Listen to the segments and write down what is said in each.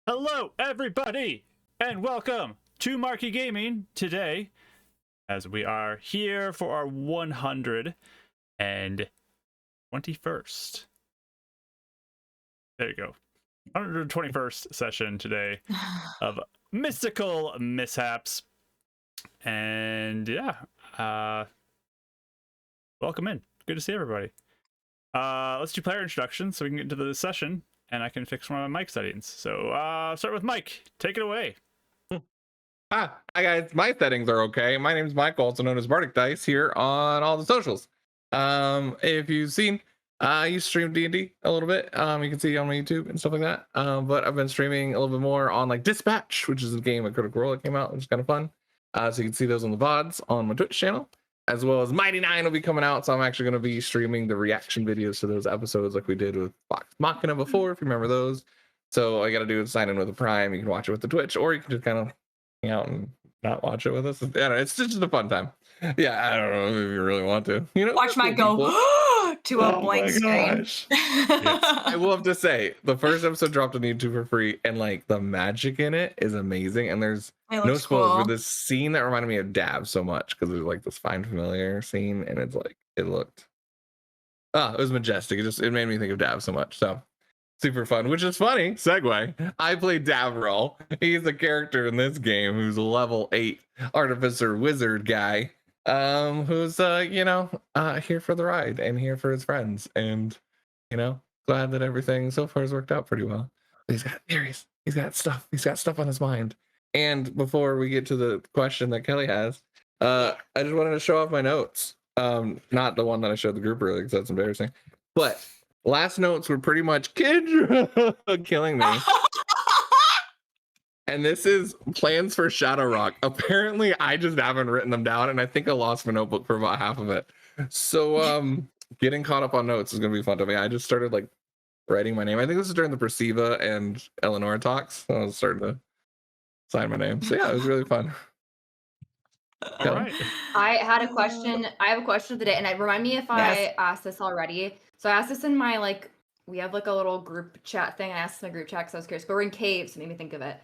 Hello, everybody, and welcome to Marky Gaming today, as we are here for our 121st. There you go. 121st session today of Mystical Mishaps. And yeah, welcome in. Good to see everybody. Let's do player introductions so we can get into the session. And I can fix one of my mic settings. So start with Mike. Take it away. Hi guys, my settings are okay. My name is Michael, also known as Bardic Dice, here on all the socials. If you've seen, I used to stream D&D a little bit. You can see on my YouTube and stuff like that. But I've been streaming a little bit more on like Dispatch, which is a game at Critical Role that came out, which is kind of fun. So you can see those on the VODs on my Twitch channel, as well as Mighty 9 will be coming out. So I'm actually going to be streaming the reaction videos to those episodes like we did with Vox Machina before, if you remember those. So all you got to do is sign in with a Prime. You can watch it with the Twitch, or you can just kind of hang out and not watch it with us. It's just a fun time. Yeah, I don't know if you really want to. Watch Mike go to a blank screen. Yes. I will have to say, the first episode dropped on YouTube for free, and like the magic in it is amazing. And there's no spoilers for this scene that reminded me of Dab so much, because there's like this Find Familiar scene, and it's like it was majestic. It made me think of Dab so much. So super fun, which is funny. Segue. I played Davril. He's a character in this game who's a level 8 artificer wizard guy. Who's here for the ride and here for his friends, and glad that everything so far has worked out pretty well. He's got theories. He's got stuff on his mind. And before we get to the question that Kelly has, I just wanted to show off my notes. Not the one that I showed the group earlier, because that's embarrassing. But last notes were pretty much Kendra killing me. And this is plans for Shadowrock. Apparently, I just haven't written them down, and I think I lost my notebook for about half of it. So, getting caught up on notes is gonna be fun to me. I just started like writing my name. I think this is during the Persiva and Eleanor talks. So I was starting to sign my name. So yeah, it was really fun. All right. I had a question. I have a question of the day, and remind me if I asked this already. So I asked this in my we have like a little group chat thing. I asked in the group chat because I was curious. But we're in caves, so it made me think of it.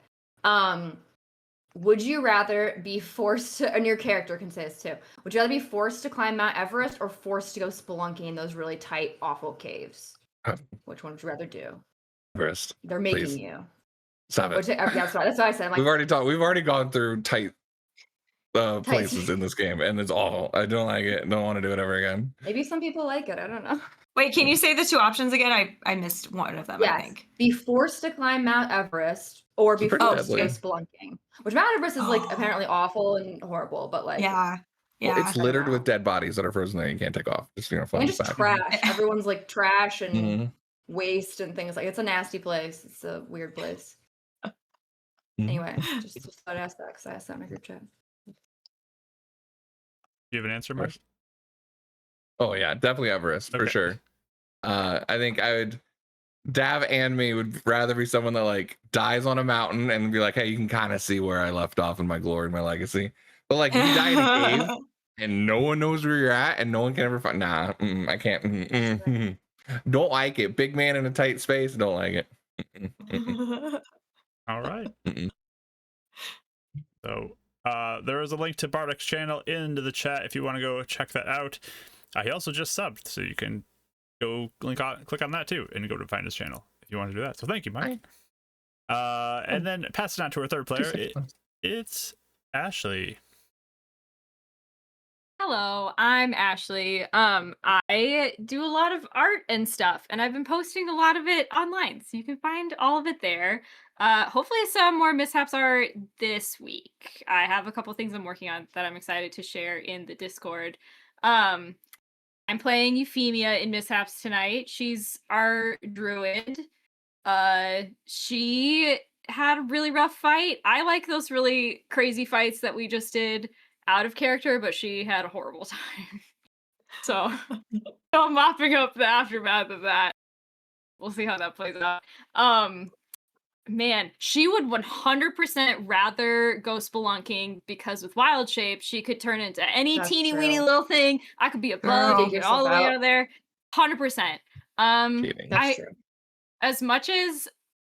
Would you rather be forced to, and your character can say this too, would you rather be forced to climb Mount Everest or forced to go spelunking in those really tight, awful caves? Which one would you rather do? Everest. They're making you. Stop it. That's what I said. We've already gone through tight places in this game, and it's awful. I don't like it. Don't want to do it ever again. Maybe some people like it. I don't know. Wait, can you say the two options again? I missed one of them, yes. I think. Be forced to climb Mount Everest or be forced to go spelunking. Which Mount Everest is apparently awful and horrible, but yeah. Well, it's littered with dead bodies that are frozen there. You can't take off. Just and just trash. Everyone's like trash and waste and things. Like it's a nasty place. It's a weird place. Anyway, just thought I'd ask that because I asked that in my group chat. Do you have an answer, Mark? Oh yeah, definitely Everest for sure. I think I would. Dav and me would rather be someone that like dies on a mountain and be like, hey, you can kind of see where I left off in my glory and my legacy. But like, if you die in a cave and no one knows where you're at and no one can ever find, I can't. Don't like it. Big man in a tight space. Don't like it. All right. So there is a link to Bardic's channel into the chat if you want to go check that out. He also just subbed, so you can go click on that too and go to find his channel if you want to do that. So thank you, Mike. And then pass it on to our third player. It's Ashley. Hello, I'm Ashley. I do a lot of art and stuff, and I've been posting a lot of it online, so you can find all of it there. Hopefully some more mishaps art this week. I have a couple things I'm working on that I'm excited to share in the Discord. I'm playing Euphemia in Mishaps tonight. She's our druid. She had a really rough fight. I like those really crazy fights that we just did out of character, but she had a horrible time. So I'm mopping up the aftermath of that. We'll see how that plays out. Man, she would 100% rather go spelunking because with wild shape, she could turn into any teeny weeny little thing. I could be a bug and get all the way out of there. 100%. That's true. As much as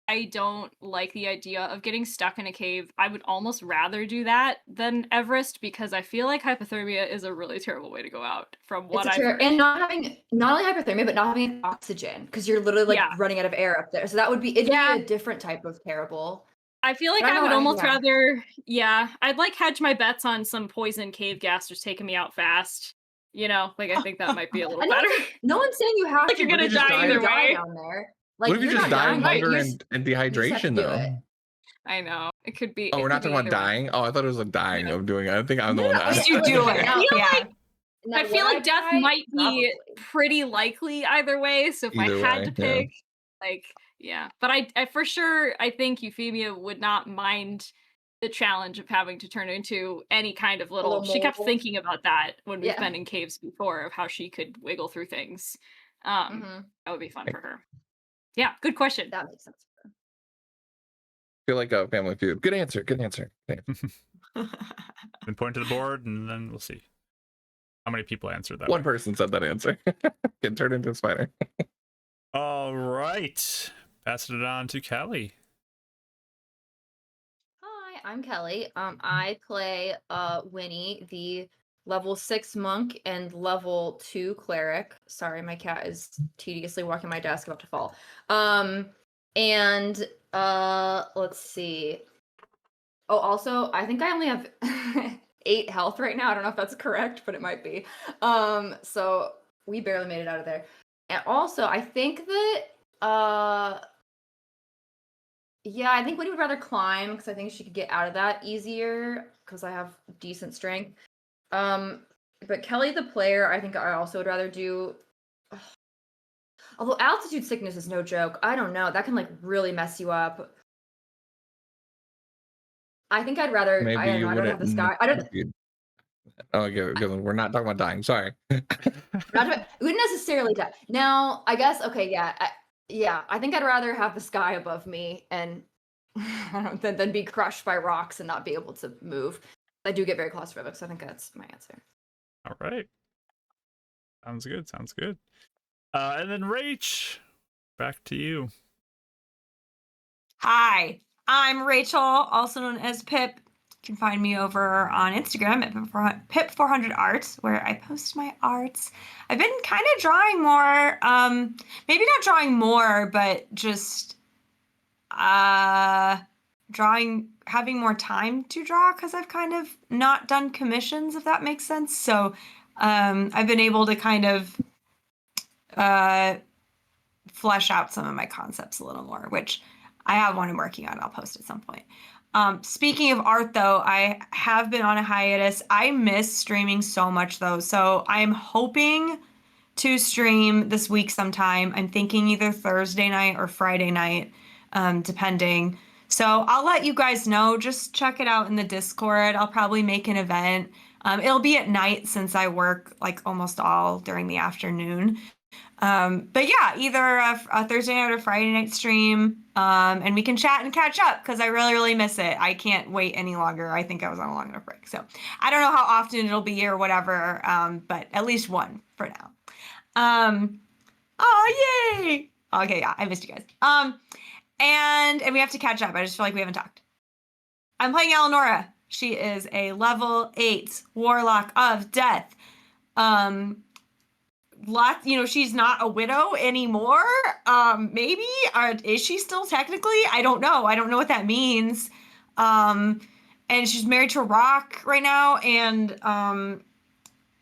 I don't like the idea of getting stuck in a cave. I would almost rather do that than Everest because I feel like hypothermia is a really terrible way to go out from what I've heard. And not only hypothermia, but not having oxygen because you're literally like running out of air up there. So that would be, it'd be a different type of terrible. I feel like I would almost rather, I'd like hedge my bets on some poison cave gas just taking me out fast. You know, like I think that might be a little better. No one's saying you have like you're gonna die either way down there. Like, what if you just die of hunger and dehydration though? I know. It could be. Oh, we're not talking about dying? Oh, I thought it was like dying of doing it. I think I'm the one that you do it. I feel like death might be pretty likely either way. So if I had to pick, but I for sure, I think Euphemia would not mind the challenge of having to turn into any kind of little she kept thinking about that when we've been in caves before of how she could wiggle through things. That would be fun for her. Yeah, good question. That makes sense. Feel like a Family Feud. Good answer. Then point to the board and then we'll see how many people answered that. One person said that answer. Get turned into a spider. All right. Passing it on to Kelly. Hi, I'm Kelly. I play Winnie, the level 6 monk and level 2 cleric. Sorry, my cat is tediously walking my desk, about to fall. And let's see. Oh, also, I think I only have 8 health right now. I don't know if that's correct, but it might be. So we barely made it out of there. And also, I think that I think Winnie would rather climb because I think she could get out of that easier because I have decent strength. But Kelly, the player, I think I also would rather do. Although altitude sickness is no joke. I don't know. That can like really mess you up. I think I'd rather. Maybe I don't have the sky. I don't. Oh, okay. We're not talking about dying. Sorry. We wouldn't necessarily die. Now, I guess. Okay. Yeah. I think I'd rather have the sky above me and than be crushed by rocks and not be able to move. I do get very claustrophobic, so I think that's my answer. All right. Sounds good. And then Rach, back to you. Hi, I'm Rachel, also known as Pip. You can find me over on Instagram at Pip400art, where I post my arts. I've been kind of drawing more, maybe not drawing more, but just having more time to draw because I've kind of not done commissions, if that makes sense. So I've been able to kind of flesh out some of my concepts a little more, which I have one I'm working on. I'll post at some point. Speaking of art, though, I have been on a hiatus. I miss streaming so much, though. So I'm hoping to stream this week sometime. I'm thinking either Thursday night or Friday night, depending. So I'll let you guys know. Just check it out in the Discord. I'll probably make an event. It'll be at night since I work like almost all during the afternoon. But yeah, either a Thursday night or Friday night stream, and we can chat and catch up because I really, really miss it. I can't wait any longer. I think I was on a long enough break. So I don't know how often it'll be or whatever, but at least one for now. Oh, yay! Okay, yeah, I missed you guys. And we have to catch up. I just feel like we haven't talked. I'm playing Eleonora. She is a level 8 Warlock of Death. She's not a widow anymore. Maybe is she still technically? I don't know. I don't know what that means. And she's married to Rock right now, and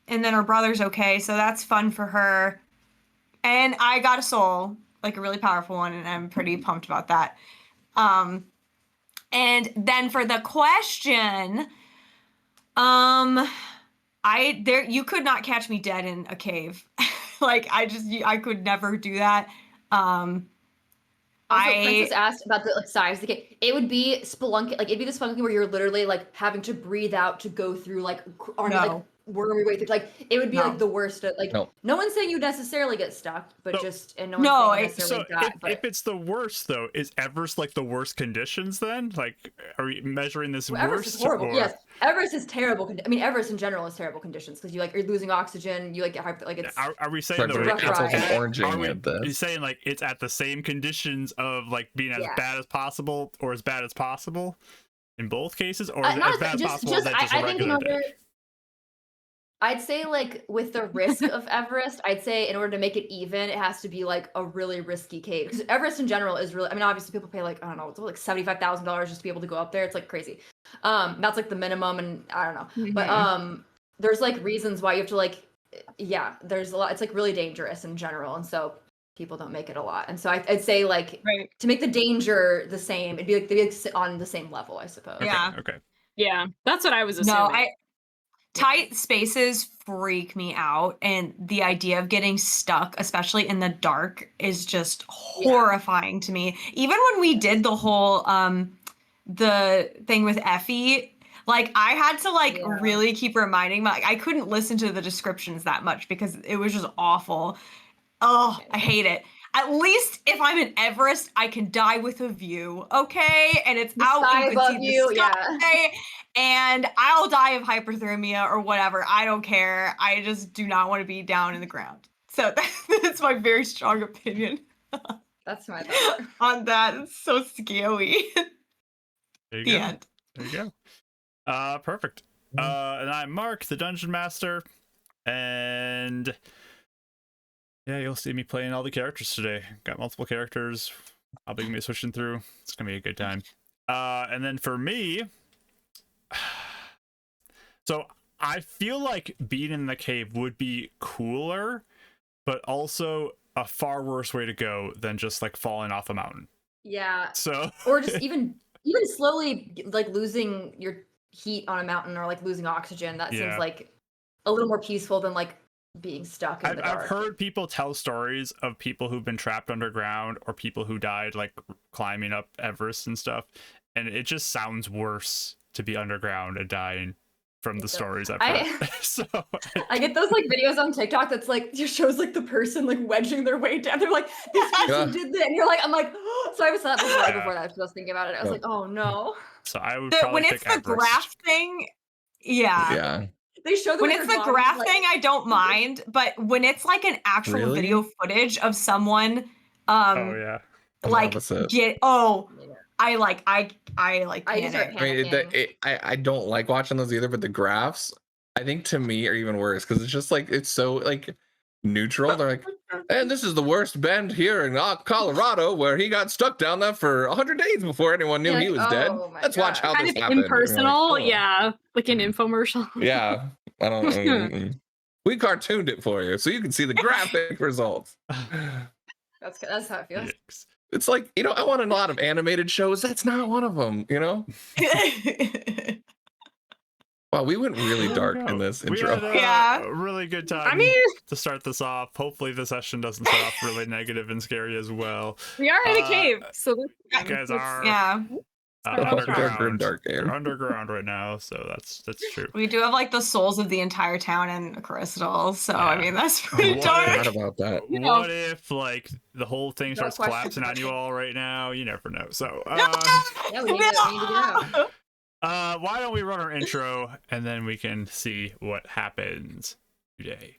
then her brother's okay, so that's fun for her. And I got a soul, like a really powerful one, and I'm pretty pumped about that. And then for the question, you could not catch me dead in a cave. Like I could never do that. Princess asked about the size of the cave. It would be spelunking, like it'd be the spelunking where you're literally like having to breathe out to go through like worm your way through. Like it would be like the worst. Like no one's saying you necessarily get stuck, but no one's saying you necessarily die. If it's the worst though, is Everest like the worst conditions then? Like, are we measuring this worst? Everest is horrible. Yes, Everest is terrible. I mean, Everest in general is terrible conditions because you're losing oxygen. You get like it's. Are we saying are you saying like it's at the same conditions of like being as bad as possible or as bad as possible in both cases, or as bad as possible? I think in order. I'd say like with the risk of Everest, I'd say in order to make it even, it has to be like a really risky cave. Because Everest in general is really, I mean, obviously people pay like, I don't know, it's like $75,000 just to be able to go up there. It's like crazy. That's like the minimum, and I don't know. Mm-hmm. But there's like reasons why you have to like, there's a lot. It's like really dangerous in general, and so people don't make it a lot. And so I'd say like to make the danger the same, it'd be like on the same level, I suppose. Okay. Yeah, that's what I was assuming. Tight spaces freak me out, and the idea of getting stuck, especially in the dark, is just horrifying to me. Even when we did the whole the thing with Effie, like I had to like really keep reminding my, I couldn't listen to the descriptions that much because it was just awful. Oh, I hate it. At least if I'm in Everest, I can die with a view, okay? And it's out and you can see the sky, and I'll die of hypothermia or whatever. I don't care. I just do not want to be down in the ground. So that's my very strong opinion. That's my thought on that. It's so scary. There you go. End. There you go. Perfect. And I'm Mark, the Dungeon Master, and yeah, you'll see me playing all the characters today. Got multiple characters. I'll be switching through. It's gonna be a good time. And then for me, so I feel like being in the cave would be cooler, but also a far worse way to go than just like falling off a mountain. Yeah. So or just even slowly like losing your heat on a mountain or like losing oxygen. That seems like a little more peaceful than like being stuck in the dark. I've heard people tell stories of people who've been trapped underground or people who died like climbing up Everest and stuff, and it just sounds worse to be underground and dying from the stories I've heard. So I get those like videos on TikTok that's like it shows like the person like wedging their way down. They're like, this person did that, and you're like, I'm like, so I was that before that. I was thinking about it. I was like, oh no. So I would probably when it's the graph thing, they show when it's the graph thing, I don't mind, but when it's like an actual video footage of someone, I don't like watching those either. But the graphs, I think to me are even worse because it's just like it's so like neutral. They're like, and this is the worst bend here in Colorado, where he got stuck down there for 100 days before anyone knew he was dead. Let's watch how this happened. Impersonal, like an infomercial. Yeah, I don't. We cartooned it for you so you can see the graphic results. That's how it feels. Yikes. It's like, I want a lot of animated shows. That's not one of them, Wow, we went really dark in this intro. We had a really good time to start this off. Hopefully the session doesn't start off really negative and scary as well. We are in a cave, so you guys are underground right now, so that's true. We do have like the souls of the entire town in Crystal, so I mean that's pretty dark. What about that? What if like the whole thing starts collapsing on you all right now? You never know. So we need to get out. Why don't we run our intro and then we can see what happens today.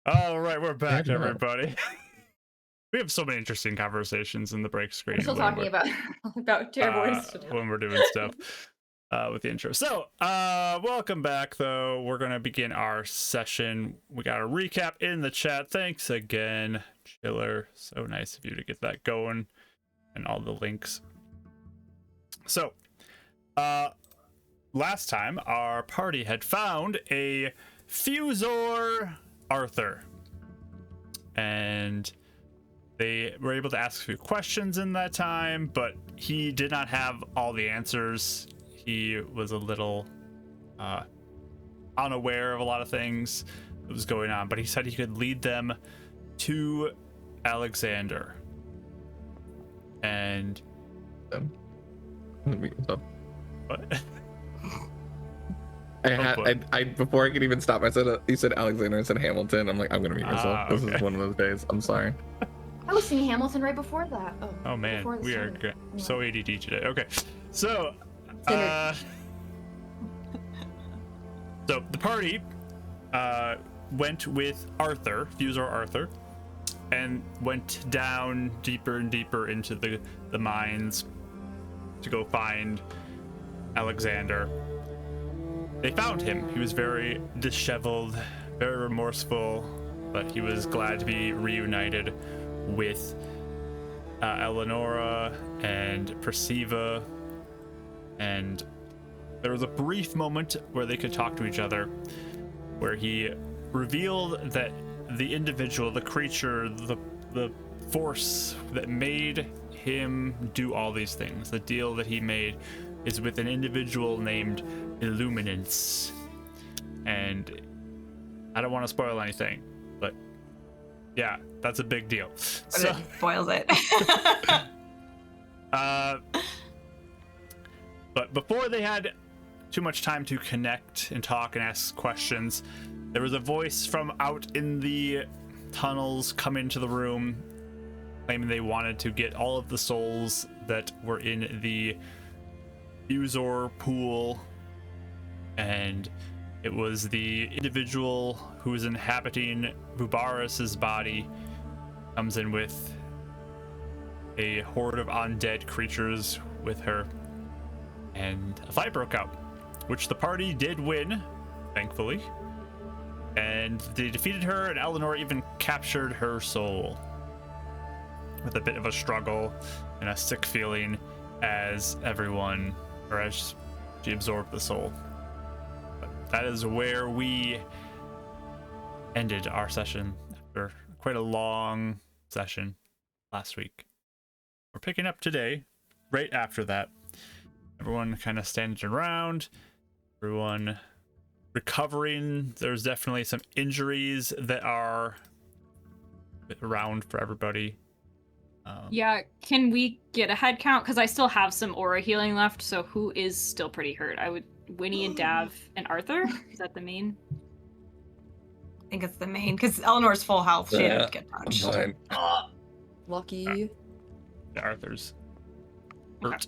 All right, we're back, everybody. We have so many interesting conversations in the break screen. We're still talking about terrible stuff when we're doing stuff with the intro. So, welcome back, though. We're going to begin our session. We got a recap in the chat. Thanks again, Chiller. So nice of you to get that going and all the links. So, last time, our party had found a Fusor Arthur. And they were able to ask a few questions in that time, but he did not have all the answers. He was a little unaware of a lot of things that was going on, but he said he could lead them to Alexander. And what? I before I could even stop, I said you said Alexander, I said Hamilton. I'm like, I'm gonna mute myself. This is one of those days. I'm sorry. I was singing Hamilton right before that. Oh man, we are so ADD today. Okay, so so the party went with Arthur, Fusor Arthur, and went down deeper and deeper into the mines to go find Alexander. They found him. He was very disheveled, very remorseful, but he was glad to be reunited with Eleonora and Perciva. And there was a brief moment where they could talk to each other, where he revealed that the individual, the creature, the force that made him do all these things, the deal that he made, is with an individual named Illuminance. And I don't want to spoil anything, but yeah, that's a big deal. But it spoils it. But before they had too much time to connect and talk and ask questions, there was a voice from out in the tunnels come into the room, claiming they wanted to get all of the souls that were in the Fusor pool. And it was the individual who was inhabiting Bubaras's body, comes in with a horde of undead creatures with her, and a fight broke out, which the party did win, thankfully. And they defeated her, and Eleanor even captured her soul, with a bit of a struggle and a sick feeling as she absorbed the soul. But that is where we ended our session after quite a long session last week. We're picking up today, right after that. Everyone kind of standing around, everyone recovering. There's definitely some injuries that are around for everybody. Yeah, can we get a head count? Because I still have some aura healing left, so who is still pretty hurt? I would Winnie and Dav and Arthur? Is that the main? I think it's the main, because Eleanor's full health. She didn't get touched. Lucky. Arthur's hurt.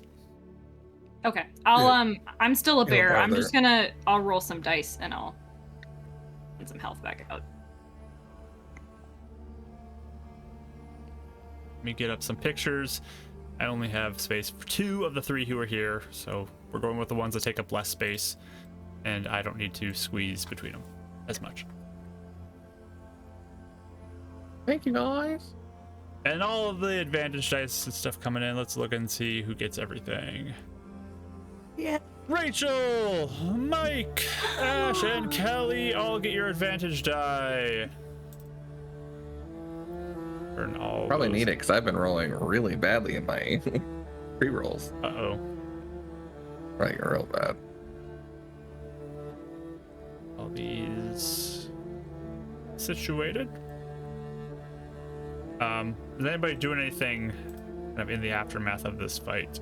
Okay. I'm still a bear. I'm just I'll roll some dice and I'll get some health back out. Let me get up some pictures. I only have space for 2 of the 3 who are here, so we're going with the ones that take up less space, and I don't need to squeeze between them as much. Thank you, guys. And all of the advantage dice and stuff coming in. Let's look and see who gets everything. Yeah. Rachel, Mike, Ash, and Kelly all get your advantage die. Probably need it because I've been rolling really badly in my pre-rolls. Uh-oh. Right, real bad. All these situated. Is anybody doing anything kind of in the aftermath of this fight?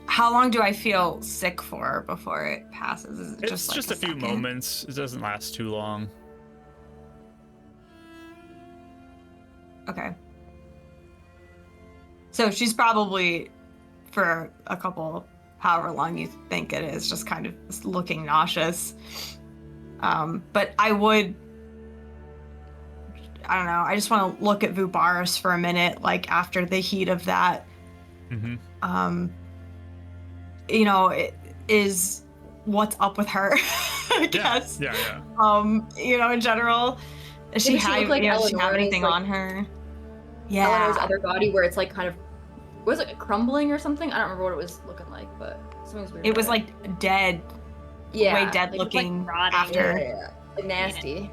How long do I feel sick for before it passes? Is it It's just a few moments. It doesn't last too long. Okay. So she's probably for a couple however long you think it is, just kind of looking nauseous. But I don't know, I just want to look at Vubaris for a minute, like after the heat of that. You know, it is what's up with her, I guess. Yeah. You know, in general, does she have anything like, on her? Yeah. Eleanor's other body where it's like kind of, was it crumbling or something? I don't remember what it was looking like, but something was weird. It was like dead. Yeah. Way dead like, looking like after. Yeah. Like nasty.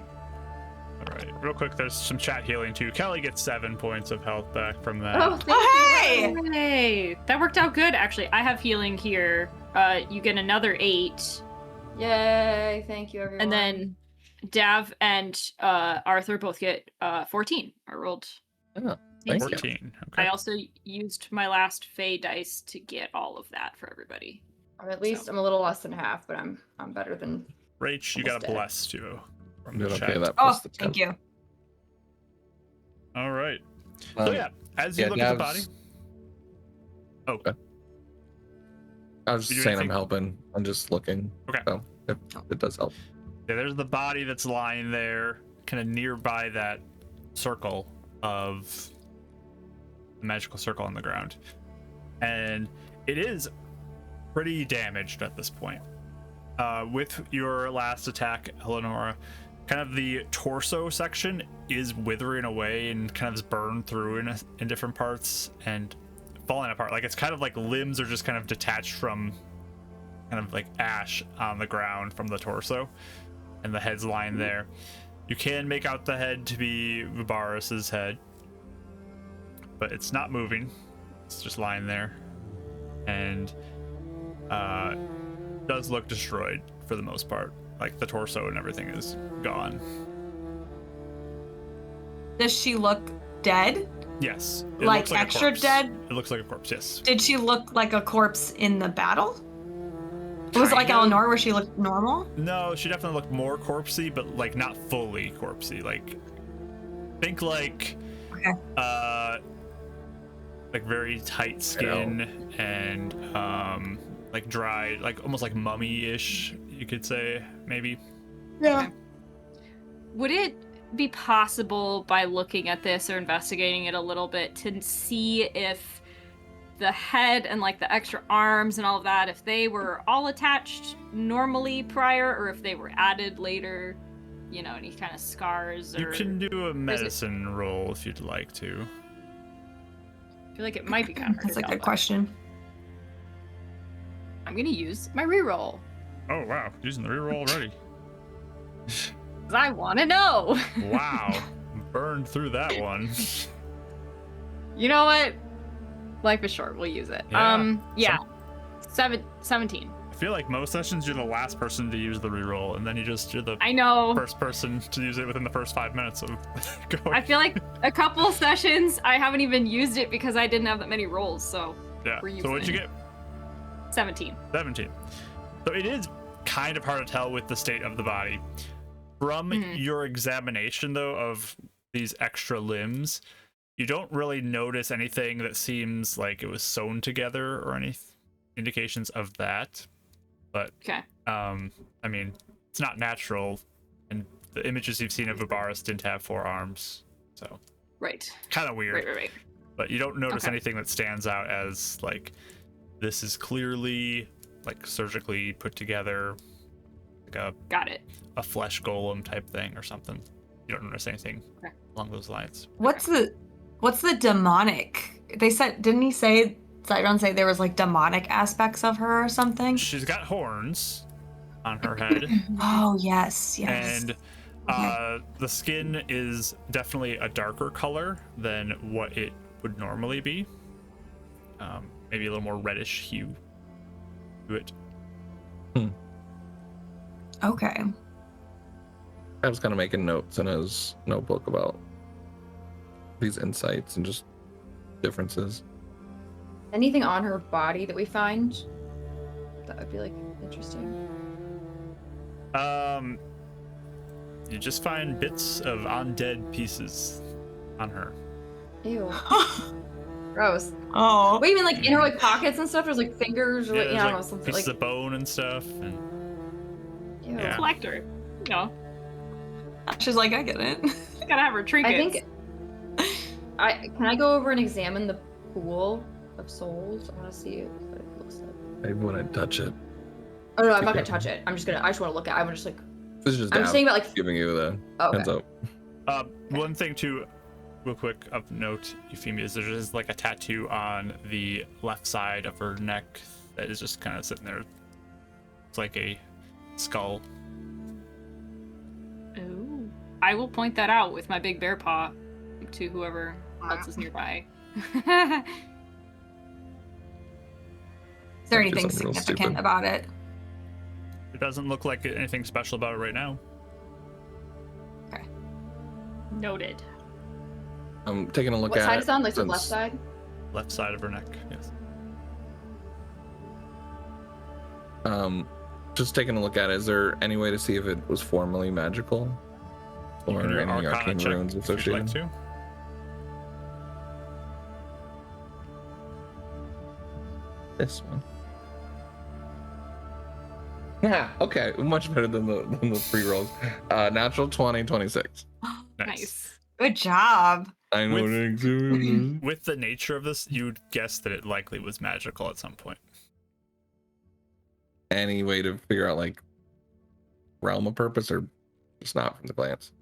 All right, real quick, there's some chat healing too. Kelly gets 7 points of health back from that. Oh, thank you. Hey, that worked out good, actually. I have healing here. You get another 8. Yay, thank you, everyone. And then Dav and Arthur both get 14. I rolled. Oh, thank 14. you. Okay. I also used my last Fey dice to get all of that for everybody. At least I'm a little less than half, but I'm better than. Rach, you got a bless too. From the Okay, chat. that Oh, plus the 10. thank you. All right. So yeah, as you look at the body. Oh. Okay. I was just saying I'm helping. I'm just looking. Okay. So it does help. Yeah, there's the body that's lying there, kind of nearby that circle of the magical circle on the ground. And it is pretty damaged at this point. With your last attack, Eleonora, kind of the torso section is withering away and kind of is burned through in different parts and falling apart. Like it's kind of like limbs are just kind of detached from kind of like ash on the ground from the torso, and the head's lying there. You can make out the head to be Vubaris's head, but it's not moving. It's just lying there, and does look destroyed for the most part. Like the torso and everything is gone. Does she look dead? Yes. Like extra dead? It looks like a corpse, yes. Did she look like a corpse in the battle? Was it like Eleanor where she looked normal? No, she definitely looked more corpsey, but like not fully corpsey. Like think like like very tight skin and like dry, like almost like mummy-ish, you could say, maybe. Yeah. Okay. Would it be possible by looking at this or investigating it a little bit to see if the head and like the extra arms and all of that, if they were all attached normally prior or if they were added later, you know, any kind of scars? Or you can do a medicine roll if you'd like to. I feel like it might be kind of hard. That's a good question. I'm gonna use my reroll. Oh wow, using the reroll already. Cause I want to know. Wow, burned through that one. You know what? Life is short. We'll use it. Yeah. 17. I feel like most sessions you're the last person to use the reroll, and then you're the I know first person to use it within the first 5 minutes of going. I feel like a couple sessions I haven't even used it because I didn't have that many rolls. So yeah. We're So what'd you get? 17. 17. So it is kind of hard to tell with the state of the body. From your examination, though, of these extra limbs, you don't really notice anything that seems like it was sewn together or any indications of that. But, okay. I mean, it's not natural, and the images you've seen of Vubaris didn't have 4 arms, so Right. kind of weird. Right. But you don't notice Okay. anything that stands out as like this is clearly like surgically put together, like Got it. a flesh golem type thing or something. You don't notice anything along those lines. What's the demonic? Didn't he say, Zyron say there was like demonic aspects of her or something? She's got horns on her head. Oh, yes. And the skin is definitely a darker color than what it would normally be. Maybe a little more reddish hue to it. Okay. I was kind of making notes in his notebook about these insights and just differences. Anything on her body that we find that would be like interesting? You just find bits of undead pieces on her. Ew. Gross. Oh. Wait, you mean like in her like pockets and stuff? There's like fingers or Yeah, like, there's I don't like know, something pieces like. of bone and stuff. And Ew. yeah. Collector. You know, She's like, I get it. gotta have her trinkets. I think. Can I go over and examine the pool of souls? I want to see what it looks like. Maybe when I touch it. Oh no, I'm not gonna touch it. I just want to look at it. I'm just like. This is just I'm Dav saying about like. giving you the Okay. heads up. One thing too, real quick of note, Euphemia, is there's like a tattoo on the left side of her neck that is just kind of sitting there. It's like a skull. Ooh. I will point that out with my big bear paw to whoever else is nearby. Is there Might be anything something real significant stupid. about it? It doesn't look like anything special about it right now. Noted. I'm taking a look What at side it. is it on? Like the since- left side? Left side of her neck, yes. Just taking a look at it. Is there any way to see if it was formerly magical? You Or can do any an Arcana arcane check runes if you'd like associated? to. This one. Yeah, okay. Much better than the free rolls. Natural 20, 26. Nice. Good job. I know With- what it is. With the nature of this, you'd guess that it likely was magical at some point. Any way to figure out like realm of purpose or just not from the glance?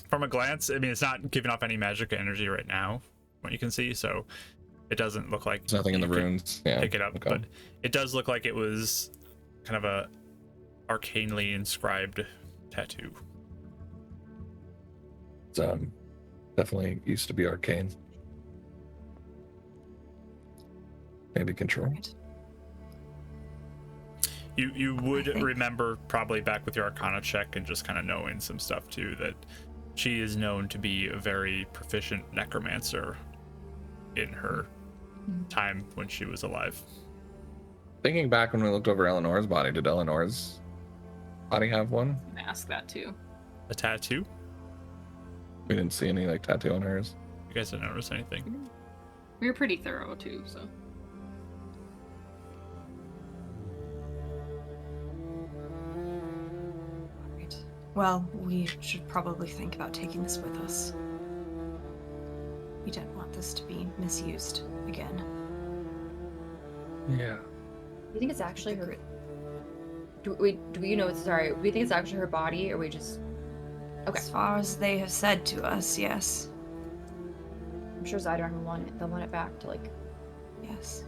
From a glance, I mean, it's not giving off any magic energy right now, what you can see, so it doesn't look like There's nothing in the you could runes. Yeah. pick it up, okay. but it does look like it was kind of a arcanely inscribed tattoo. It's, definitely used to be arcane. Maybe control. Right. You would think- remember probably back with your Arcana check and just kind of knowing some stuff too, that she is known to be a very proficient necromancer in her time when she was alive. Thinking back when we looked over Eleanor's body, did Eleanor's body have one? I'm gonna ask that too. A tattoo? We didn't see any like tattoo on hers. You guys didn't notice anything? We were pretty thorough too, so. Right. Well, we should probably think about taking this with us. We don't want this to be misused again. Yeah. Do you think it's actually her? Do we know it's sorry? Do we think it's actually her body, or we just? Okay. As far as they have said to us, yes. I'm sure Zydar will want it. They'll want it back to like. Yes.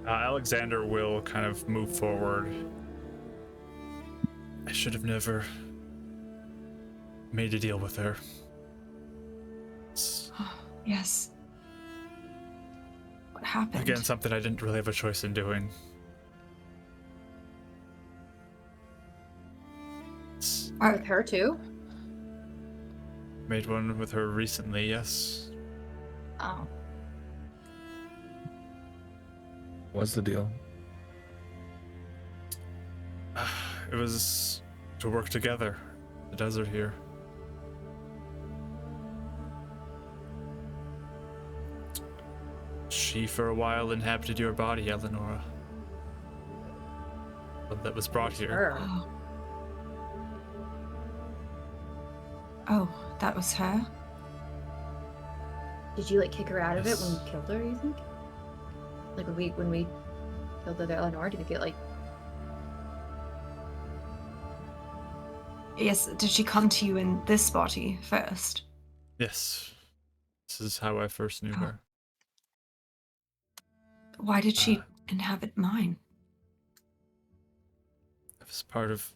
Alexander will kind of move forward. I should have never made a deal with her. It's, Yes. What happened? again, something I didn't really have a choice in doing. It's, With her too? made one with her recently, yes. Oh. What's the deal? It was to work together. The desert here. She for a while inhabited your body, Eleanora. One that was brought here. Her. Oh. Oh, that was her? Did you like kick her out of it when Yes. you killed her? You think? Like when we killed the other Eleanor, did we get like? Yes, did she come to you in this body first? Yes. This is how I first knew her. Why did she Uh, inhabit mine? It was part of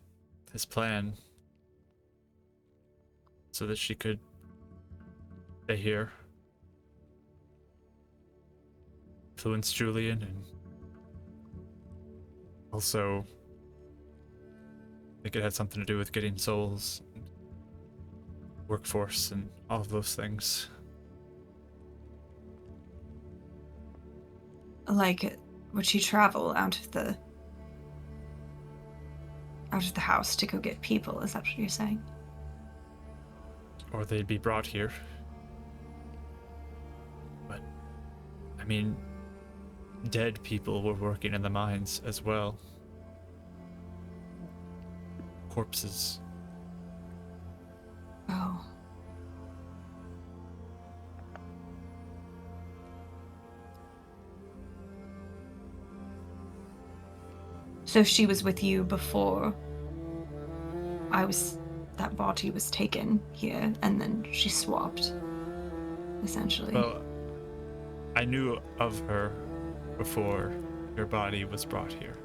his plan. So that she could stay here. Influence Julian and also I think it had something to do with getting souls and workforce and all of those things. Like, would she travel out of the house to go get people? Is that what you're saying? Or they'd be brought here. But I mean, dead people were working in the mines as well. Corpses. Oh. So she was with you before that body was taken here, and then she swapped, essentially. Well, I knew of her before your body was brought here.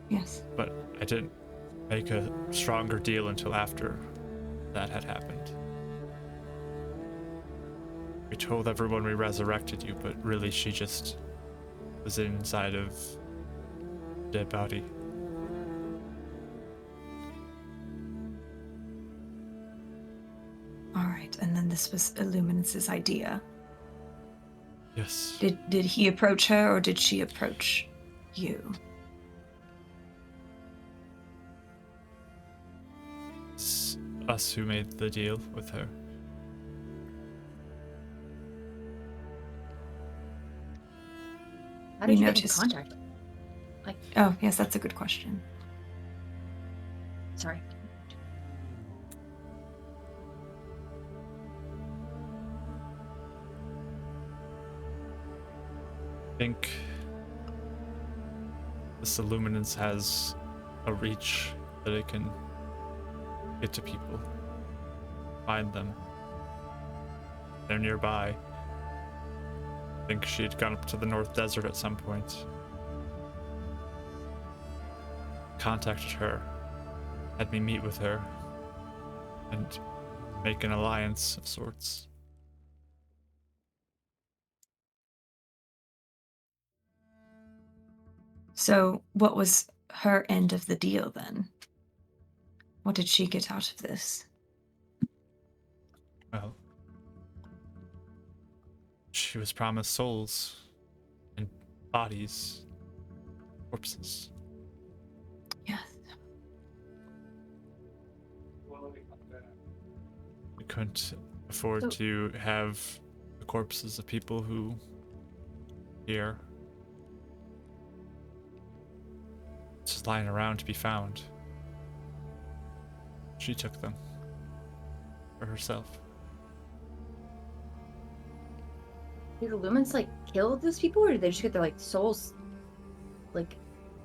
Yes. But I didn't make a stronger deal until after that had happened. We told everyone we resurrected you, but really she just was inside of a dead body. All right, and then this was Illuminance's idea. Yes. Did he approach her, or did she approach you? It's us who made the deal with her. How did We you get noticed. into contact? Like, Oh, yes, that's a good question. sorry. I think this Illuminance has a reach that it can get to people, find them. They're nearby. I think she had gone up to the North Desert at some point. Contacted her, had me meet with her, and make an alliance of sorts. So, what was her end of the deal then? What did she get out of this? Well, she was promised souls and bodies, corpses. Yes. We couldn't afford to have the corpses of people who here just lying around to be found. She took them for herself. Did the Lumens like kill those people, or did they just get their like souls like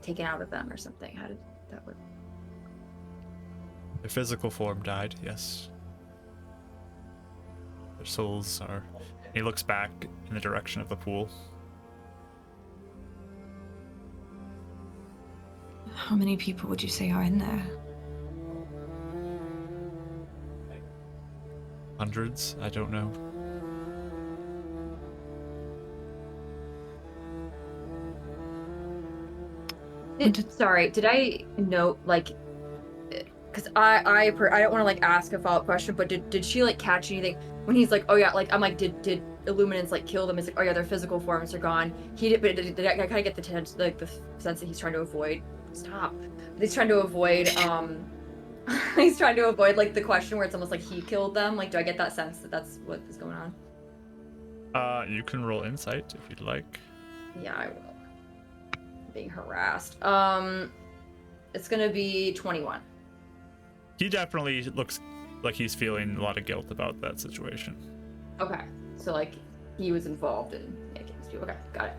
taken out of them or something? How did that work? Their physical form died, yes. Their souls are... He looks back in the direction of the pool. How many people would you say are in there? Hundreds? I don't know. Sorry, did I note like, because I don't want to like ask a follow-up question, but did she like catch anything when he's like, oh yeah, like I'm like, did Illuminance like kill them? It's like, oh yeah, their physical forms are gone. He did, but did I kind of get the sense that he's trying to avoid? Stop. He's trying to avoid he's trying to avoid like the question where it's almost like he killed them. Like, do I get that sense that that's what is going on? You can roll insight if you'd like. Yeah, I will. Being harassed. It's gonna be 21. He definitely looks like he's feeling a lot of guilt about that situation. Okay, so like he was involved in making this. Okay, got it.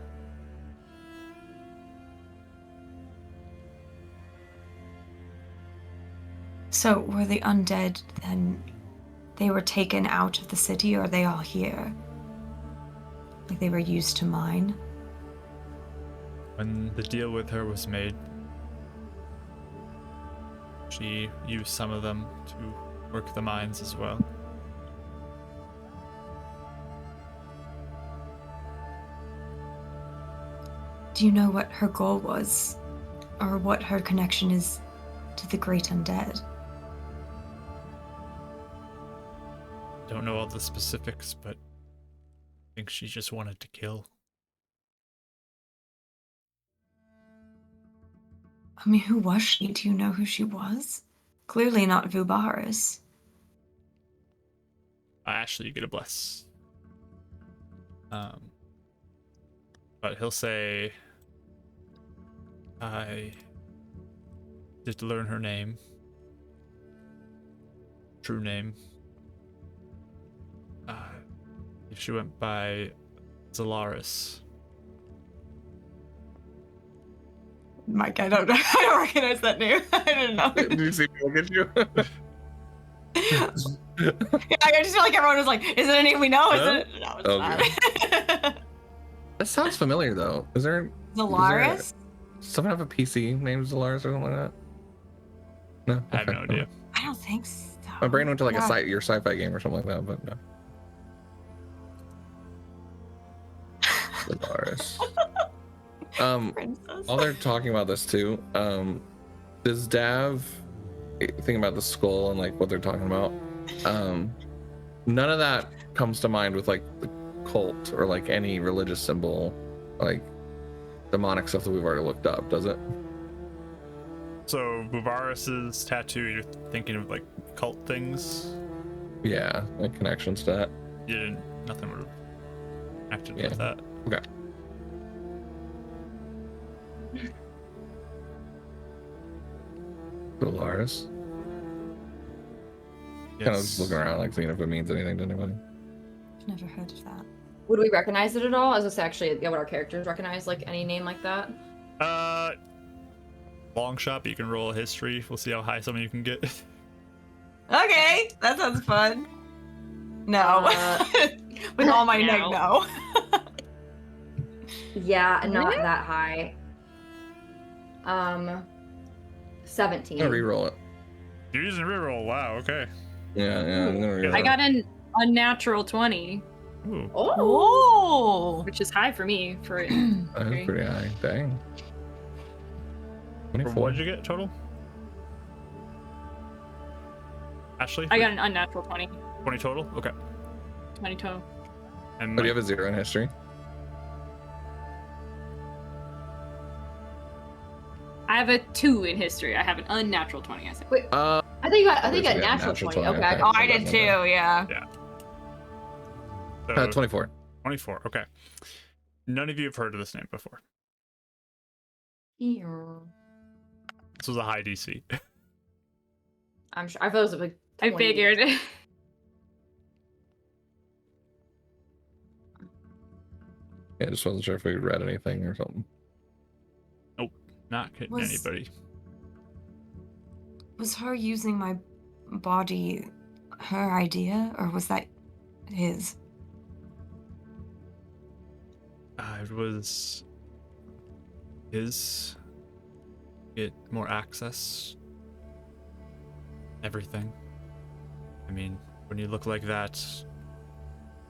So, were the undead then? They were taken out of the city, or are they all here? Like they were used to mine? When the deal with her was made, she used some of them to work the mines as well. Do you know what her goal was? Or what her connection is to the great undead? Don't know all the specifics, but I think she just wanted to kill. I mean, who was she? Do you know who she was? Clearly not Vubaris. Ashley, you get a bless. but he'll say, I did learn her name. True name. She went by Zolaris. Mike, I don't recognize that name. I didn't know. Did you see me look at you? Yeah, I just feel like everyone was like, "Is it a name we know? Is it?" No, it's not. That sounds familiar though. Is there Zolaris? Someone have a PC named Zolaris or something like that? No, I have no idea. I don't think so. My brain went to like your sci-fi game or something like that, but no. Zolaris. Princess. While they're talking about this too, does Dav think about the skull and like what they're talking about? None of that comes to mind with like the cult or like any religious symbol, like demonic stuff that we've already looked up, does it? So Buvaris's tattoo, you're thinking of like cult things? Yeah, like connections to that. You didn't, nothing would have acted with that. Okay. Zolaris. Yes. Kind of just looking around, like seeing if it means anything to anybody. I've never heard of that. Would we recognize it at all? As I say, actually, would our characters recognize like any name like that? Long shot, but you can roll a history. We'll see how high some of you can get. Okay, that sounds fun. No. With all my neg, no. Yeah, not that high. 17. I'm gonna reroll it. You're using a reroll. Wow. Okay. Yeah, I'm gonna reroll I it. got an unnatural 20, Ooh. Oh. which is high for me for it. That was pretty high. Dang. What 24. did you get total? Ashley? I got an unnatural 20. 20 total? Okay. 20 total. And But do you Mike? have a 0 in history? I have a 2 in history. I have an unnatural 20, I said. Wait, I think you got natural 20. Okay. okay. Oh, I did too, yeah. So, 24. 24. Okay. None of you have heard of this name before. This was a high DC. I'm sure. I thought it was like. I 20. figured. Yeah, just wasn't sure if we read anything or something. Not hitting Was- anybody. Was her using my body her idea, or was that his? It was his. Get more access. Everything. I mean, when you look like that,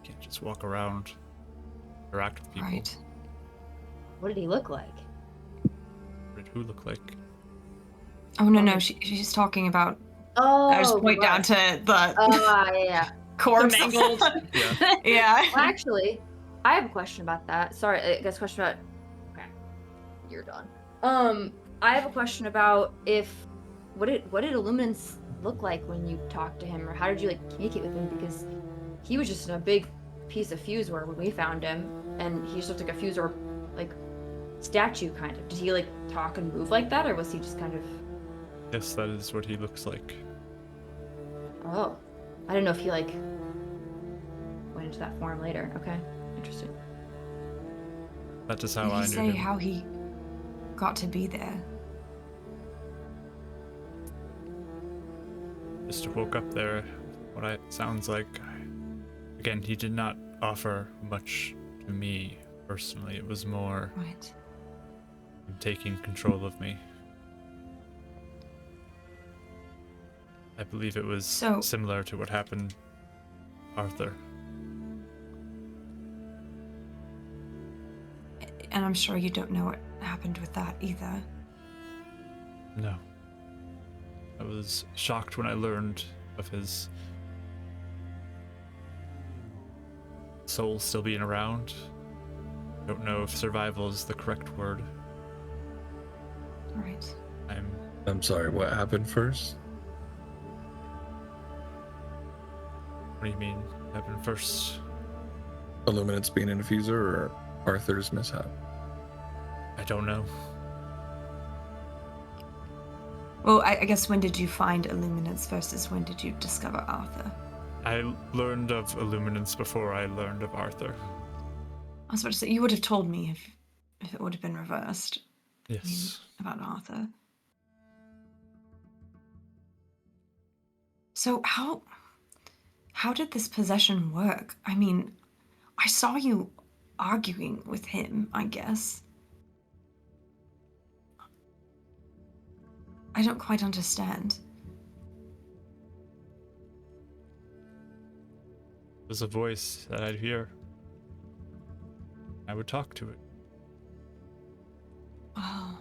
you can't just walk around, interact with people. Right. What did he look like? What did who look like? Oh no, she's talking about. Oh. I just point down to the Yeah. corpse. The mangled. Yeah. Yeah. Well, actually, I have a question about that. Sorry, I guess a question about. Okay, you're done. I have a question about what did Illuminance look like when you talked to him, or how did you like communicate with him? Because he was just in a big piece of Fusor when we found him, and he just looked like a Fusor like statue kind of. Did he like talk and move like that, or was he just kind of? Yes, that is what he looks like. Oh, I didn't know if he like went into that form later. Okay, interesting. That is how Did I he knew say him. how he got to be there? Just woke up there. What it sounds like. Again, he did not offer much to me personally. It was more Right. him taking control of me. I believe it was So- similar to what happened to Arthur. And I'm sure you don't know what happened with that either. No. I was shocked when I learned of his soul still being around. Don't know if survival is the correct word. Right. I'm sorry, what happened first? What do you mean? Happened first? Illuminates being an infuser or Arthur's mishap? I don't know. Well, I guess when did you find Illuminance versus when did you discover Arthur? I learned of Illuminance before I learned of Arthur. I was about to say, you would have told me if it would have been reversed. Yes. About Arthur. So how did this possession work? I mean, I saw you arguing with him, I guess. I don't quite understand. It was a voice that I'd hear. I would talk to it. Oh.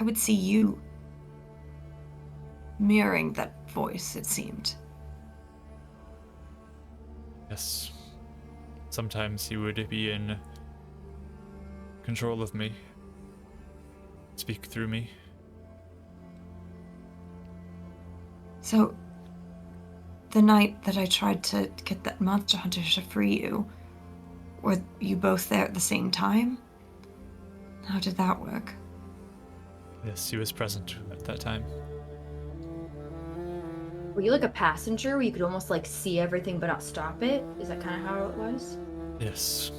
I would see you mirroring that voice, it seemed. Yes. Sometimes he would be in control of me. Speak through me. So, the night that I tried to get that monster hunter to free you, were you both there at the same time? How did that work? Yes, he was present at that time. Were you like a passenger where you could almost like see everything but not stop it? Is that kind of how it was? Yes.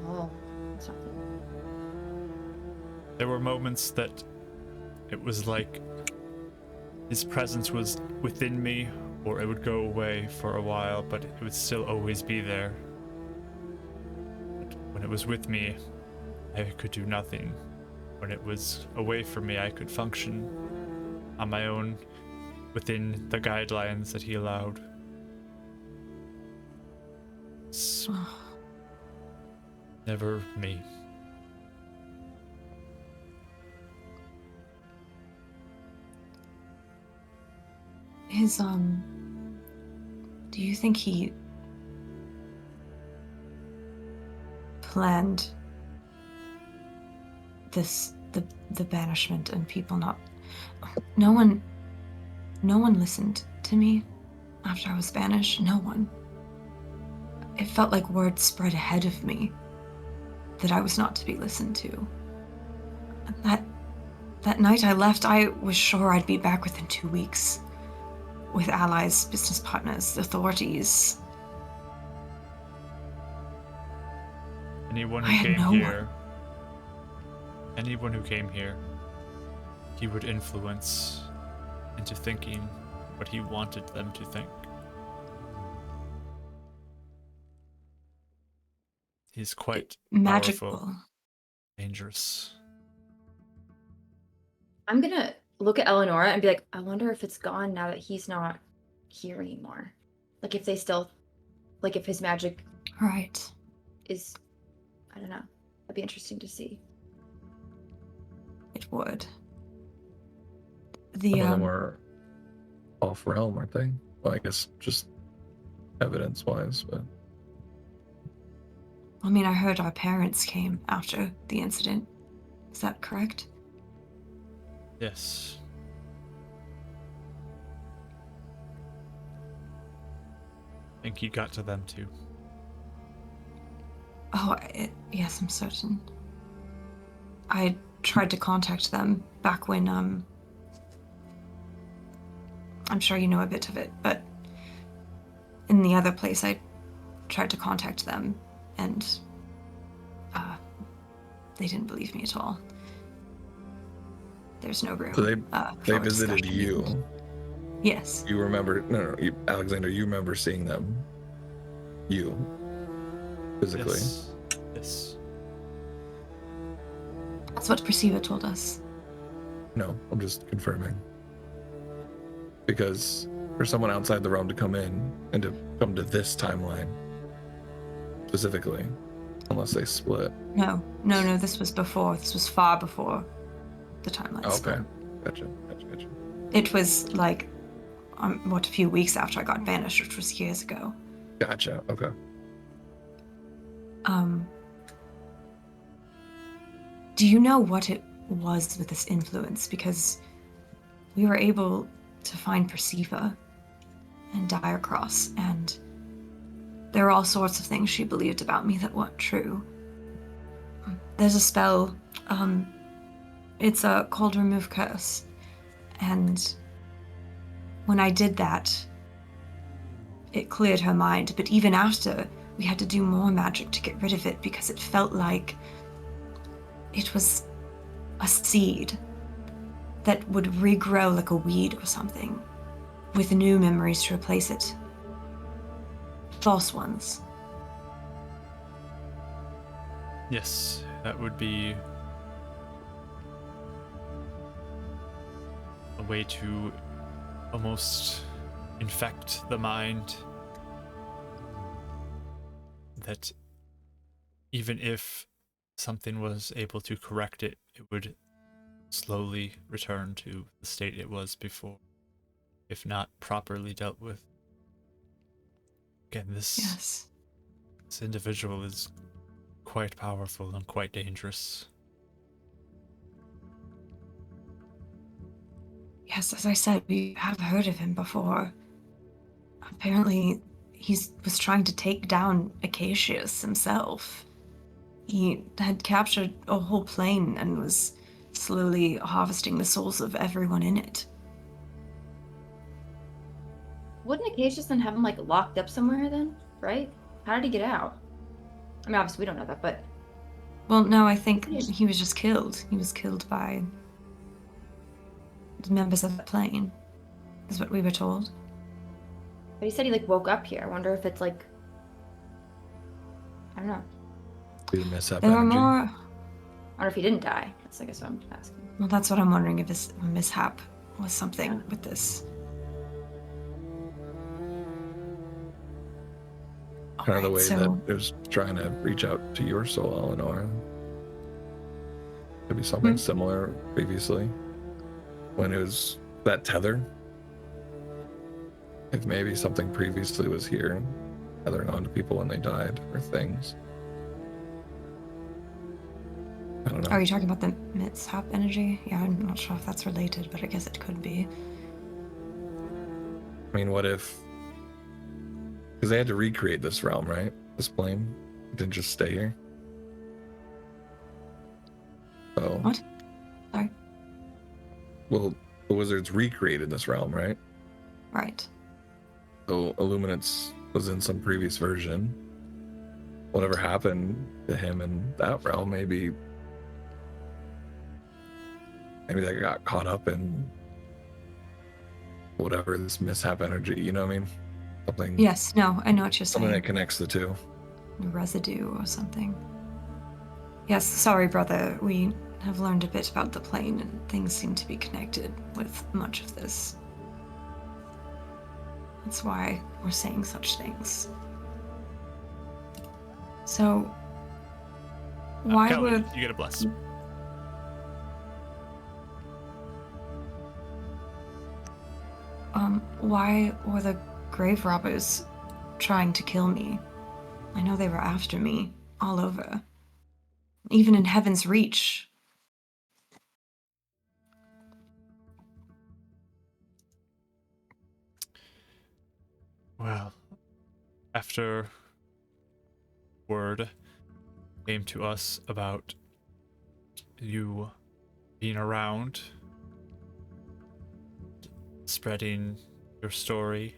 Oh, that's not good. There were moments that it was like his presence was within me, or it would go away for a while, but it would still always be there. But when it was with me, I could do nothing. When it was away from me, I could function on my own within the guidelines that he allowed. It's never me. Do you think he planned the banishment and people not... No one listened to me after I was banished. No one. It felt like word spread ahead of me that I was not to be listened to. That night I left, I was sure I'd be back within 2 weeks. With allies, business partners, authorities. Anyone who came here, he would influence into thinking what he wanted them to think. He's quite magical. Powerful, dangerous. I'm gonna look at Eleonora and be like, I wonder if it's gone now that he's not here anymore. Like if they still, like if his magic is, I don't know. That'd be interesting to see. It would. Some of them were off realm, aren't they? Well, I guess just evidence wise, but I mean, I heard our parents came after the incident. Is that correct? Yes. I think he got to them too. Oh, yes, I'm certain. I tried to contact them back when, I'm sure you know a bit of it, but in the other place I tried to contact them and they didn't believe me at all. There's no room. So they for visited discussion. you. Yes. You remember? No, Alexander. You remember seeing them? You physically? Yes. That's what Perceiver told us. No, I'm just confirming. Because for someone outside the realm to come in and to come to this timeline specifically, unless they split. No. This was before. This was far before the timeline split. Okay. Gotcha. It was like, a few weeks after I got banished, which was years ago. Gotcha. Okay. Do you know what it was with this influence? Because we were able to find Perceiver and Direcross, and there were all sorts of things she believed about me that weren't true. There's a spell, it's a cold remove curse, and when I did that, it cleared her mind, but even after, we had to do more magic to get rid of it because it felt like it was a seed that would regrow like a weed or something, with new memories to replace it. False ones. Yes, that would be a way to almost infect the mind that even if something was able to correct it, it would slowly return to the state it was before, if not properly dealt with. Again, this individual is quite powerful and quite dangerous. Yes, as I said, we have heard of him before. Apparently, he was trying to take down Acacius himself. He had captured a whole plane and was slowly harvesting the souls of everyone in it. Wouldn't Acacius then have him like locked up somewhere then, right? How did he get out? I mean, obviously we don't know that, but... Well, no, I think he was just killed. He was killed by the members of the plane, is what we were told. But he said he like woke up here. I wonder if it's like... I don't know. Did he miss up There were energy? more... I wonder if he didn't die. That's I guess what I'm asking. Well, that's what I'm wondering, if this mishap was something with this. Kind of the way so... that it was trying to reach out to your soul, Eleanor. Could be something similar previously. When it was that tether. If maybe something previously was here, tethering on to people when they died, or things. I don't know. Are you talking about the mishap energy? Yeah, I'm not sure if that's related, but I guess it could be. I mean, what if... Because they had to recreate this realm, right? This plane. It didn't just stay here. So... What? Sorry? Well, the wizards recreated this realm, right? Right. So Illuminates was in some previous version. Whatever happened to him in that realm, maybe they got caught up in whatever this mishap energy, you know what I mean? Something. Yes, no, I know what you're saying. Something that connects the two. Residue or something. Yes, sorry, brother. We have learned a bit about the plane, and things seem to be connected with much of this. That's why we're saying such things. So, why Kelly, would... you get a bless. Why were the grave robbers trying to kill me? I know they were after me, all over. Even in Heaven's Reach. Well, after word came to us about you being around, spreading your story,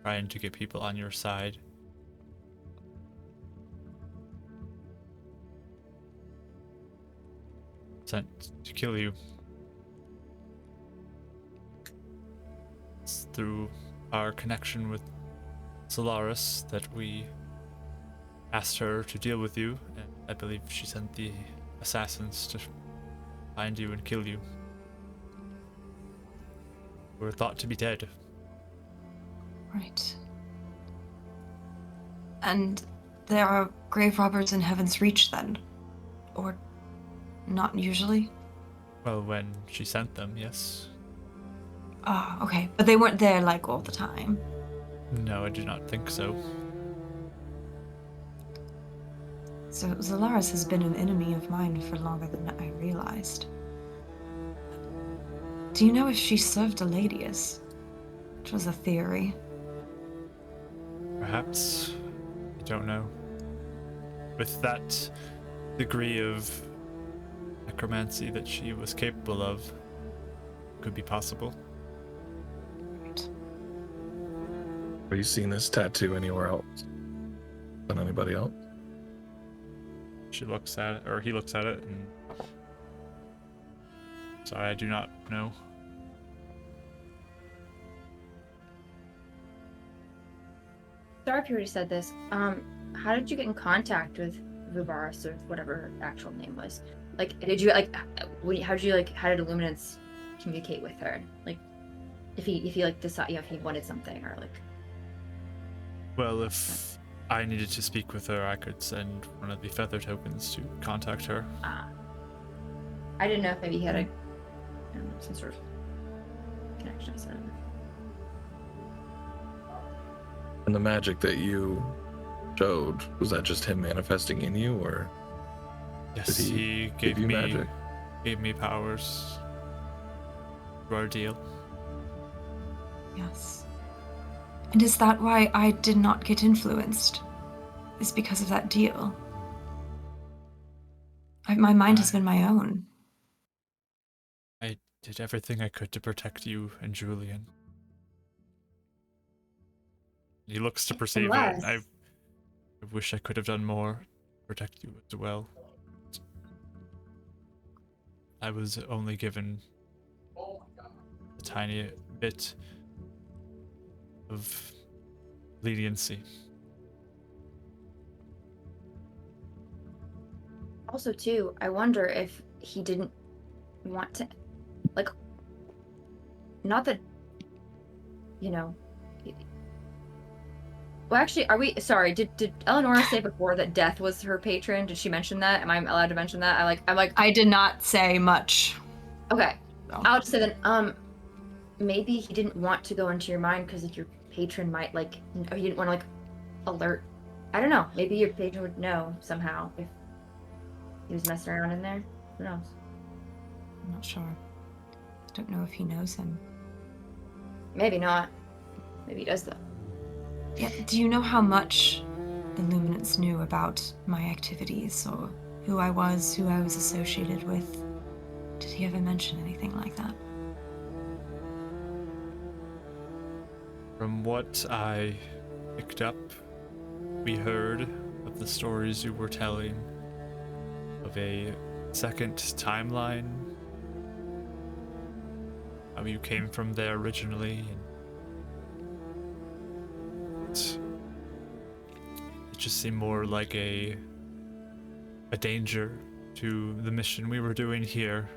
trying to get people on your side, sent to kill you. It's through our connection with Solaris that we asked her to deal with you, and I believe she sent the assassins to find you and kill you. You were thought to be dead. Right. And there are grave robbers in Heaven's Reach then? Or not usually? Well, when she sent them, yes. Ah, okay. But they weren't there, like, all the time. No, I do not think so. So Zolaris has been an enemy of mine for longer than I realized. Do you know if she served Eladius? Which was a theory. Perhaps. I don't know. With that degree of necromancy that she was capable of, could be possible. Have you seen this tattoo anywhere else than anybody else? She looks at it, or he looks at it, and sorry, I do not know. Sorry if you already said this. How did you get in contact with Vubaris or whatever her actual name was? Like, did you how did Illuminance communicate with her? Like, if he like decided, if he wanted something or like. Well, if I needed to speak with her, I could send one of the feather tokens to contact her. I didn't know if maybe he had some sort of connection. So. And the magic that you showed, was that just him manifesting in you, or yes, did he give you magic? Gave me powers through our deal. Yes. And is that why I did not get influenced? Is because of that deal? My mind has been my own. I did everything I could to protect you and Julian. He looks to perceive it. I wish I could have done more to protect you as well. I was only given a tiny bit of leniency. Also, too, I wonder if he didn't want to, like, not that, well, actually, sorry, did Eleonora say before that Death was her patron? Did she mention that? Am I allowed to mention that? I did not say much. Okay. No. I'll just say that, maybe he didn't want to go into your mind because your patron might, or he didn't want to, alert. I don't know. Maybe your patron would know somehow if he was messing around in there. Who knows? I'm not sure. I don't know if he knows him. Maybe not. Maybe he does, though. Yeah, do you know how much Illuminance knew about my activities, or who I was associated with? Did he ever mention anything like that? From what I picked up, we heard of the stories you were telling of a second timeline, how you came from there originally, and it just seemed more like a danger to the mission we were doing here.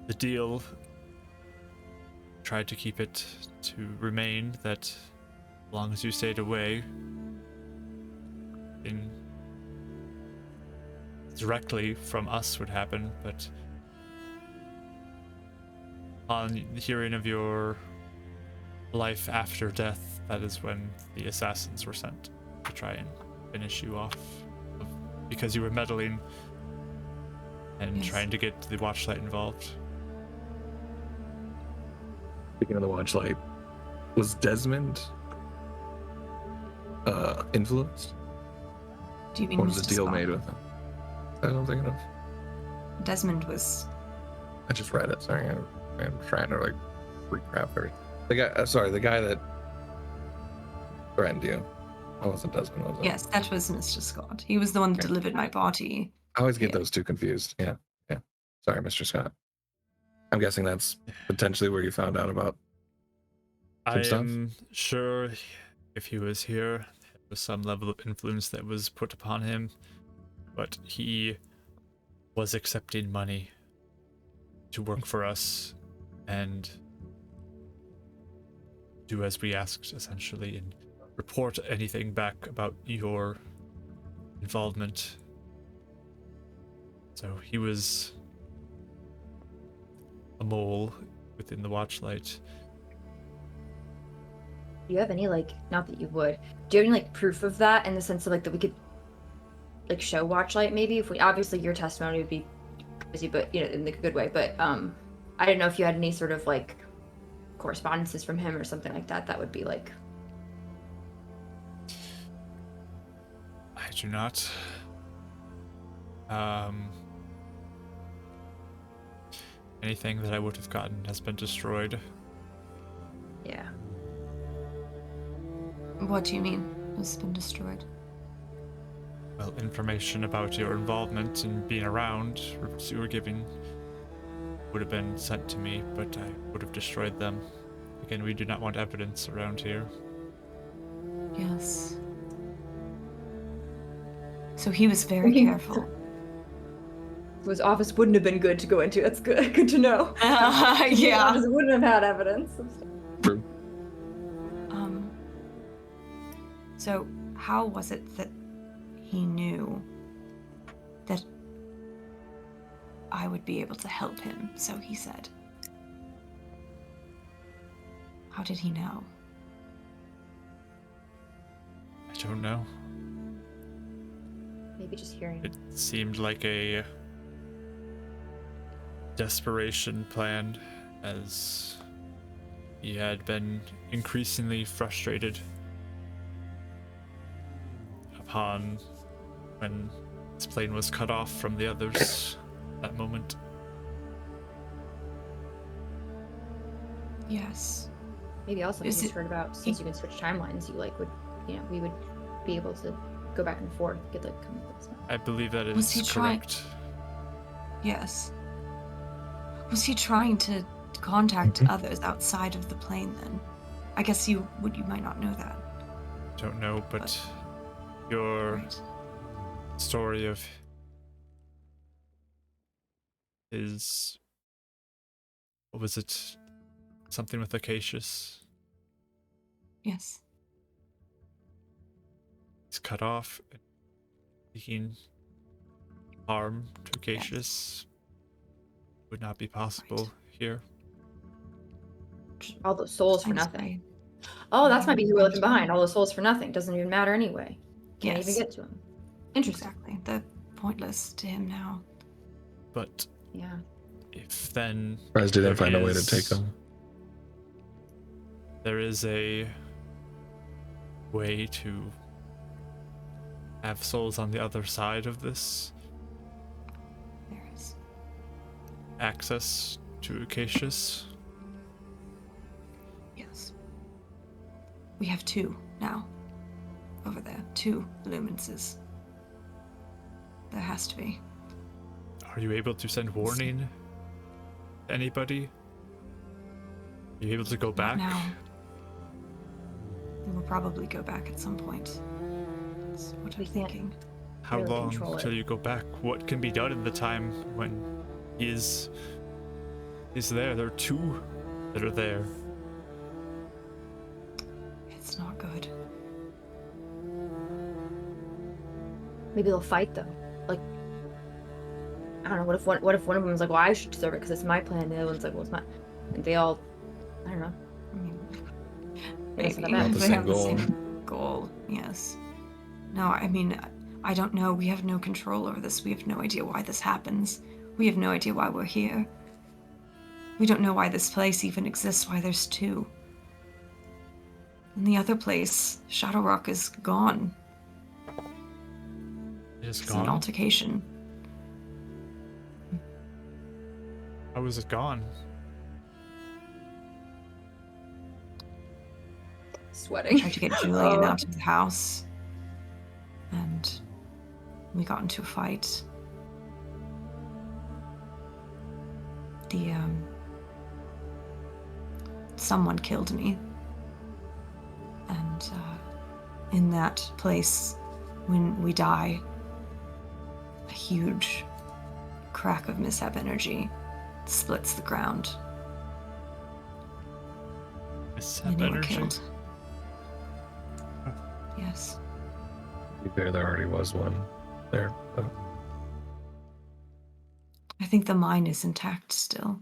The deal tried to keep it to remain that as long as you stayed away, in directly from us would happen, but on hearing of your life after death, that is when the assassins were sent to try and finish you off, because you were meddling and trying to get the Watchlight involved. Speaking of the Watchlight, was Desmond influenced? Do you mean what was Mr. the deal Scott? made with him? I don't think of. Desmond was. I just read it. Sorry, I'm trying to recap everything. The guy, the guy that threatened you. That wasn't Desmond, was it? Yes, that was Mr. Scott. He was the one that delivered my body. I always get those two confused. Yeah. Sorry, Mr. Scott. I'm guessing that's potentially where you found out about some stuff? I'm sure if he was here, there was some level of influence that was put upon him, but he was accepting money to work for us and do as we asked, essentially, and report anything back about your involvement. So he was a mole within the Watchlight. Do you have any, not that you would, do you have any, proof of that, in the sense of, that we could, show Watchlight, maybe? If we, obviously your testimony would be crazy, but, in the good way, but, I don't know if you had any sort of, correspondences from him or something like that, that would be, do not. Anything that I would have gotten has been destroyed. Yeah. What do you mean has been destroyed? Well, information about your involvement and being around, you were giving, would have been sent to me, but I would have destroyed them. Again, we do not want evidence around here. Yes. So he was very careful. His office wouldn't have been good to go into. That's good. Good to know. His Yeah. office wouldn't have had evidence. True. So how was it that he knew that I would be able to help him? So he said. How did he know? I don't know. Maybe just hearing. It seemed like a desperation plan, as he had been increasingly frustrated upon when his plane was cut off from the others that moment. Yes. Maybe also he's heard about, since you can switch timelines, you like would, we would be able to go back and forth, get like come up with something. I believe that is Was he correct. Yes. Was he trying to contact others outside of the plane then? I guess you might not know that. Don't know, but your Right. story of his, what was it? Something with Acacius. Yes. He's cut off, seeking harm to Acacius would not be possible here. All those souls for I'm nothing. sorry. Oh, that's might be who we're looking behind. All those souls for nothing. Doesn't even matter anyway. Can't Yes. even get to him. Interesting. Exactly. They're pointless to him now. But Yeah. if then Surprised didn't there find a way to is- take them. there is a way to have souls on the other side of this, There is. access to Acacius. Yes. We have 2 now. Over there. 2 luminances. There has to be. Are you able to send warning to anybody? Are you able to go Not back? now. We will probably go back at some point. That's what We I'm can't- thinking. How really long control till it. you go back? What can be done in the time when he is there? There are 2 that are there. It's not good. Maybe they'll fight though. Like, I don't know. What if one of them is like, well, I should deserve it because it's my plan. And the other one's like, well, it's my. And they all, I don't know. I mean, Maybe it's maybe not Not the they same have goal. the same goal. Yes. No, I mean, I don't know. We have no control over this. We have no idea why this happens. We have no idea why we're here. We don't know why this place even exists, why there's 2. And the other place, Shadow Rock, is gone. It is It's an gone. altercation. How is it gone? Sweating. Tried to get Julian out of the house. And we got into a fight. Someone killed me. And in that place, when we die, a huge crack of mishap energy splits the ground. Mishap And you were energy. killed. Yes. To be fair, there already was one there. But I think the mine is intact still.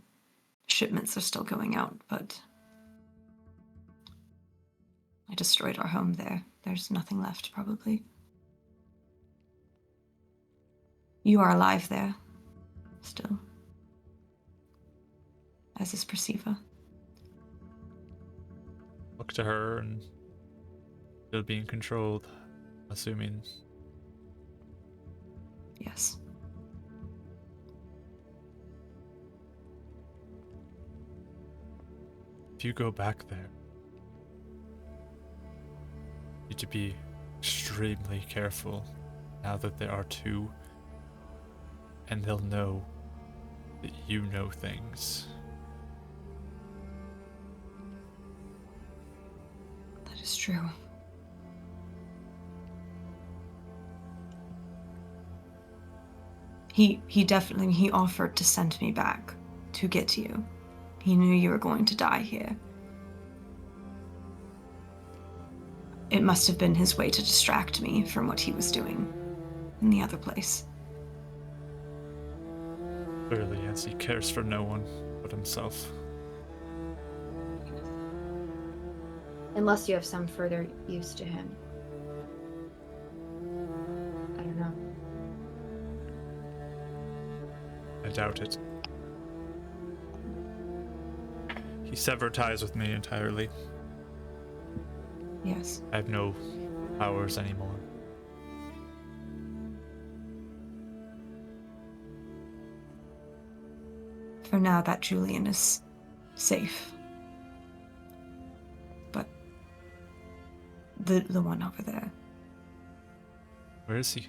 Shipments are still going out, but I destroyed our home there. There's nothing left, probably. You are alive there, still. As is Perceiva. Look to her and still being controlled, assuming Yes. If you go back there, you need to be extremely careful now that there are two, and they'll know that you know things. That is true. He definitely offered to send me back to get you. He knew you were going to die here. It must have been his way to distract me from what he was doing in the other place. Clearly, as he cares for no one but himself. Unless you have some further use to him. I don't know. I doubt it. He severed ties with me entirely. Yes. I have no powers anymore. For now, that Julian is safe. But the one over there. Where is he?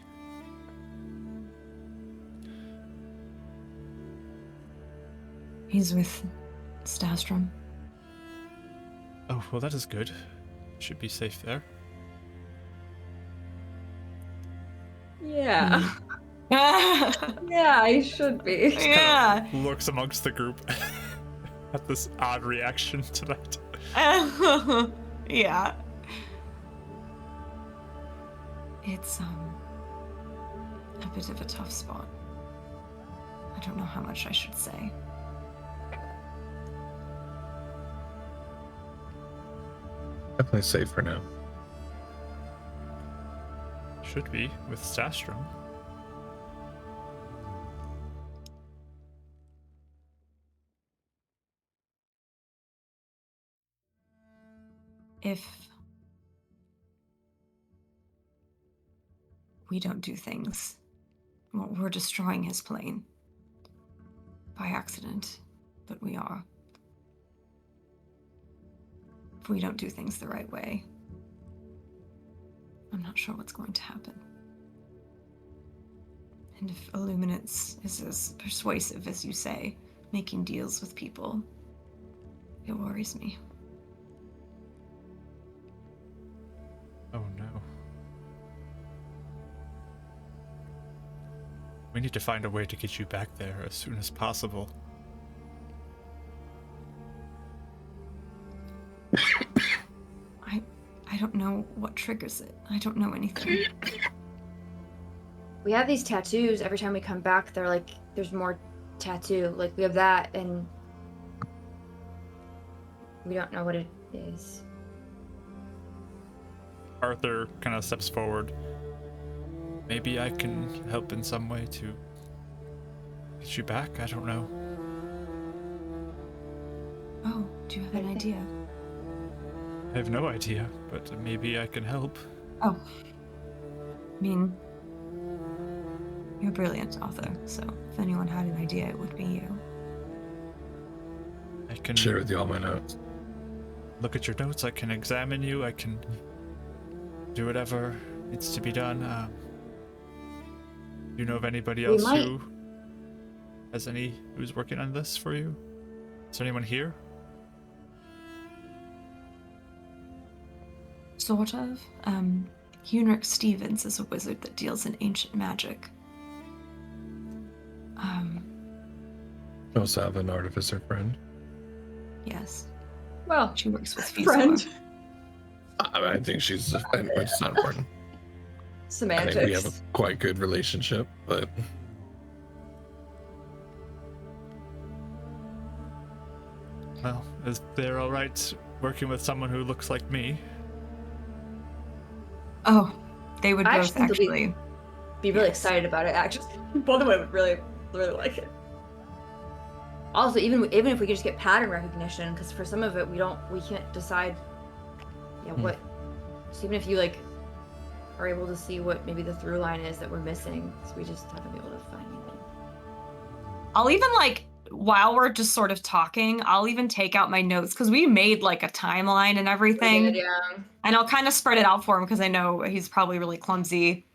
He's with Stastrom. Oh, well, that is good. Should be safe there. Yeah. Yeah, I should be. Yeah. Looks amongst the group at this odd reaction to that. Yeah. It's a bit of a tough spot. I don't know how much I should say. Definitely safe for now. Should be with Stastrom. If we don't do things, well, we're destroying his plane. By accident, but we are. If we don't do things the right way, I'm not sure what's going to happen. And if Illuminance is as persuasive as you say, making deals with people, it worries me. Oh no. We need to find a way to get you back there as soon as possible. I don't know what triggers it. I don't know anything. We have these tattoos. Every time we come back, they're like, there's more tattoo. Like, we have that, and we don't know what it is. Arthur kind of steps forward. Maybe I can help in some way to get you back? I don't know. Oh, do you have an idea? I have no idea, but maybe I can help. Oh. I mean, you're a brilliant author, so if anyone had an idea, it would be you. I can share with you all my notes. Look at your notes, I can examine you, I can do whatever needs to be done. Do you know of anybody else who's working on this for you? Is there anyone here? Sort of. Hunric Stevens is a wizard that deals in ancient magic. I also have an artificer friend. Yes. Well, She works with friend. Fizor. I think she's it's not important. Semantics. I think we have a quite good relationship, but Well, is they're alright working with someone who looks like me? Oh, they would I both actually think actually. Be really Yes. excited about it. Actually, both of them would really like it. Also, even if we could just get pattern recognition, because for some of it we can't decide. Yeah, what? So even if you like are able to see what maybe the through line is that we're missing. So we just haven't been able to find anything. I'll even like, while we're just sort of talking, I'll even take out my notes because we made like a timeline and everything. We did, yeah. And I'll kind of spread it out for him because I know he's probably really clumsy.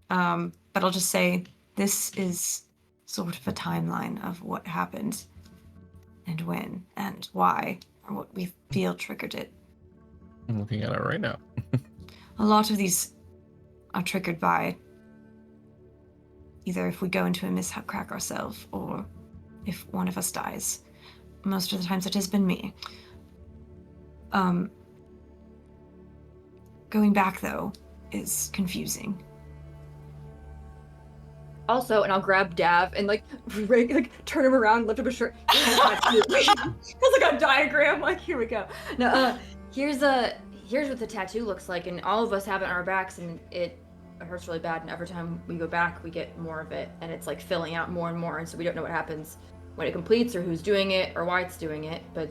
But I'll just say, this is sort of a timeline of what happened and when and why, or what we feel triggered it. I'm looking at it right now. A lot of these are triggered by either if we go into a mishap crack ourselves or if one of us dies. Most of the times it has been me. Going back, though, is confusing. Also, and I'll grab Dav and like turn him around, lift up his shirt. It's like a diagram. Like, here we go. No, here's what the tattoo looks like, and all of us have it on our backs, and it hurts really bad. And every time we go back, we get more of it, and it's like filling out more and more. And so we don't know what happens when it completes, or who's doing it, or why it's doing it. But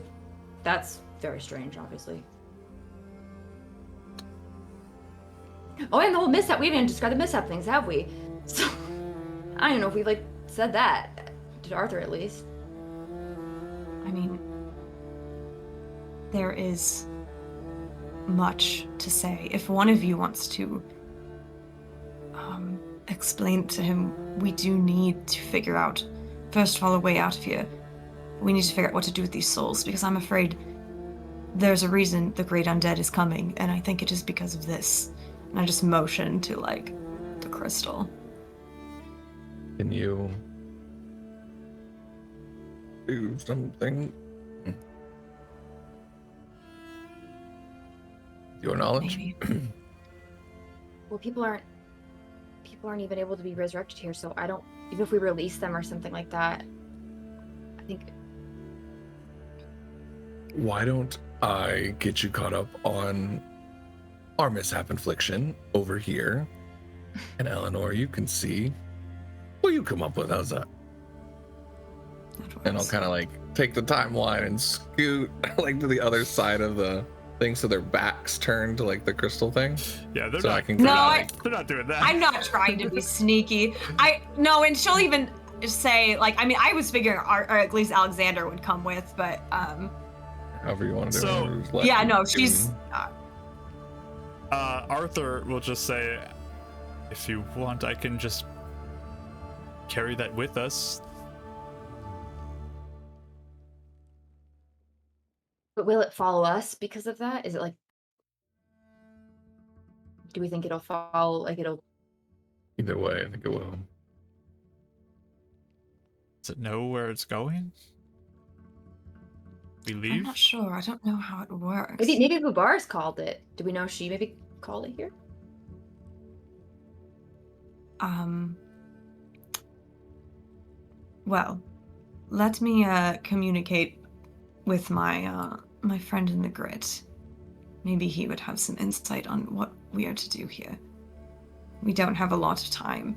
that's very strange, obviously. Oh, and the whole mishap. We haven't even described the mishap things, have we? So I don't know if we like said that to Arthur at least. I mean, there is much to say. If one of you wants to explain to him, we do need to figure out, first of all, a way out of here. We need to figure out what to do with these souls, because I'm afraid there's a reason the Great Undead is coming, and I think it is because of this. And I just motion to, like, the crystal. Can you do something? Your knowledge? Maybe. Well, people aren't even able to be resurrected here, so I don't, even if we release them or something like that, I think. Why don't I get you caught up on our mishap infliction over here? And Eleanor, you can see what you come up with. How's that? And I'll kind of like take the timeline and scoot like to the other side of the thing, so their backs turn to like the crystal thing. Yeah, they're so not. I can They're not doing that. I'm not trying to be sneaky. And she'll even say, like, I mean, I was figuring, or at least Alexander would come with, but however you want to do So, it. yeah, no, she's. Arthur will just say, if you want, I can just carry that with us. But will it follow us because of that? Is it like, do we think it'll follow, like it'll? Either way, I think it will. Does it know where it's going? We leave? I'm not sure. I don't know how it works. Maybe Bubar's called it. Do we know she maybe called it here? Well, let me communicate with my my friend in the grit. Maybe he would have some insight on what we are to do here. We don't have a lot of time,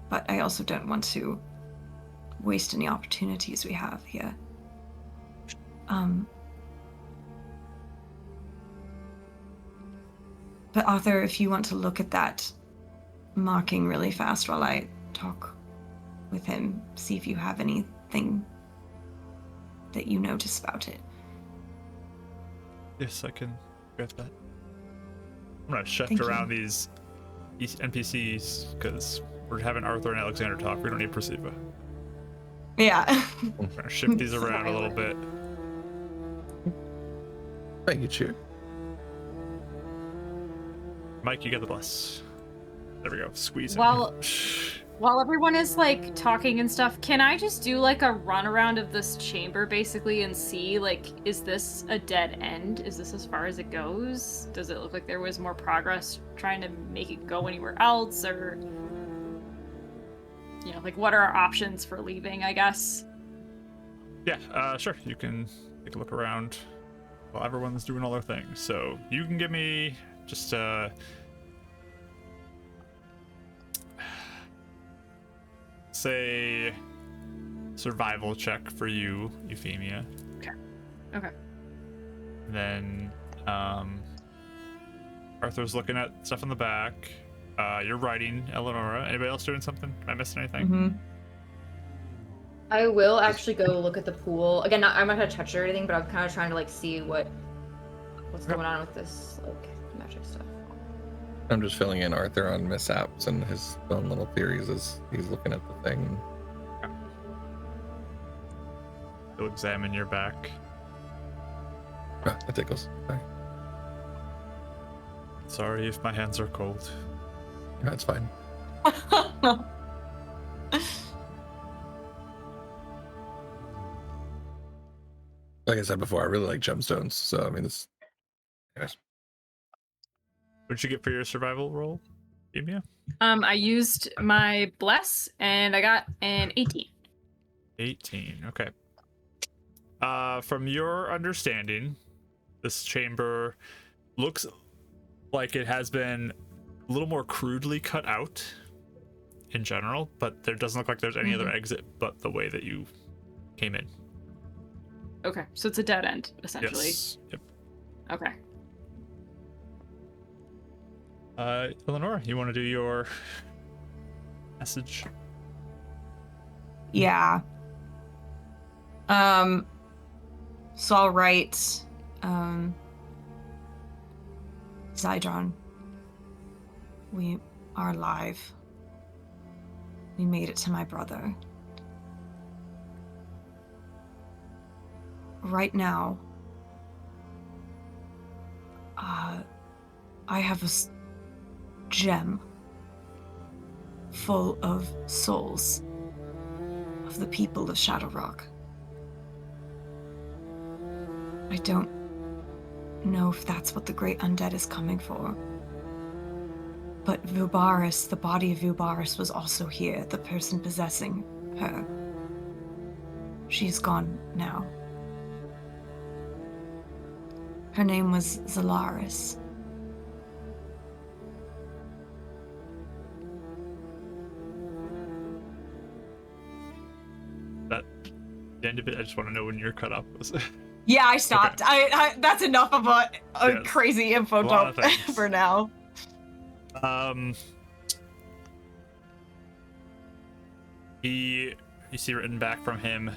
but I also don't want to waste any opportunities we have here. But Arthur, if you want to look at that marking really fast while I talk with him, see if you have anything that you notice about it. Yes, I can grab that. I'm gonna shift Thank around you. these NPCs because we're having Arthur and Alexander talk. We don't need Perciva. Yeah. We're gonna shift these around a little bit. Thank you, Cheer. Mike, you get the bless. There we go. Squeeze Well, in. while everyone is like talking and stuff, can I just do like a run around of this chamber basically and see, like, is this a dead end? Is this as far as it goes? Does it look like there was more progress trying to make it go anywhere else? Or, you know, like, what are our options for leaving, I guess? Yeah, sure. You can take a look around while everyone's doing all their things. So you can give me just say survival check for you, Euphemia. Okay. Then Arthur's looking at stuff in the back. You're writing, Eleonora. Anybody else doing something? Am I missing anything? Mm-hmm. I will actually go look at the pool again. I'm not gonna touch it or anything, but I'm kind of trying to like see what's going on with this like magic stuff. I'm just filling in Arthur on mishaps and his own little theories as he's looking at the thing. You'll examine your back. That tickles. Sorry. Sorry if my hands are cold. That's fine. Like I said before, I really like gemstones. So I mean, this. Anyways. What'd you get for your survival roll, Emia? I used my bless and I got an 18. 18. Okay. From your understanding, this chamber looks like it has been a little more crudely cut out in general, but there doesn't look like there's any other exit but the way that you came in. Okay, so it's a dead end, essentially. Yes. Yep. Okay. Eleonora, you want to do your message? Yeah. So I'll write, Zydron, we are alive. We made it to my brother. Right now, I have a gem full of souls of the people of Shadow Rock. I don't know if that's what the Great Undead is coming for. But Vubaris, the body of Vubaris was also here, the person possessing her. She's gone now. Her name was Zalaris. That the end of it. I just want to know when you're cut up. Yeah, I stopped. Okay. I that's enough of a Yes. crazy info dump for now. You see written back from him,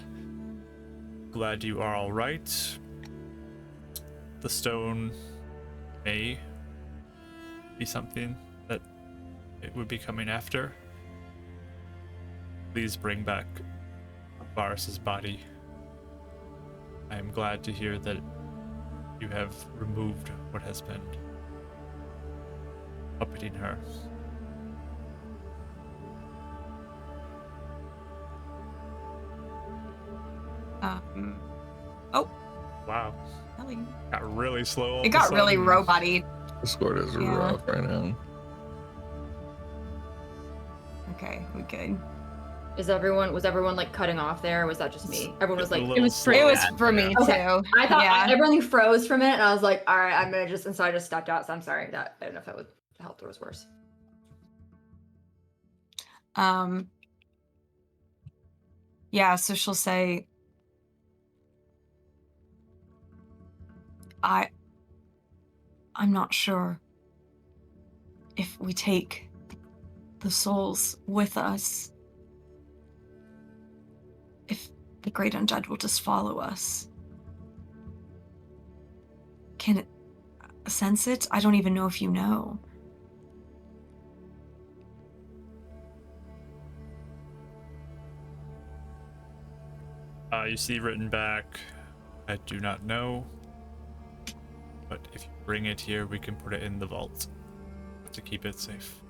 glad you are all right. The stone may be something that it would be coming after. Please bring back Varus's body. I am glad to hear that you have removed what has been puppeting her. Oh. Wow. Really? Got really slow. It got really robot-y. Discord is rough right now. Okay, we good. Was everyone like cutting off there, or was that just me? Everyone was like, It was It was for me Okay. too. I thought yeah. everything froze for a minute, and I was like, all right, I'm gonna just, and so I just stepped out. So I'm sorry that I don't know if that would help or was worse. Yeah, so she'll say, I'm not sure if we take the souls with us, if the Great Undead will just follow us. Can it sense it? I don't even know if you know. You see written back, I do not know, but if you bring it here, we can put it in the vault to keep it safe.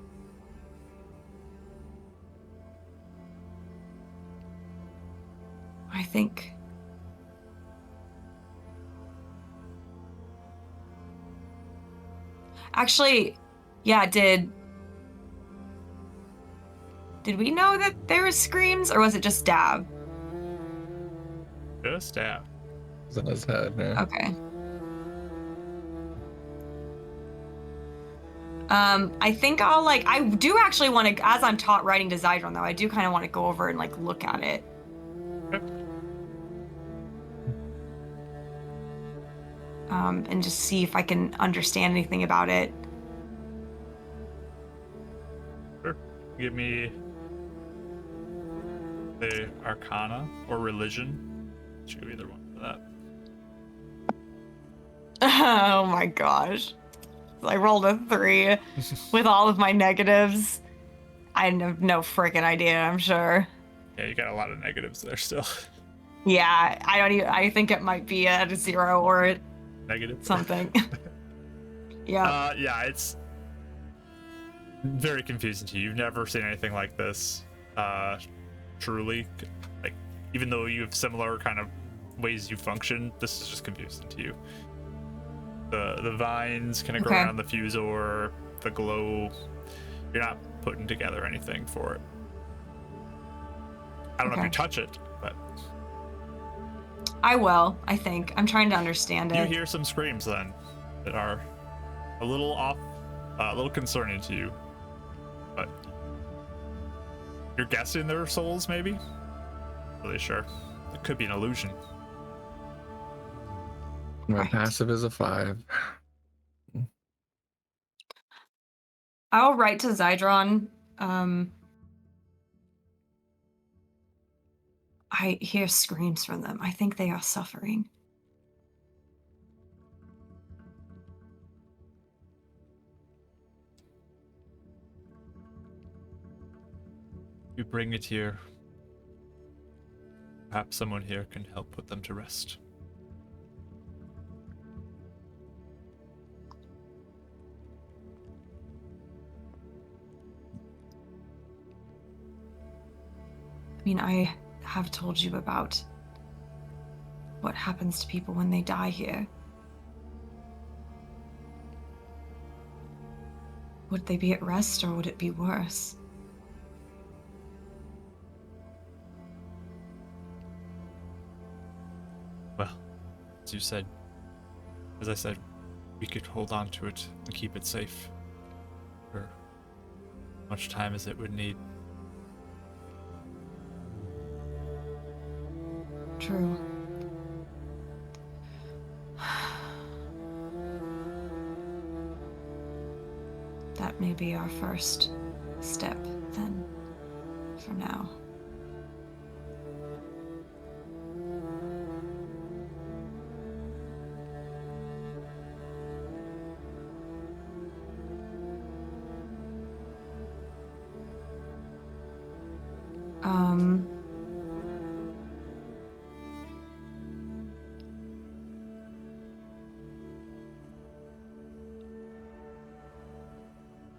I think actually, yeah, did we know that there were screams, or was it just Dab? Just Dab. It's in his head, yeah. Okay. I think I do actually want to, as I'm writing to Zydron though, I do kind of want to go over and like look at it. Okay. And just see if I can understand anything about it. give me the Arcana or Religion? Should either one for that. Oh my gosh. I rolled a 3 with all of my negatives. I have no freaking idea, I'm sure. Yeah, you got a lot of negatives there still. Yeah, I think it might be at a 0 or Negative. something. Yeah. Yeah, it's very confusing to you. You've never seen anything like this. Truly. Like, even though you have similar kind of ways you function, this is just confusing to you. The vines kind of grow around the fusor, the glow. You're not putting together anything for it. I don't know if you touch it, but I will, I think. I'm trying to understand it. you hear some screams then that are a little off, a little concerning to you, but you're guessing they're souls, maybe? Not really sure. It could be an illusion. My passive is a 5. I'll write to Zydron. I hear screams from them. I think they are suffering. You bring it here. Perhaps someone here can help put them to rest. I mean, I have told you about what happens to people when they die here. Would they be at rest or would it be worse? Well, as I said, we could hold on to it and keep it safe for as much time as it would need. True. That may be our first step, then, for now.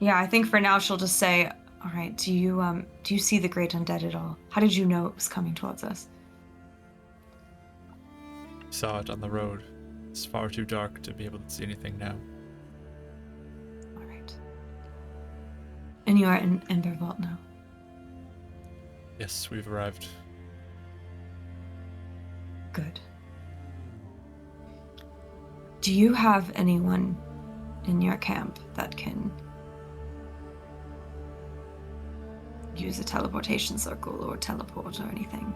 Yeah, I think for now she'll just say, all right, do you see the great undead at all? How did you know it was coming towards us? Saw it on the road. It's far too dark to be able to see anything now. All right. And you are in Ember Vault now? Yes, we've arrived. Good. Do you have anyone in your camp that can use a teleportation circle or teleport or anything?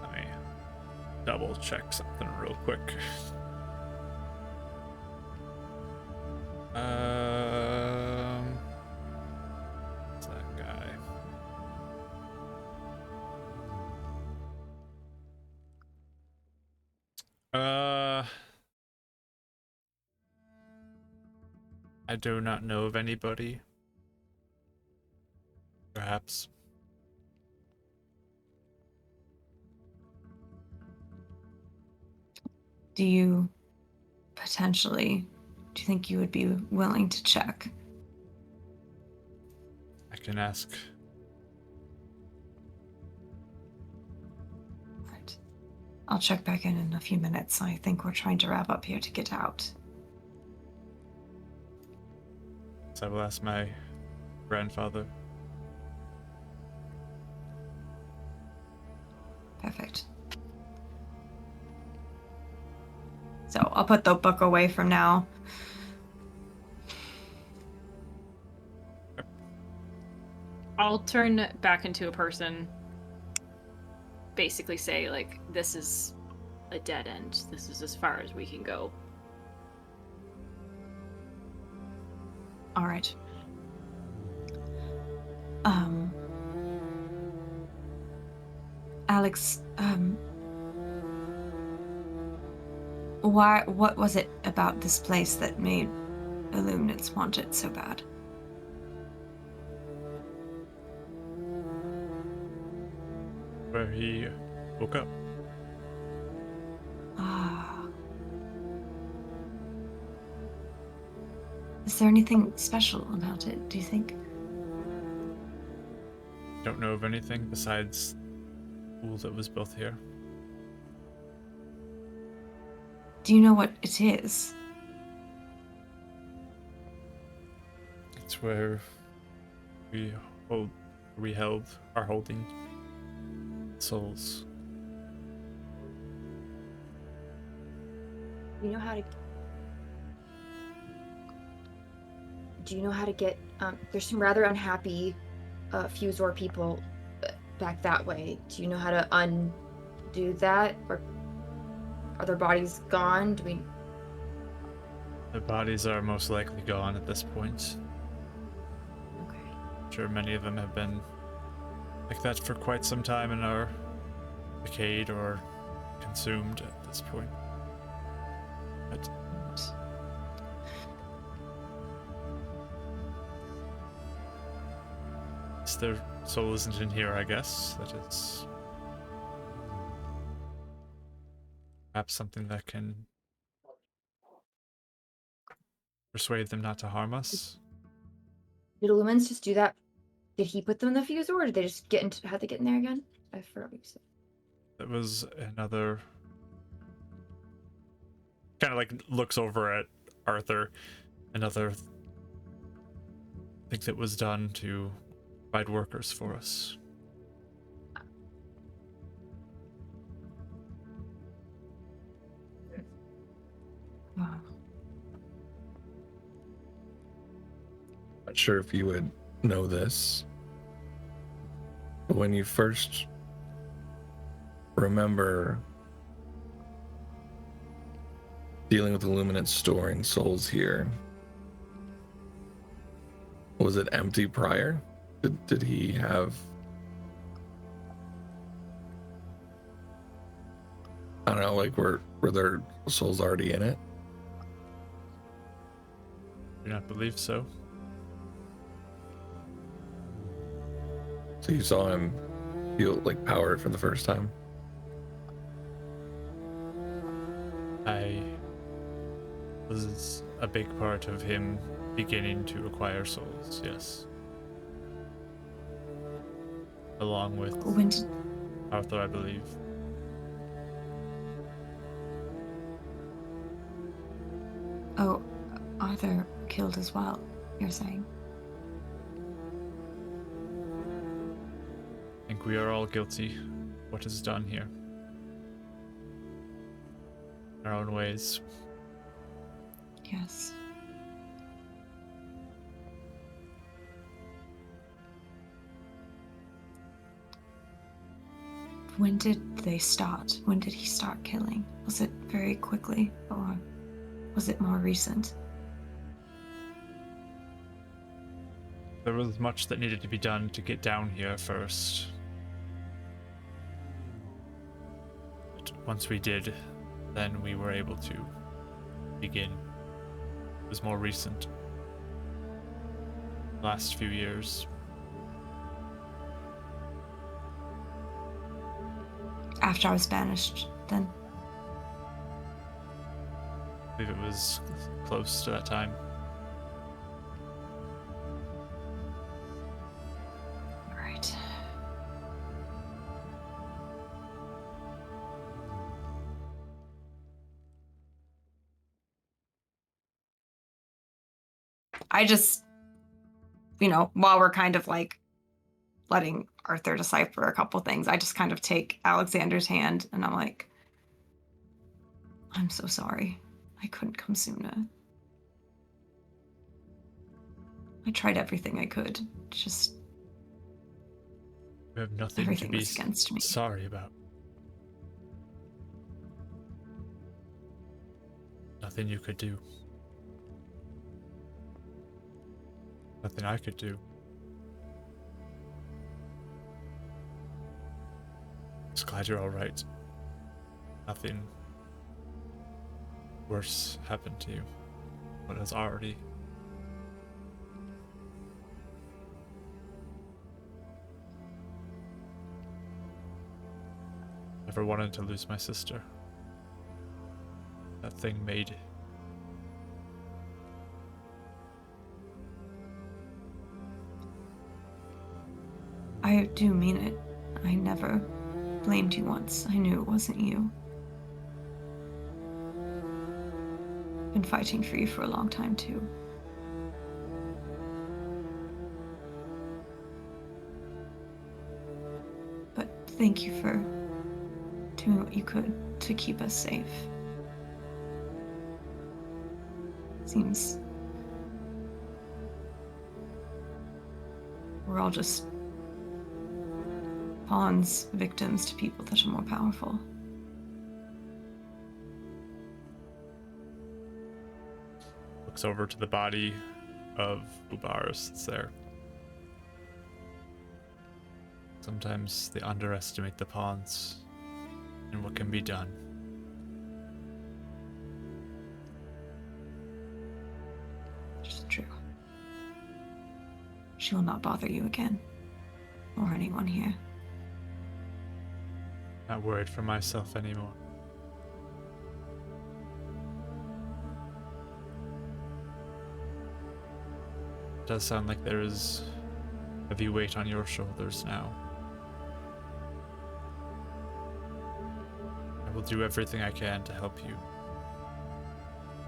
Let me double check something real quick. What's that guy? I do not know of anybody. Perhaps. Do you think you would be willing to check? I can ask. Right. I'll check back in a few minutes. I think we're trying to wrap up here to get out. So I will ask my grandfather. Perfect. So I'll put the book away from now. I'll turn back into a person. Basically say, like, this is a dead end. This is as far as we can go. All right. Alex, what was it about this place that made Illuminates want it so bad? Where he woke up. Ah. Is there anything special about it, do you think? Don't know of anything besides the pool that was built here. Do you know what it is? It's where we are holding souls. Do you know how to get there's some rather unhappy Fusor people back that way. Do you know how to undo that? Or are their bodies gone? Their bodies are most likely gone at this point. Okay. I'm sure many of them have been like that for quite some time and are decayed or consumed at this point. But their soul isn't in here, I guess. That is perhaps something that can persuade them not to harm us. Did Lumens just do that? Did he put them in the Fusor, or did they just how'd they get in there again? I forgot what you said. That was another kind of like looks over at Arthur. Another thing that was done to provide workers for us. Wow. Not sure if you would know this, but when you first remember dealing with Illuminate storing souls here, was it empty prior? Did he have, I don't know, like were there souls already in it? I do not believe so. So you saw him feel like power for the first time? I was a big part of him beginning to acquire souls, yes. Along with Arthur, I believe. Oh, Arthur killed as well, you're saying? I think we are all guilty of what is done here. In our own ways. Yes. When did they start? When did he start killing? Was it very quickly, or was it more recent? There was much that needed to be done to get down here first. But once we did, then we were able to begin. It was more recent. Last few years. After I was banished, then? I believe it was close to that time. Right. I just, while we're kind of like letting Arthur decipher a couple things, I just kind of take Alexander's hand and I'm like, I'm so sorry. I couldn't come sooner. I tried everything I could. Just You have nothing everything to be was against me. sorry about. Nothing you could do. Nothing I could do. Just glad you're all right. Nothing worse happened to you. What has already. Never wanted to lose my sister. That thing made. I do mean it. I never blamed you once. I knew it wasn't you. Been fighting for you for a long time too. But thank you for doing what you could to keep us safe. Seems we're all just pawns, victims to people that are more powerful. Looks over to the body of Ubaris that's there. Sometimes they underestimate the pawns and what can be done. Just true. She will not bother you again, or anyone here. Not worried for myself anymore. It does sound like there is heavy weight on your shoulders now. I will do everything I can to help you.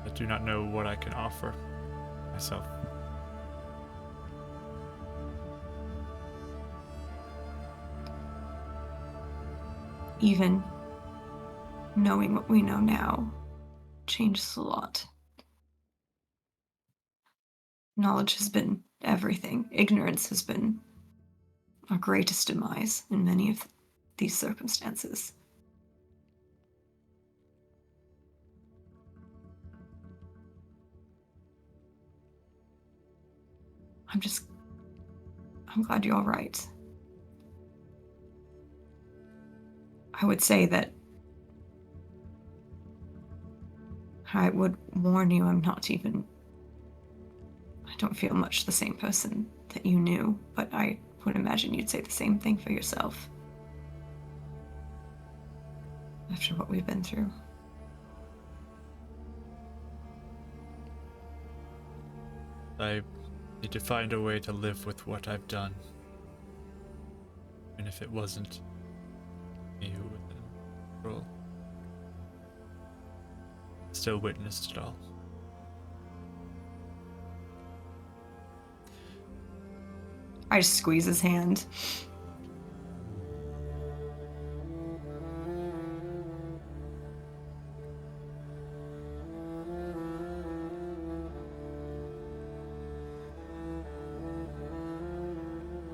I do not know what I can offer myself. Even knowing what we know now changes a lot. Knowledge has been everything. Ignorance has been our greatest demise in many of these circumstances. I'm glad you're all right. I would say that I would warn you, I don't feel much the same person that you knew, but I would imagine you'd say the same thing for yourself. After what we've been through. I need to find a way to live with what I've done. And if it wasn't me who was in control, still witnessed it all. I just squeeze his hand.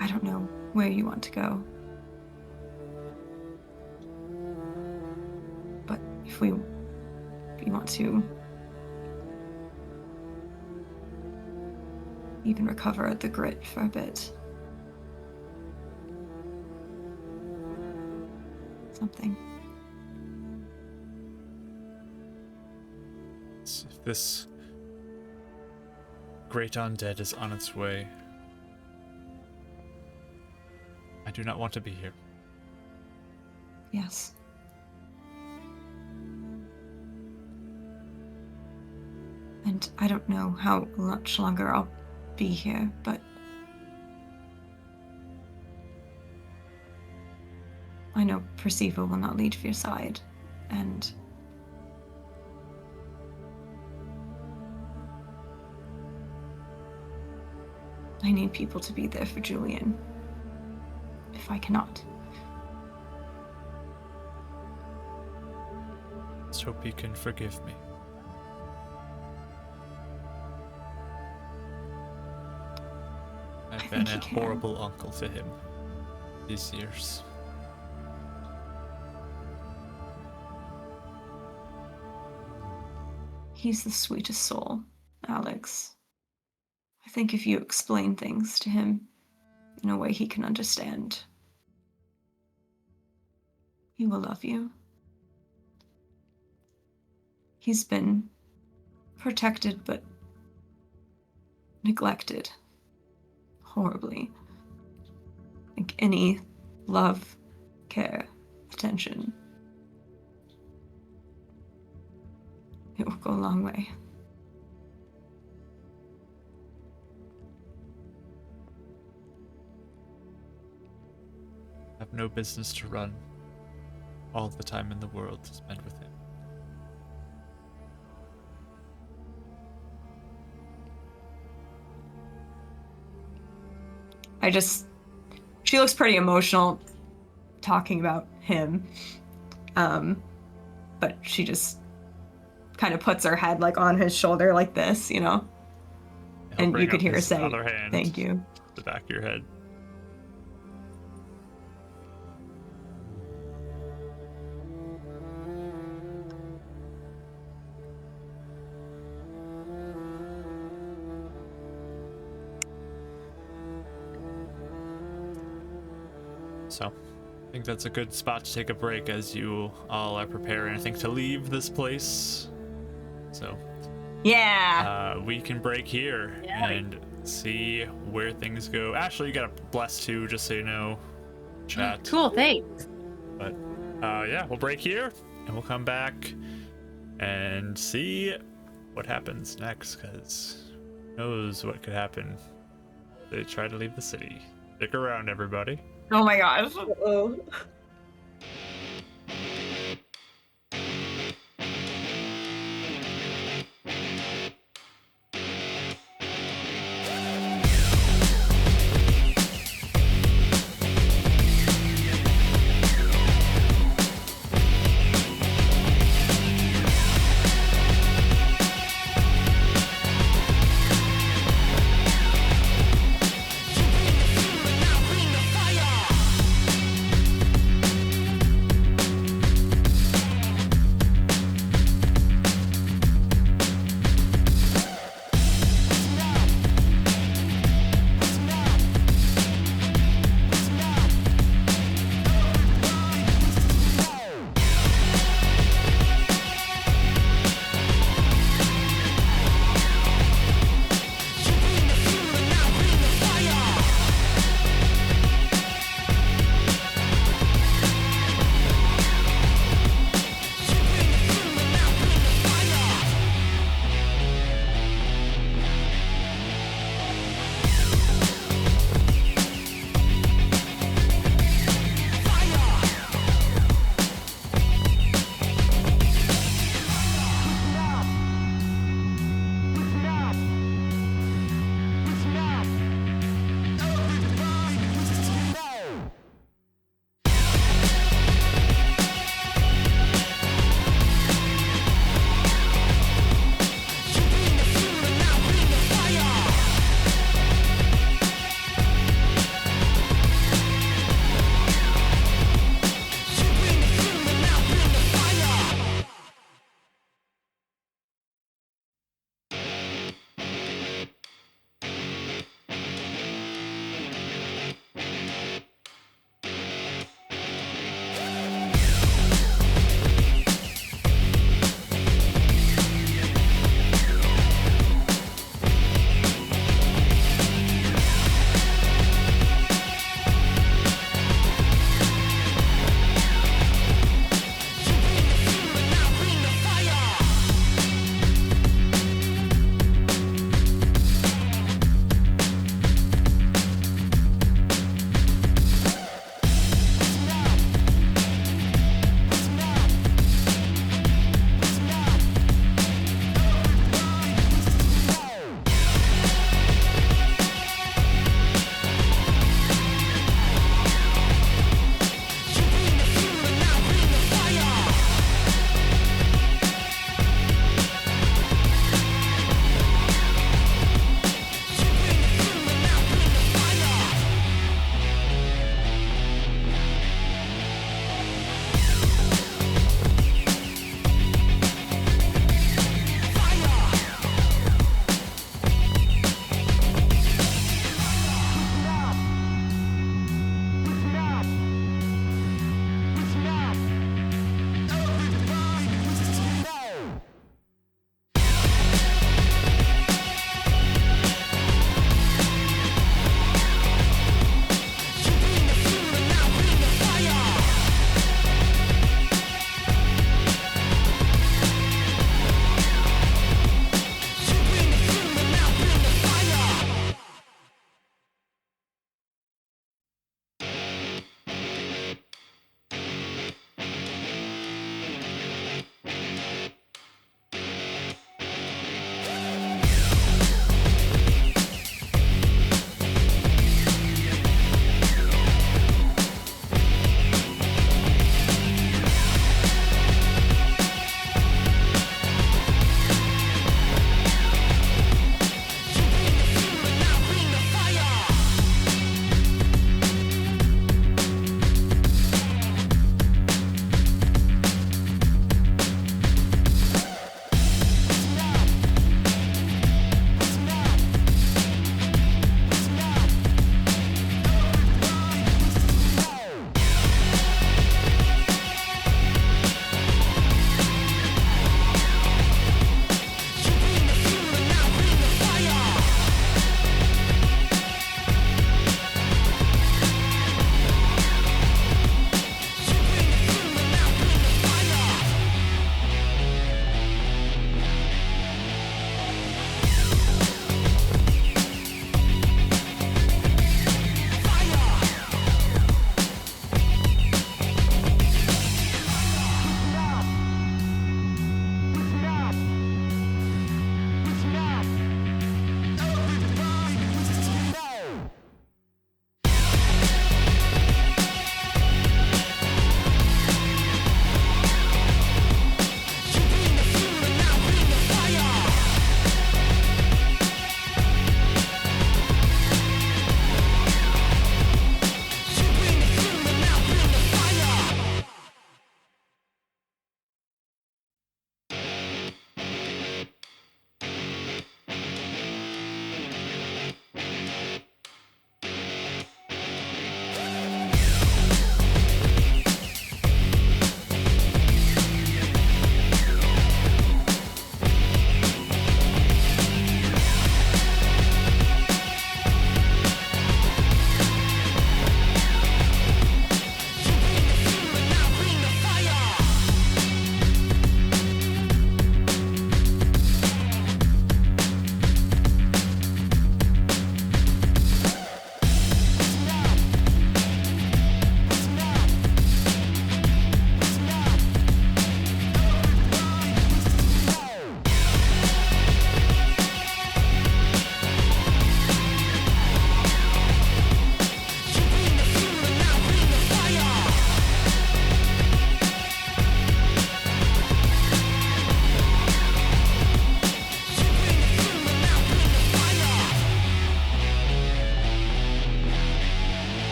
I don't know where you want to go. But if you want to even recover the grit for a bit. Something. If this great undead is on its way, I do not want to be here. Yes. And I don't know how much longer I'll be here, but I know Perceiver will not lead for your side, and I need people to be there for Julian, if I cannot. Let's hope he can forgive me. I've been a horrible uncle to him these years. He's the sweetest soul, Alex. I think if you explain things to him in a way he can understand, he will love you. He's been protected but neglected horribly. Like any love, care, attention, it will go a long way. I have no business to run all the time in the world to spend with him. She looks pretty emotional talking about him. But she just kind of puts her head like on his shoulder like this, you know? And you could hear her say, thank you. The back of your head. So, I think that's a good spot to take a break as you all are preparing, I think, to leave this place. So, yeah, we can break here and see where things go. Ashley, you got a bless too, just so you know. Chat. Cool, thanks. But yeah, we'll break here and we'll come back and see what happens next, because who knows what could happen. They try to leave the city. Stick around, everybody. oh my gosh. Oh.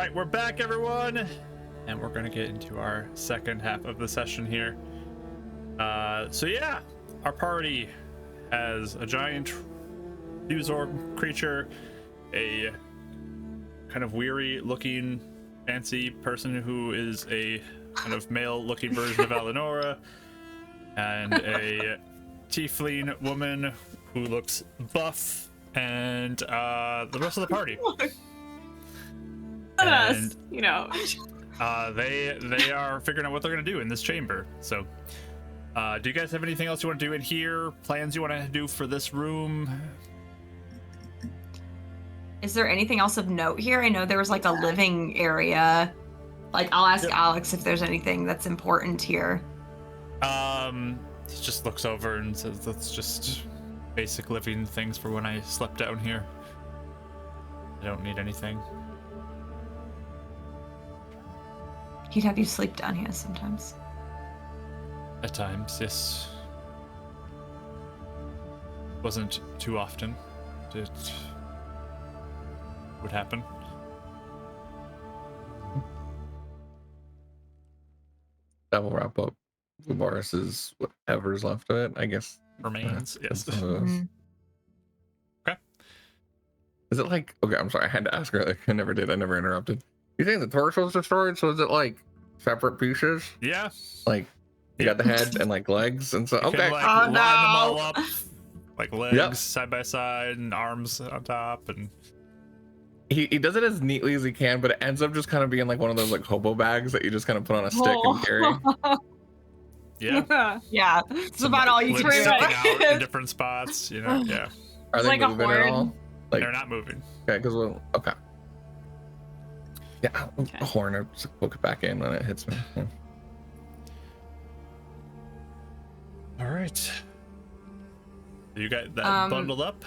right, we're back, everyone, and we're gonna get into our second half of the session here. So yeah, our party has a giant fuse orb creature, a kind of weary-looking, fancy person who is a kind of male-looking version of Eleonora, and a tiefling woman who looks buff, and the rest of the party. Us, you know. They are figuring out what they're gonna do in this chamber. So, do you guys have anything else you want to do in here? Plans you want to do for this room? Is there anything else of note here? I know there was like a living area. Like, I'll ask Alex if there's anything that's important here. He just looks over and says, "That's just basic living things for when I slept down here. I don't need anything." He'd have you sleep down here sometimes. At times, yes. Wasn't too often. It would happen. That will wrap up Boris's whatever's left of it, I guess. Remains, yes. Mm-hmm. Okay. Is it like, okay, I'm sorry, I had to ask her. Like, I never did. I never interrupted. You think the torso was destroyed? So is it like separate pieces? Yeah. Like you got the head and like legs and so. You Okay. can, like, line them all up, like legs side by side and arms on top, and He does it as neatly as he can, but it ends up just kind of being like one of those like hobo bags that you just kind of put on a stick and carry. yeah. Yeah, it's about all you can Limbs sticking out in do. different spots, you know. Yeah. Are they like a moving at horn. all? Like, They're not moving. okay, because okay. Yeah, a horn. I just poke it back in when it hits me. Yeah. All right. You got that bundled up?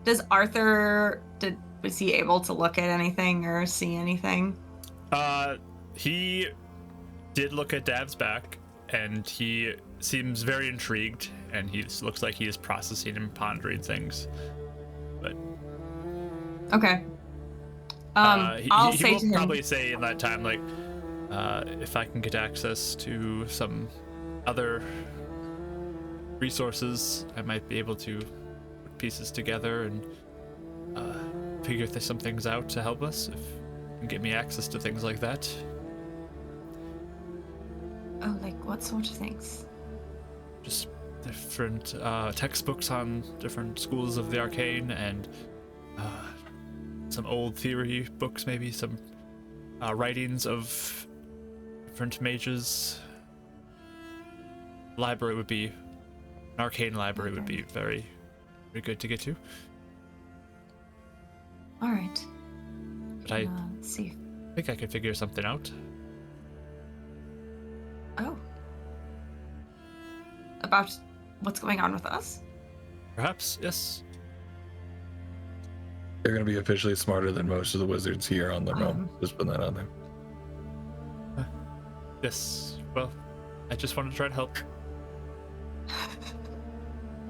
Does Arthur, was he able to look at anything or see anything? He did look at Dav's back, and he seems very intrigued, and he looks like he is processing and pondering things. But Okay. I'll say will to him, probably say in that time, like, if I can get access to some other resources, I might be able to put pieces together and figure some things out to help us. If you can get me access to things like that. oh, like what sort of things? Just different textbooks on different schools of the arcane, and some old theory books, maybe some writings of different mages. Library would be, an arcane library would be very, very good to get to. All right. But I see. think I could figure something out. Oh. About what's going on with us? Perhaps, yes. They're gonna be officially smarter than most of the wizards here on the realm. Just put that out there. Yes. Well, I just wanted to try to help.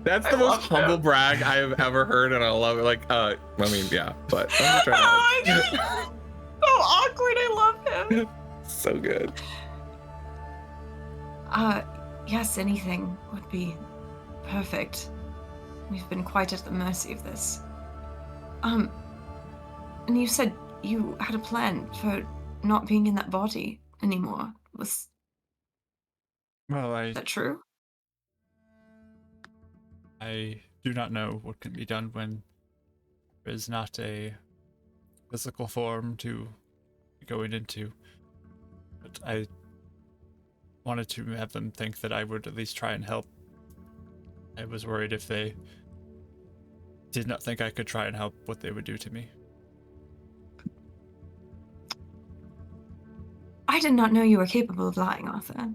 That's the most humble brag I have ever heard, and I love it. Like, I mean, yeah, but I'm just trying to help. So awkward. I love him. So good. Yes, anything would be perfect. We've been quite at the mercy of this. And you said you had a plan for not being in that body anymore. Was that true? I do not know what can be done when there is not a physical form to be going into. But I wanted to have them think that I would at least try and help. I was worried if they did not think I could try and help, what they would do to me. I did not know you were capable of lying, Arthur.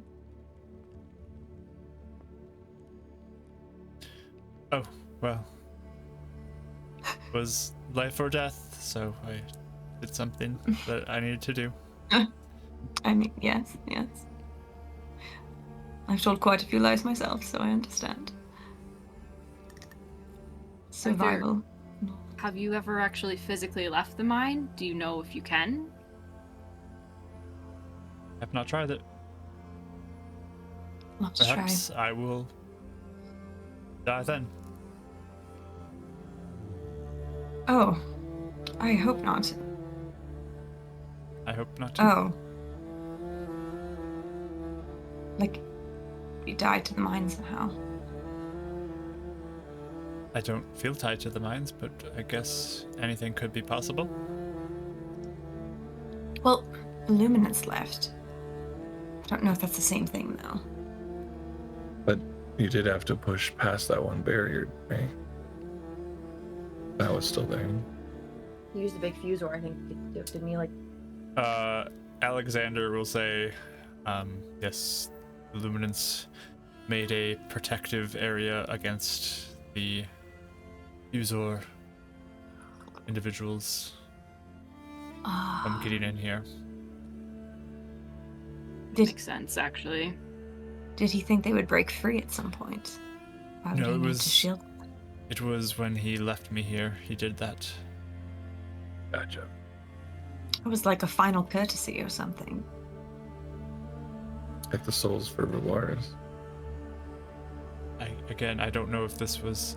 Oh, well. It was life or death, so I did something that I needed to do. I mean, yes. I've told quite a few lies myself, so I understand. Survival. Have you ever actually physically left the mine? Do you know if you can? I've not tried it. Love to Perhaps try. I will die then. Oh, I hope not. I hope not to. Oh. Like, you died to the mine somehow. I don't feel tied to the mines, but I guess anything could be possible. Well, Illuminance left. I don't know if that's the same thing, though. But you did have to push past that one barrier, right? That was still there. He used the big fusor, I think, didn't he? Like, Alexander will say, yes, Luminance made a protective area against the Fusor individuals from getting in here. Makes sense, actually. Did he think they would break free at some point? Why would No, he it need was- to shield? It was when he left me here, he did that. Gotcha. It was like a final courtesy or something. Like the souls for rewards. I don't know if this was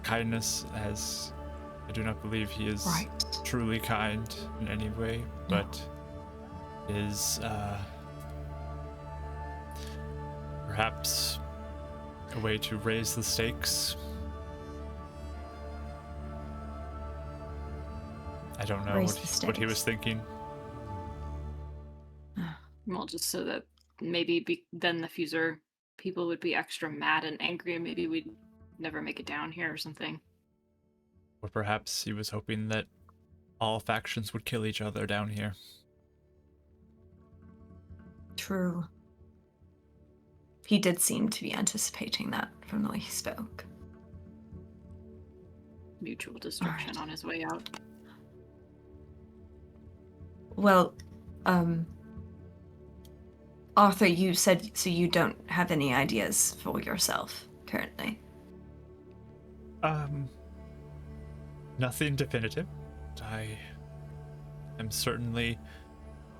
kindness, as I do not believe he is Right. truly kind in any way, but is perhaps a way to raise the stakes. I don't know Raise what the he was stakes. thinking. Well, just so that maybe then the Fuser people would be extra mad and angry, and maybe we'd never make it down here or something. Or perhaps he was hoping that all factions would kill each other down here. True. He did seem to be anticipating that from the way he spoke. Mutual destruction Alright. on his way out. Well, Arthur, you said so you don't have any ideas for yourself currently. Nothing definitive. I am certainly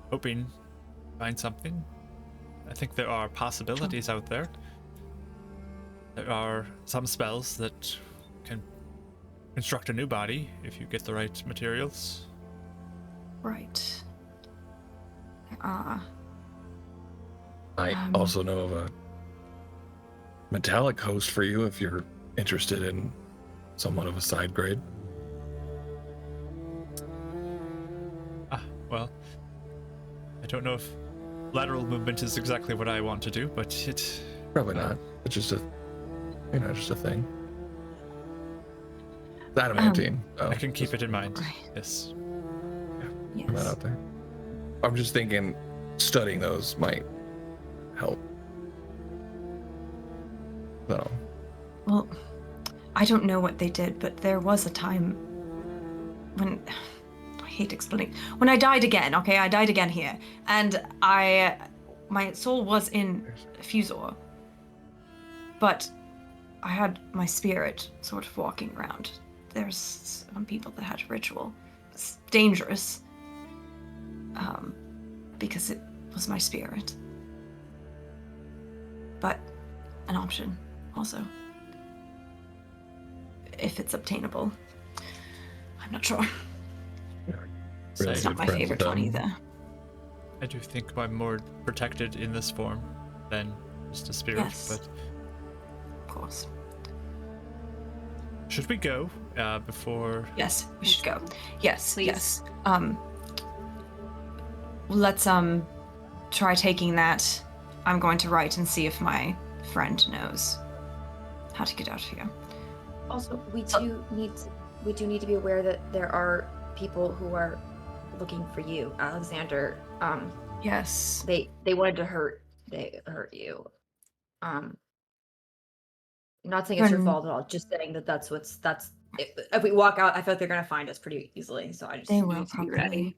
hoping to find something. I think there are possibilities out there. There are some spells that can construct a new body if you get the right materials. Right. There are. I also know of a metallic host for you if you're interested in somewhat of a side grade. Well, I don't know if lateral movement is exactly what I want to do, but it... Probably not. It's just a, just a thing. Adamantine. I can keep it in mind. Right. Yes. Yes. Put that out there. I'm just thinking studying those might help. So. Well, I don't know what they did, but there was a time when I hate explaining. When I died again, okay, I died again here, and my soul was in Fusor, but I had my spirit sort of walking around. There's some people that had ritual. It's dangerous, because it was my spirit, but an option also. If it's obtainable. I'm not sure. Really It's not good my friends favorite with one them. either. I do think I'm more protected in this form than just a spirit, Yes. but Of course. should we go before... Yes, we should go. Yes, Please. yes. Let's try taking that. I'm going to write and see if my friend knows how to get out of here. also, we So- do need to be aware that there are people who are looking for you, Alexander. Yes. They wanted to hurt you. Not saying it's your Pardon? fault at all. Just saying that that's if we walk out, I feel like they're gonna find us pretty easily. So I just They need will to be probably. ready.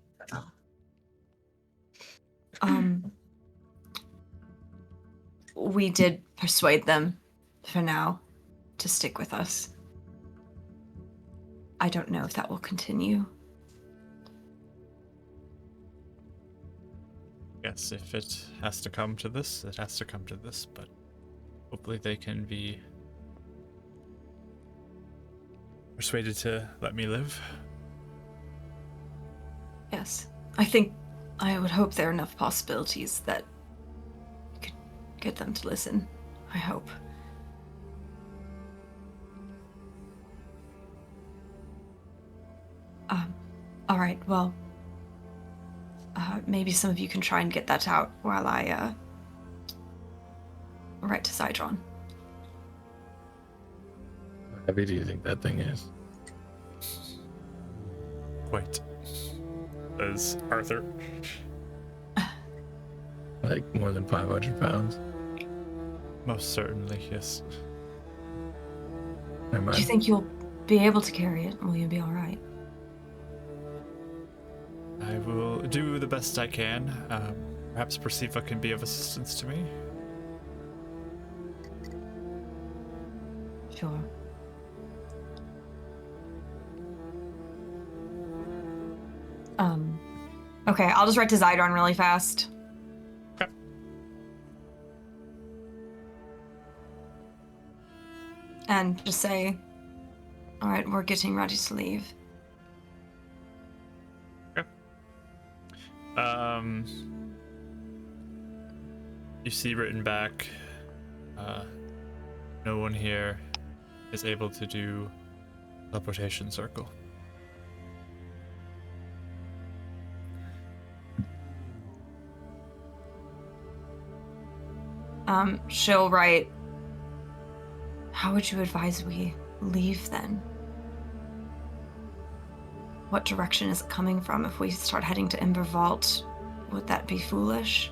We did persuade them for now to stick with us. I don't know if that will continue. Yes, if it has to come to this, it has to come to this, but hopefully they can be persuaded to let me live. Yes. I would hope there are enough possibilities that you could get them to listen. I hope. All right, well, maybe some of you can try and get that out while I write to Cydron. How heavy do you think that thing is? Quite. Says Arthur. Like more than 500 pounds? Most certainly, yes. Never Do mind. you think you'll be able to carry it? Will you be all right? I will do the best I can. Perhaps Perciva can be of assistance to me. Sure. Okay, I'll just write to Zydron really fast. Okay. And just say, all right, we're getting ready to leave. You see written back, no one here is able to do teleportation circle. She'll write, how would you advise we leave then? What direction is it coming from? If we start heading to Ember Vault, would that be foolish?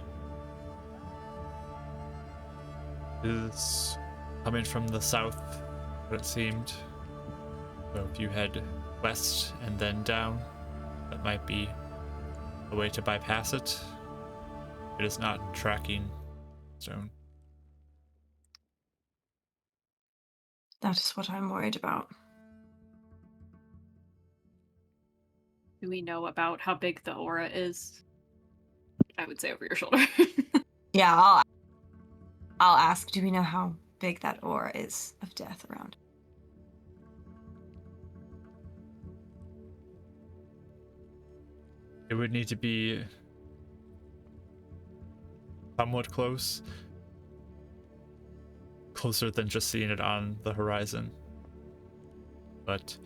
Is coming from the south, what it seemed. So if you head west and then down, that might be a way to bypass it. It is not tracking stone. That is what I'm worried about. Do we know about how big the aura is? I would say over your shoulder. Yeah, I'll ask, do we know how big that aura is of death around? It would need to be somewhat closer than just seeing it on the horizon. But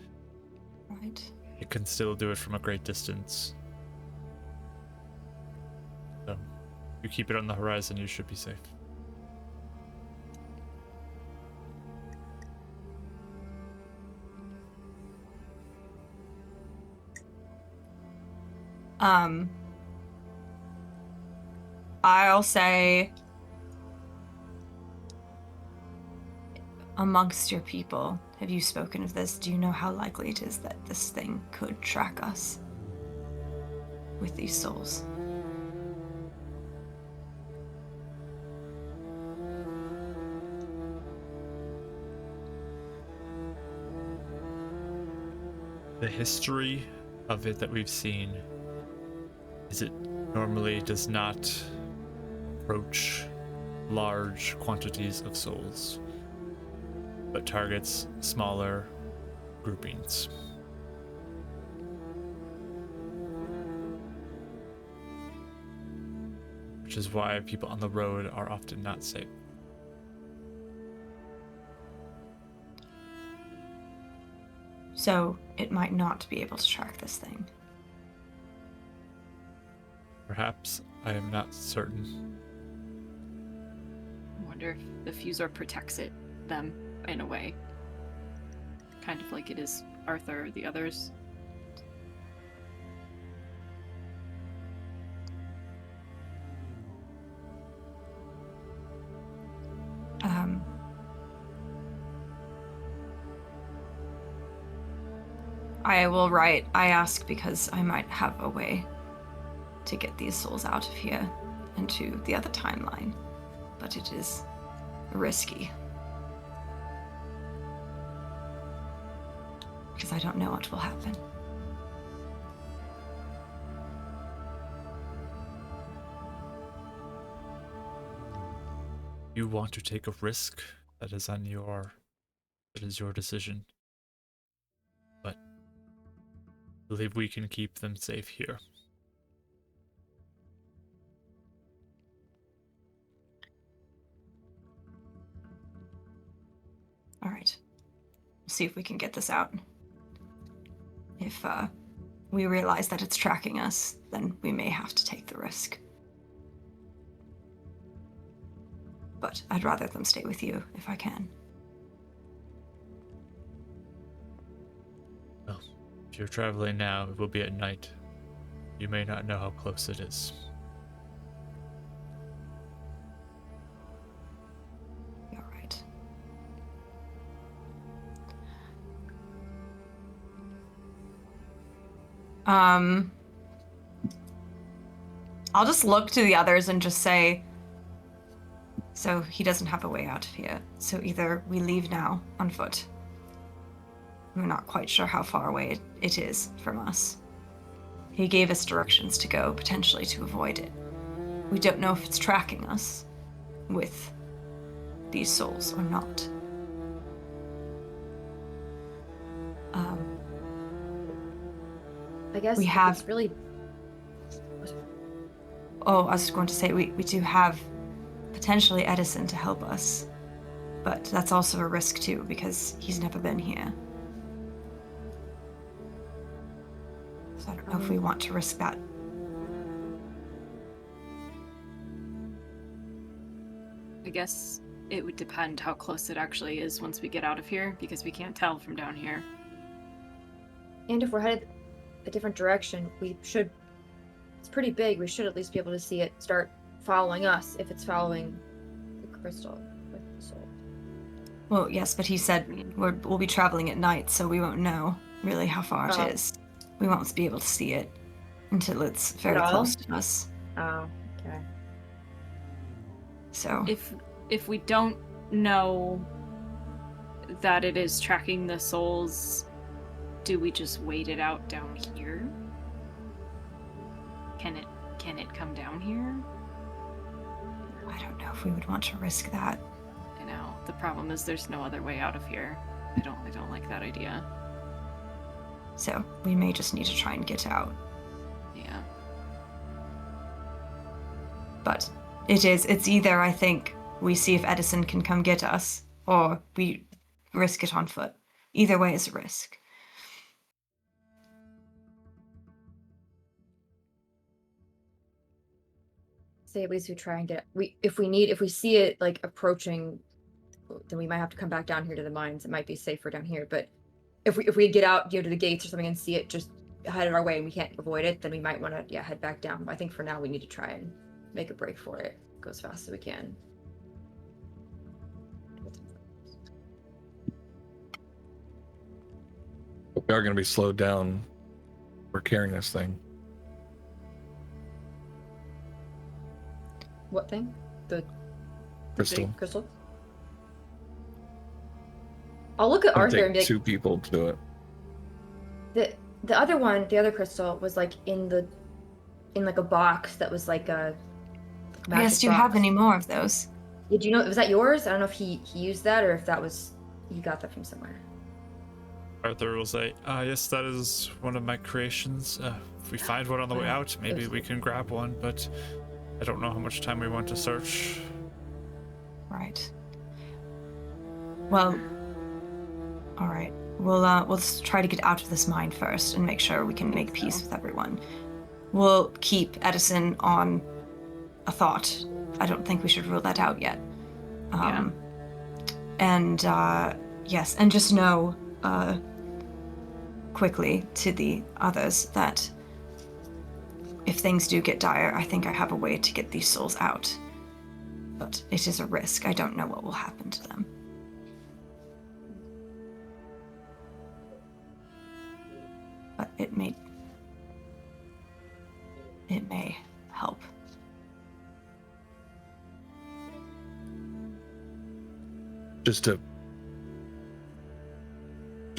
Right. it can still do it from a great distance. So, if you keep it on the horizon, you should be safe. I'll say, amongst your people, have you spoken of this? Do you know how likely it is that this thing could track us with these souls? The history of it that we've seen is it normally does not approach large quantities of souls, but targets smaller groupings. Which is why people on the road are often not safe. So it might not be able to track this thing. Perhaps, I am not certain. I wonder if the fusor protects them in a way. Kind of like it is Arthur or the others. I will write, I ask because I might have a way to get these souls out of here and to the other timeline, but it is risky. because I don't know what will happen. You want to take a risk, that is your decision. But I believe we can keep them safe here. All right. We'll see if we can get this out. If we realize that it's tracking us, then we may have to take the risk. But I'd rather them stay with you if I can. Well, if you're traveling now, it will be at night. You may not know how close it is. You're right. I'll just look to the others and just say, so he doesn't have a way out of here. So either we leave now on foot. We're not quite sure how far away it is from us. He gave us directions to go, potentially to avoid it. We don't know if it's tracking us with these souls or not. I guess we have it's really. Oh, I was going to say we do have potentially Edison to help us, but that's also a risk too because he's never been here. So I don't know if we want to risk that. I guess it would depend how close it actually is once we get out of here, because we can't tell from down here. And if we're headed a different direction, we should. It's pretty big. We should at least be able to see it start following us if it's following the crystal with the soul. Well, yes, but he said we'll be traveling at night, so we won't know really how far it is. We won't be able to see it until it's very close to us. Oh, okay. So if we don't know that it is tracking the souls, do we just wait it out down here? Can it come down here? I don't know if we would want to risk that. I know. The problem is there's no other way out of here. I don't like that idea. So we may just need to try and get out. Yeah. But it's either, I think, we see if Edison can come get us, or we risk it on foot. Either way is a risk. Say at least we try and get if we see it like approaching, then we might have to come back down here to the mines. It might be safer down here, but if we get out, to the gates or something and see it just headed our way and we can't avoid it, then we might want to head back down. But I think for now we need to try and make a break for it. Go as fast as we can. We are going to be slowed down. We're carrying this thing. What thing? The Crystal. big crystal? I'll look at It'll Arthur take and be like, two people to do it. the other crystal was like in like a box that was like a Yes, do you have any more of those? Did you know, was that yours? I don't know if he used that or if that was, you got that from somewhere. Arthur will say, yes, that is one of my creations. If we find one on the way out, maybe we can grab one, but I don't know how much time we want to search. Right. Well, all right. We'll just try to get out of this mine first and make sure we can make peace with everyone. We'll keep Edison on a thought. I don't think we should rule that out yet. And yes, and just know quickly to the others that if things do get dire, I think I have a way to get these souls out. But it is a risk. I don't know what will happen to them. But it may help. Just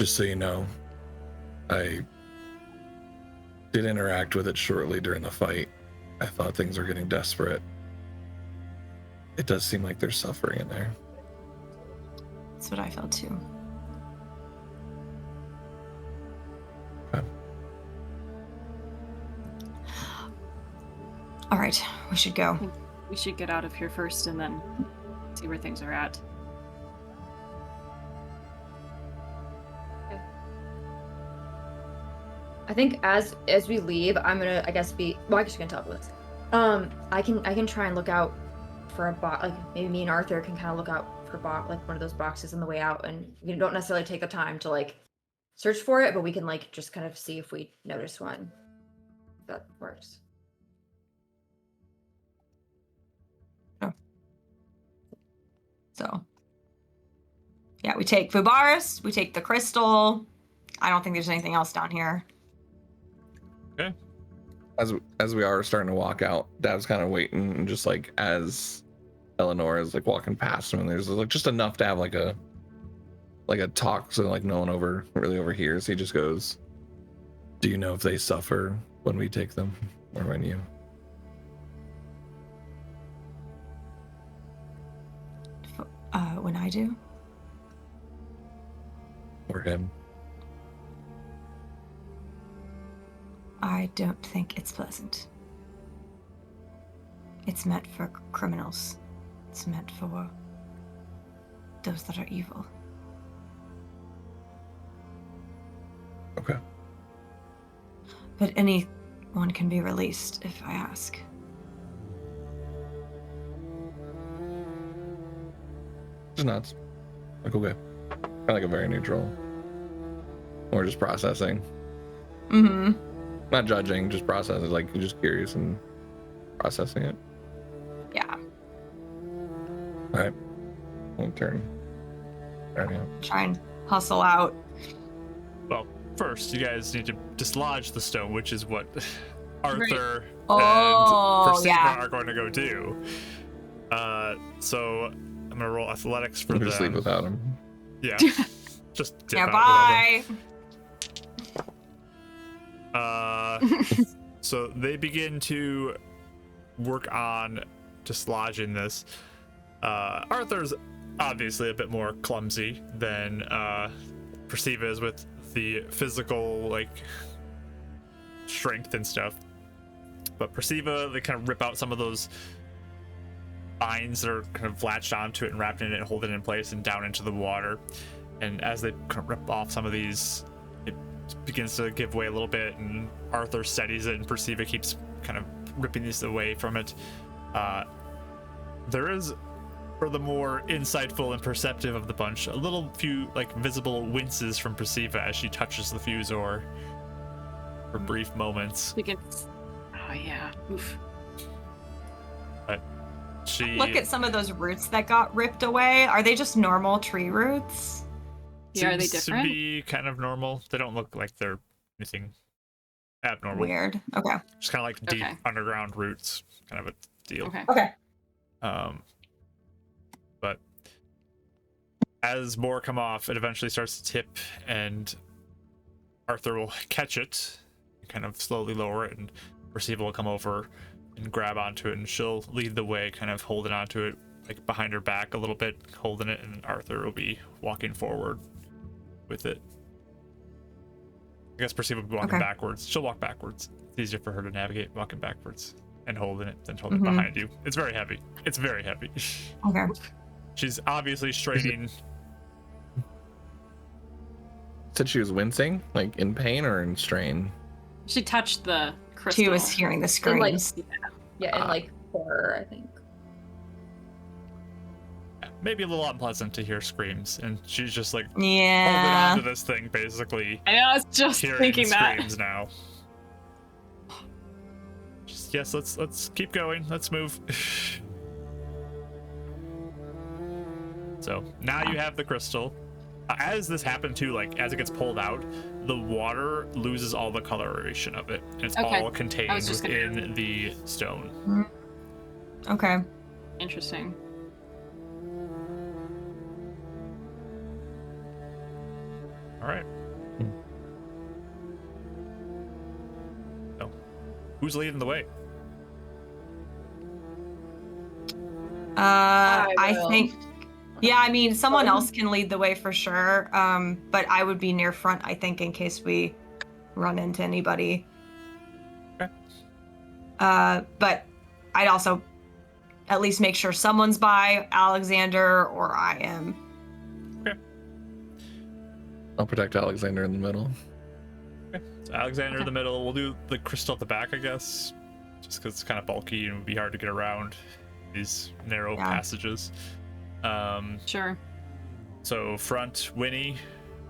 so you know, I did interact with it shortly during the fight. I thought things were getting desperate. It does seem like there's suffering in there. That's what I felt too. Okay. All right, we should go. We should get out of here first and then see where things are at. I think as we leave, I'm gonna, I guess, I guess you can talk with. I can try and look out for a box. Like maybe me and Arthur can kind of look out for like one of those boxes on the way out, and we don't necessarily take the time to like search for it, but we can like just kind of see if we notice one. If that works. Oh. So, yeah, we take Fubaris, we take the crystal. I don't think there's anything else down here. Okay. As we are starting to walk out, Dav's kind of waiting, and just like as Eleanor is like walking past him, and there's like just enough to have like a talk, so like no one really overhears. He just goes, "Do you know if they suffer when we take them, or when you?" When I do? Or him? I don't think it's pleasant. It's meant for criminals. It's meant for those that are evil. Okay. But anyone can be released if I ask. Just nods. Like, okay. Kind of like a very neutral. Or just processing. Mm-hmm. Not judging, just processing. Like, you're just curious and processing it. Yeah. Alright. We'll turn. Try and hustle out. Well, first, you guys need to dislodge the stone, which is what Arthur Oh, and Perciva yeah. are going to go do. So I'm going to roll athletics for We'll them. just leave without him. Yeah. Just dip Yeah, out bye. without them. So they begin to work on dislodging this. Arthur's obviously a bit more clumsy than Perciva is with the physical like strength and stuff. But Perciva, they kind of rip out some of those vines that are kind of latched onto it and wrapped in it and hold it in place and down into the water. And as they kind of rip off some of these, it begins to give way a little bit, and Arthur steadies it, and Perciva keeps kind of ripping these away from it. There is, for the more insightful and perceptive of the bunch, a little few like visible winces from Perciva as she touches the fusor for brief moments. Oh yeah. Oof. But she Look at some of those roots that got ripped away. Are they just normal tree roots? Yeah, are they seems different? to be kind of normal. They don't look like they're anything abnormal. Weird. Okay. Just kind of like deep Okay. underground roots, kind of a deal. Okay. Okay. But as more come off, it eventually starts to tip, and Arthur will catch it, kind of slowly lower it, and Perciva will come over and grab onto it, and she'll lead the way, kind of holding onto it, like behind her back a little bit, holding it, and Arthur will be walking forward with it. I guess Perciva will be walking backwards. She'll walk backwards. It's easier for her to navigate walking backwards and holding it than holding it behind you. It's very heavy. It's very heavy. Okay. She's obviously straining. Said she was wincing, like in pain or in strain? She touched the crystal. She was hearing the And, like, screams. yeah, and like horror, I think. Maybe a little unpleasant to hear screams, and she's just like Yeah. holding onto this thing, basically. I know, I was just Hearing thinking that. screams now. Just, yes, let's keep going. Let's move. So now you have the crystal. As this happened too, like as it gets pulled out, the water loses all the coloration of it, and it's Okay. all contained just gonna- within the stone. Okay. Interesting. All right. who's leading the way? I think, yeah, I mean, someone else can lead the way for sure. But I would be near front, I think, in case we run into anybody. Okay. But I'd also at least make sure someone's by Alexander or I am. Okay. I'll protect Alexander in the middle. Okay. So Alexander in the middle. We'll do the crystal at the back, I guess, just because it's kind of bulky and it would be hard to get around these narrow passages. Sure. So front, Winnie,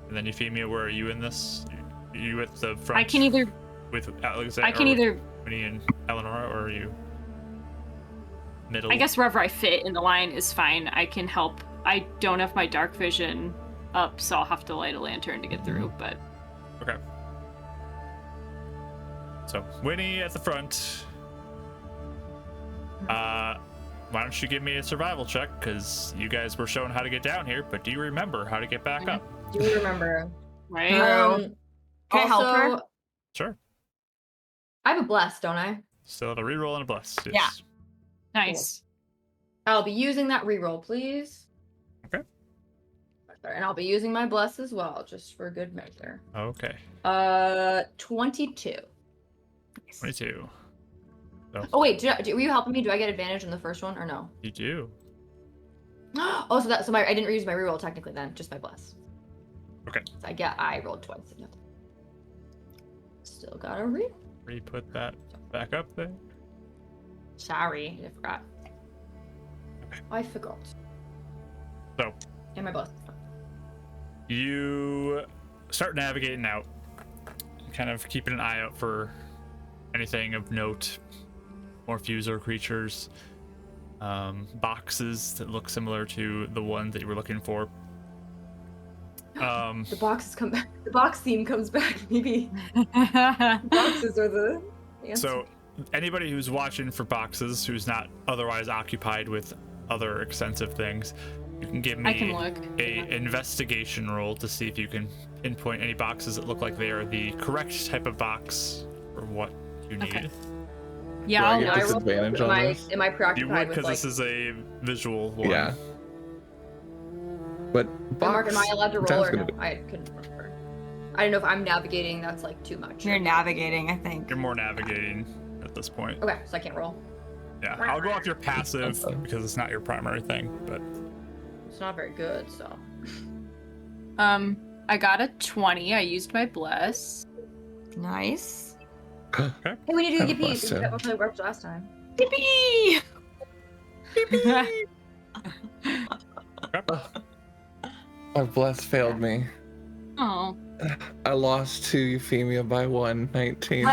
and then Euphemia. Where are you in this? Are you at the front? I can either with Alexander. I can either Winnie and Eleanor, or are you middle? I guess wherever I fit in the line is fine. I can help. I don't have my dark vision up, so I'll have to light a lantern to get through. But okay. So Winnie at the front. Why don't you give me a survival check? Because you guys were shown how to get down here, but do you remember how to get back up? Do you remember? right. Can I help her? Also, Sure. I have a bless, don't I? Still have a reroll and a bless. Yes. Yeah. Nice. I'll be using that reroll, please. Okay. And I'll be using my bless as well, just for good measure. Okay. 22. 22. So Oh wait, were you helping me? Do I get advantage in the first one or no? you do. Oh, so I didn't use my reroll technically then, just my bless. Okay. So I rolled twice. Still got a reroll. Re-put that back up there. Sorry, I forgot. Okay. I forgot. So And my bless. you start navigating out, kind of keeping an eye out for anything of note, more fuser creatures, boxes that look similar to the one that you were looking for. The boxes come back. The box theme comes back. Maybe boxes are the answer. So anybody who's watching for boxes, who's not otherwise occupied with other extensive things, you can give I can me look. a investigation roll to see if you can pinpoint any boxes that look like they are the correct type of box for what you need. Okay. Do Yeah, I I'll get look. disadvantage on this? Am I You preoccupied would, with because like? this is a visual one. Yeah. But Mark, am I allowed to roll sounds or no? gonna be- I couldn't remember. I don't know if I'm navigating. That's like too much. You're navigating, I think. You're more navigating at this point. Okay, so I can't roll. Yeah, I'll go off your passive because it's not your primary thing, but It's not very good. So I got a 20. I used my bless. Nice. hey, we need to Kinda do blessed, Yippee. yeah. That probably worked last time. Yippee! My bless failed me. Oh. I lost to Euphemia by 119.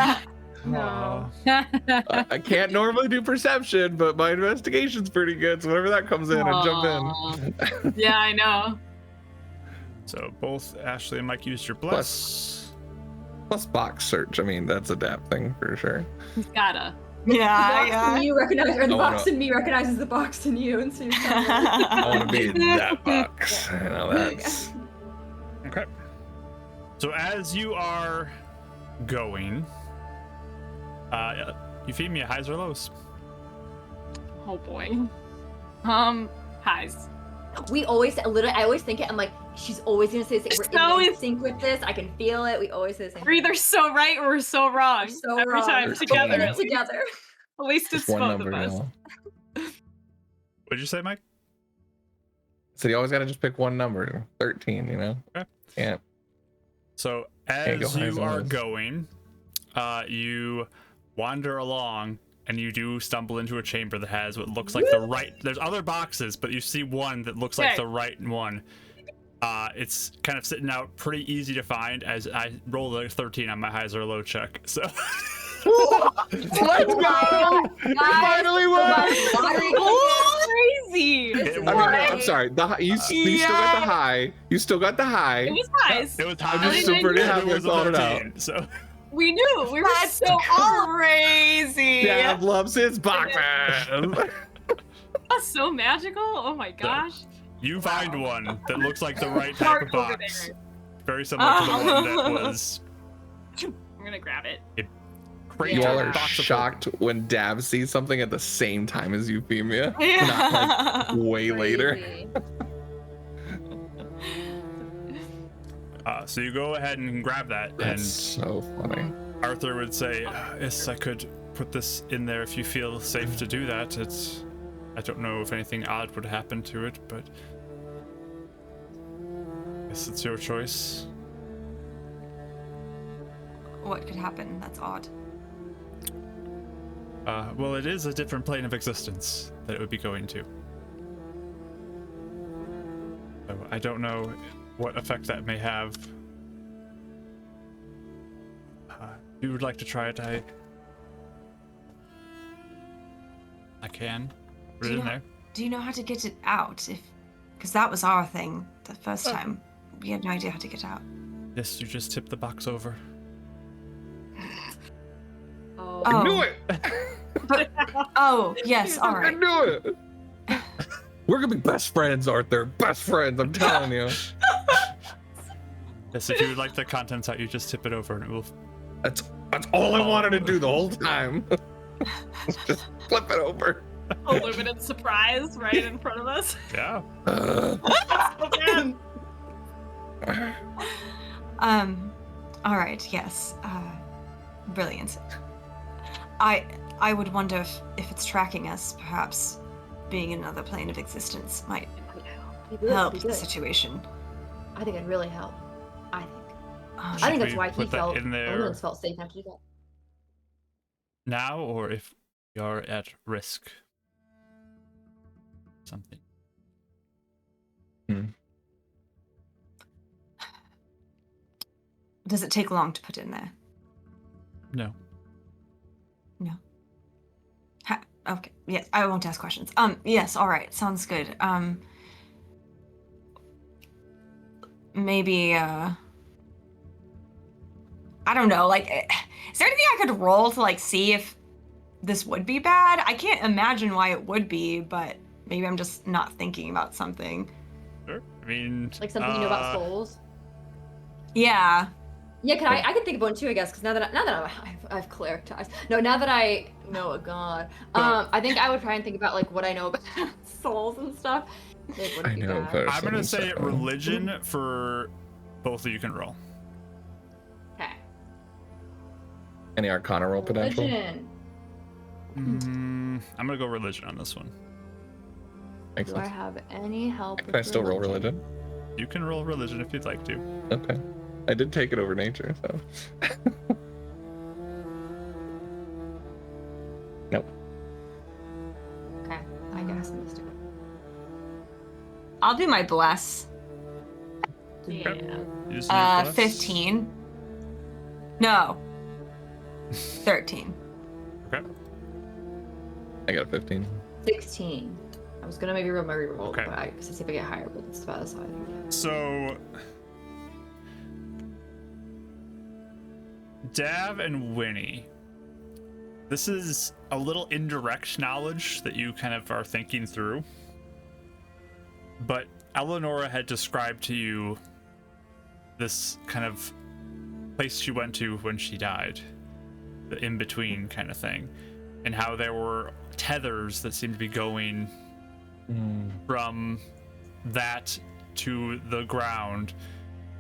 No. I can't normally do perception, but my investigation's pretty good, so whenever that comes in, I jump in. Yeah, I know. so both Ashley and Mike used your bless. Plus box search. I mean, that's a dap thing for sure. He's gotta. The Yeah, box in you recognize, or the I box wanna- in me recognizes the box in you, and so you're I want to be in that box. I know that's. Okay. So as you are going, Euphemia, highs or lows? Oh boy. Highs. We always, literally, I always think it. I'm like, she's always gonna say the same. So We're in is- sync with this. I can feel it. We always say the same. We're either so right or we're so wrong. We're so Every wrong. time We're together. in so it At least, together. at least it's Just one both number of us. now. What did you say, Mike? So you always got to just pick one number. 13, you know? Okay. Yeah. So Can't go as highs you or are lows. going, you wander along and you do stumble into a chamber that has what looks like the right. There's other boxes, but you see one that looks like Okay. the right one. It's kind of sitting out pretty easy to find as I rolled a 13 on my highs or low check. So Let's go! Finally won! Crazy. It I mean, no, I'm sorry. You still got the high. You still got the high. It was highs. it was I'm high. just so pretty and happy it I was a called it out. 13, so We knew. We were That's so crazy. Dad loves his boxes. That's so magical. Oh my gosh. you find one that looks like the right type of Mark over box. Very similar to the one that was I'm gonna grab it. crate. You all are box of shocked when Dav sees something at the same time as Euphemia, Yeah. not like way later. Crazy. So you go ahead and grab that, That's and so funny. Arthur would say, yes, I could put this in there if you feel safe to do that. I don't know if anything odd would happen to it, but I guess it's your choice. What could happen? That's odd. Well, it is a different plane of existence that it would be going to. So I don't know what effect that may have. If you would like to try it, I can put it in there. Do you know how to get it out? Because that was our thing the first time. We had no idea how to get out. Yes, you just tip the box over. Oh. I knew it. Oh, yes, all I right. knew it. We're gonna be best friends, Arthur. Best friends, I'm telling you. Yes, if you would like the contents out, you just tip it over and it will. That's all I wanted to do the whole time. Just flip it over. Illuminate surprise right in front of us. Yeah. All right, yes. Brilliant. I would wonder if it's tracking us, perhaps being in another plane of existence might help the situation. I think it'd really help. I think. I Should think that's we why he put that felt. in there? Owens felt safe enough to do that. Now, or if we are at risk. Something. Does it take long to put in there? No. No. Okay. Yes, I won't ask questions. Yes, all right. Sounds good. Maybe I don't know, like is there anything I could roll to like see if this would be bad? I can't imagine why it would be, but maybe I'm just not thinking about something. Sure. I mean, Like something you know about souls. Yeah. Yeah, I can think of one too, I guess, because now that I've clarified. No, now that I know a god, I think I would try and think about like what I know about souls and stuff. It wouldn't be bad. but I'm gonna say religion for both of you can roll. Okay. Any Arcana roll potential? Religion. I'm gonna go religion on this one. Makes Do I sense. have any help? Can I still roll religion? You can roll religion if you'd like to. Okay. I did take it over nature, so. Nope. Okay, I guess I'm just. I'll do my bless. Yeah. You just need plus? 15. No. 13. Okay. I got a 15. 16. I was gonna maybe roll my reroll, Okay. but I guess see if I get higher, but it's about so I think. So, Dav and Winnie, this is a little indirect knowledge that you kind of are thinking through. But Eleonora had described to you this kind of place she went to when she died, the in-between kind of thing, and how there were tethers that seemed to be going from that to the ground,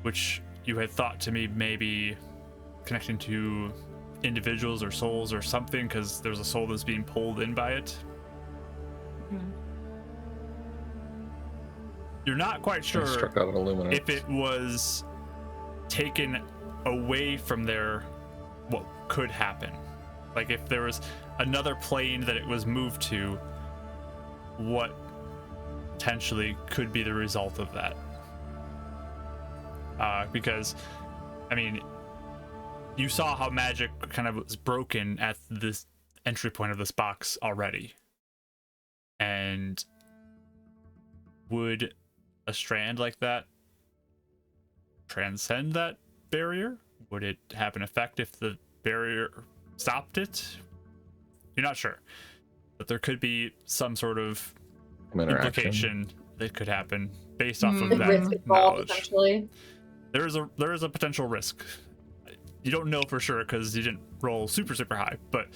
which you had thought to me maybe connecting to individuals or souls or something, because there's a soul that's being pulled in by it. You're not quite sure Struck out an illuminate. if it was taken away from there, what could happen. Like if there was another plane that it was moved to, what potentially could be the result of that. Because, I mean, you saw how magic kind of was broken at this entry point of this box already. And would a strand like that transcend that barrier? Would it have an effect if the barrier stopped it? You're not sure, but there could be some sort of implication that could happen based off of The that risk involved, knowledge. essentially. There is a potential risk. You don't know for sure because you didn't roll super high, but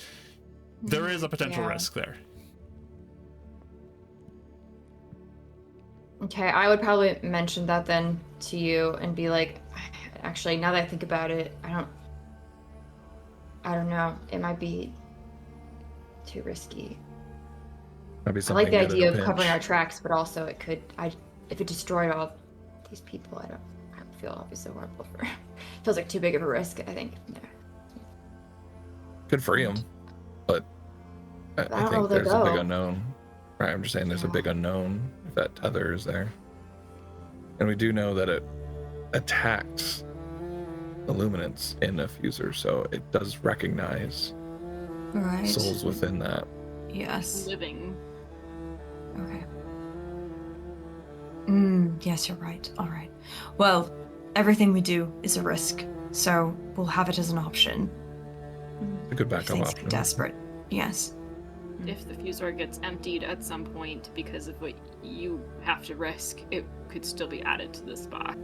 there is a potential Yeah. risk there. Okay, I would probably mention that then to you and be like, actually, now that I think about it, I don't know. It might be too risky. Might be I something like the good in idea a of covering our pinch. tracks, but also it could, if it destroyed all these people, I would feel obviously horrible for. Feels like too big of a risk, I think. Yeah. Could free him, but I I don't know think where they there's a big go. unknown. Right, I'm just saying there's a Yeah. big unknown if that tether is there. And we do know that it attacks illuminants in a fuser, so it does recognize Right. souls within that. Yes. Living. Okay. Yes, you're right. All right. Well, everything we do is a risk, so we'll have it as an option. A good If backup things option. get desperate. Yes. If the fusor gets emptied at some point because of what you have to risk, it could still be added to this box.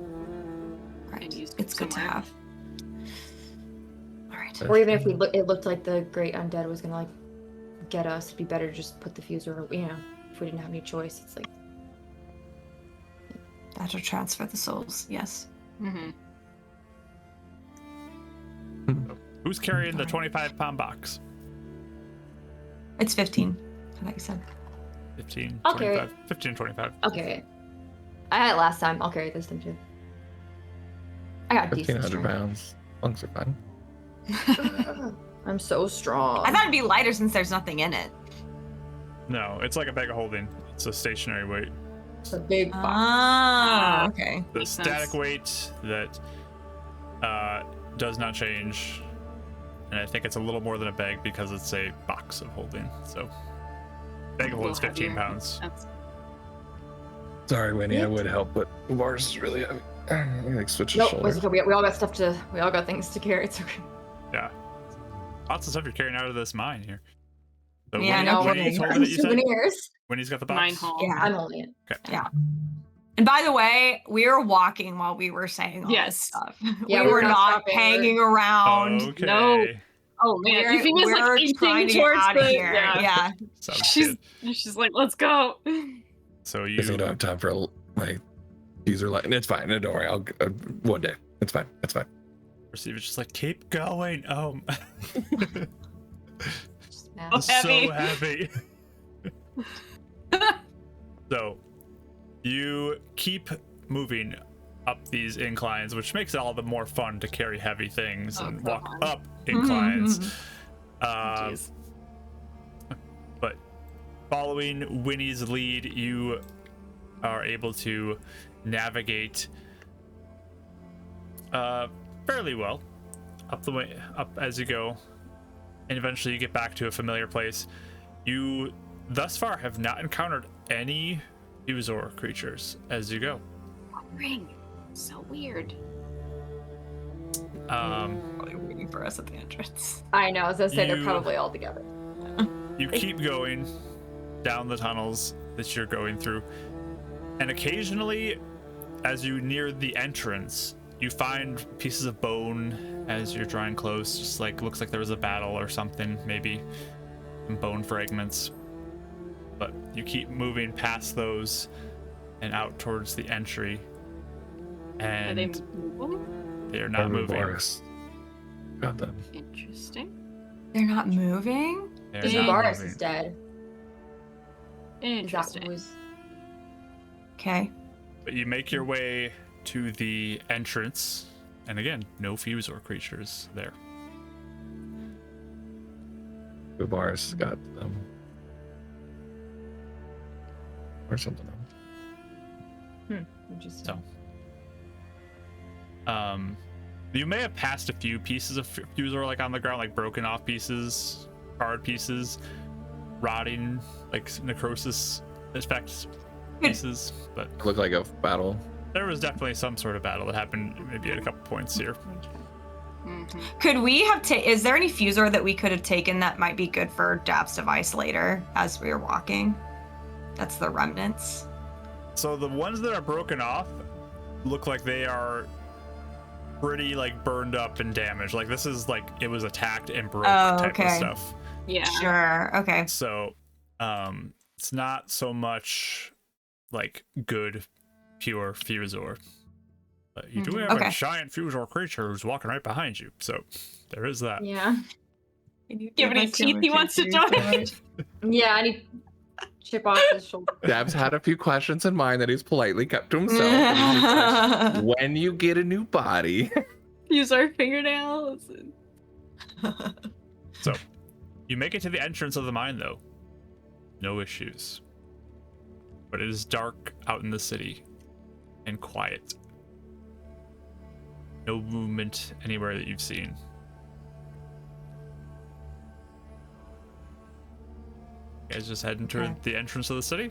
Right. And used It's good to somewhere. have. All right. Or even if it looked like the great undead was gonna like get us, it'd be better to just put the fuser. You know, if we didn't have any choice, it's like. That will transfer the souls. Yes. Mm-hmm. Who's carrying the 25-pound box? It's 15. Like I said. 15, I'll carry 25, 15, 25. Okay. I had it last time. I'll carry this time too. I got decent 1,500 strength. pounds. Lungs are fine. I'm so strong. I thought it'd be lighter since there's nothing in it. No, it's like a bag of holding. It's a stationary weight. It's a big box. Ah, okay. The Makes static sense. weight that does not change. And I think it's a little more than a bag because it's a box of holding. So, bag of holding is 15 pounds. That's Sorry, Winnie, I What? would help, but Uvar's is really heavy. He like switches Nope, shoulders. it's okay. We all got stuff to. We all got things to carry. It's okay. Yeah. Lots of stuff you're carrying out of this mine here. So Yeah, when, no when kidding. he's holding it, you said? Souvenirs. When he's got the box? mine haul. Yeah. I'm holding it. Okay. And by the way, we were walking while we were saying all this Yes. stuff. Yeah, we we were were not not stopping. hanging around. Okay. No. Oh man, We're, if he was we're like trying inching to get towards out the of here. Yeah. Sounds She's good. like, let's go. So Guess I you don't have time for my user line. It's fine. Don't worry. I'll one day. It's fine. It's fine. receive it, just like keep going. Just mad. Oh, So heavy. heavy. So you keep moving up these inclines, which makes it all the more fun to carry heavy things Oh, and go walk on. up inclines. Jeez. But following Winnie's lead, you are able to navigate fairly well up the way up as you go, and eventually you get back to a familiar place. You thus far have not encountered any Fusor creatures as you go. Ring. So weird. Probably waiting for us at the entrance. I know. I was gonna say they're You- probably all together. You keep going down the tunnels that you're going through, and occasionally, as you near the entrance, you find pieces of bone as you're drawing close. Just like looks like there was a battle or something, maybe some bone fragments. But you keep moving past those and out towards the entry, Are they and moving? they're not moving. Boris. Got them. Interesting. They're not moving? They're Yeah. not Boris moving. is dead. Is that Interesting. who's? Okay. But you make your way to the entrance, and again, no Fusor creatures there. Boris got them. Or something else. Interesting. So, you may have passed a few pieces of Fusor like on the ground, like broken off pieces, charred pieces, rotting, like necrosis effects pieces, but It looked like a battle. there was definitely some sort of battle that happened maybe at a couple points here. Mhm. Could we have is there any fusor that we could have taken that might be good for Dab's device later as we were walking? That's the remnants. So the ones that are broken off look like they are pretty like burned up and damaged. Like this is like it was attacked and broke type of stuff. Yeah. Sure. Okay. So it's not so much like good pure Fusor. But you do have a giant Fusor creature who's walking right behind you. So there is that. Yeah. Do you have any teeth he wants to donate? Yeah, I need chip off his shoulder. Dab's had a few questions in mind that he's politely kept to himself. And he's just like, when you get a new body. Use our fingernails. So you make it to the entrance of the mine though. No issues. But it is dark out in the city and quiet. No movement anywhere that you've seen. You guys just heading toward the entrance of the city?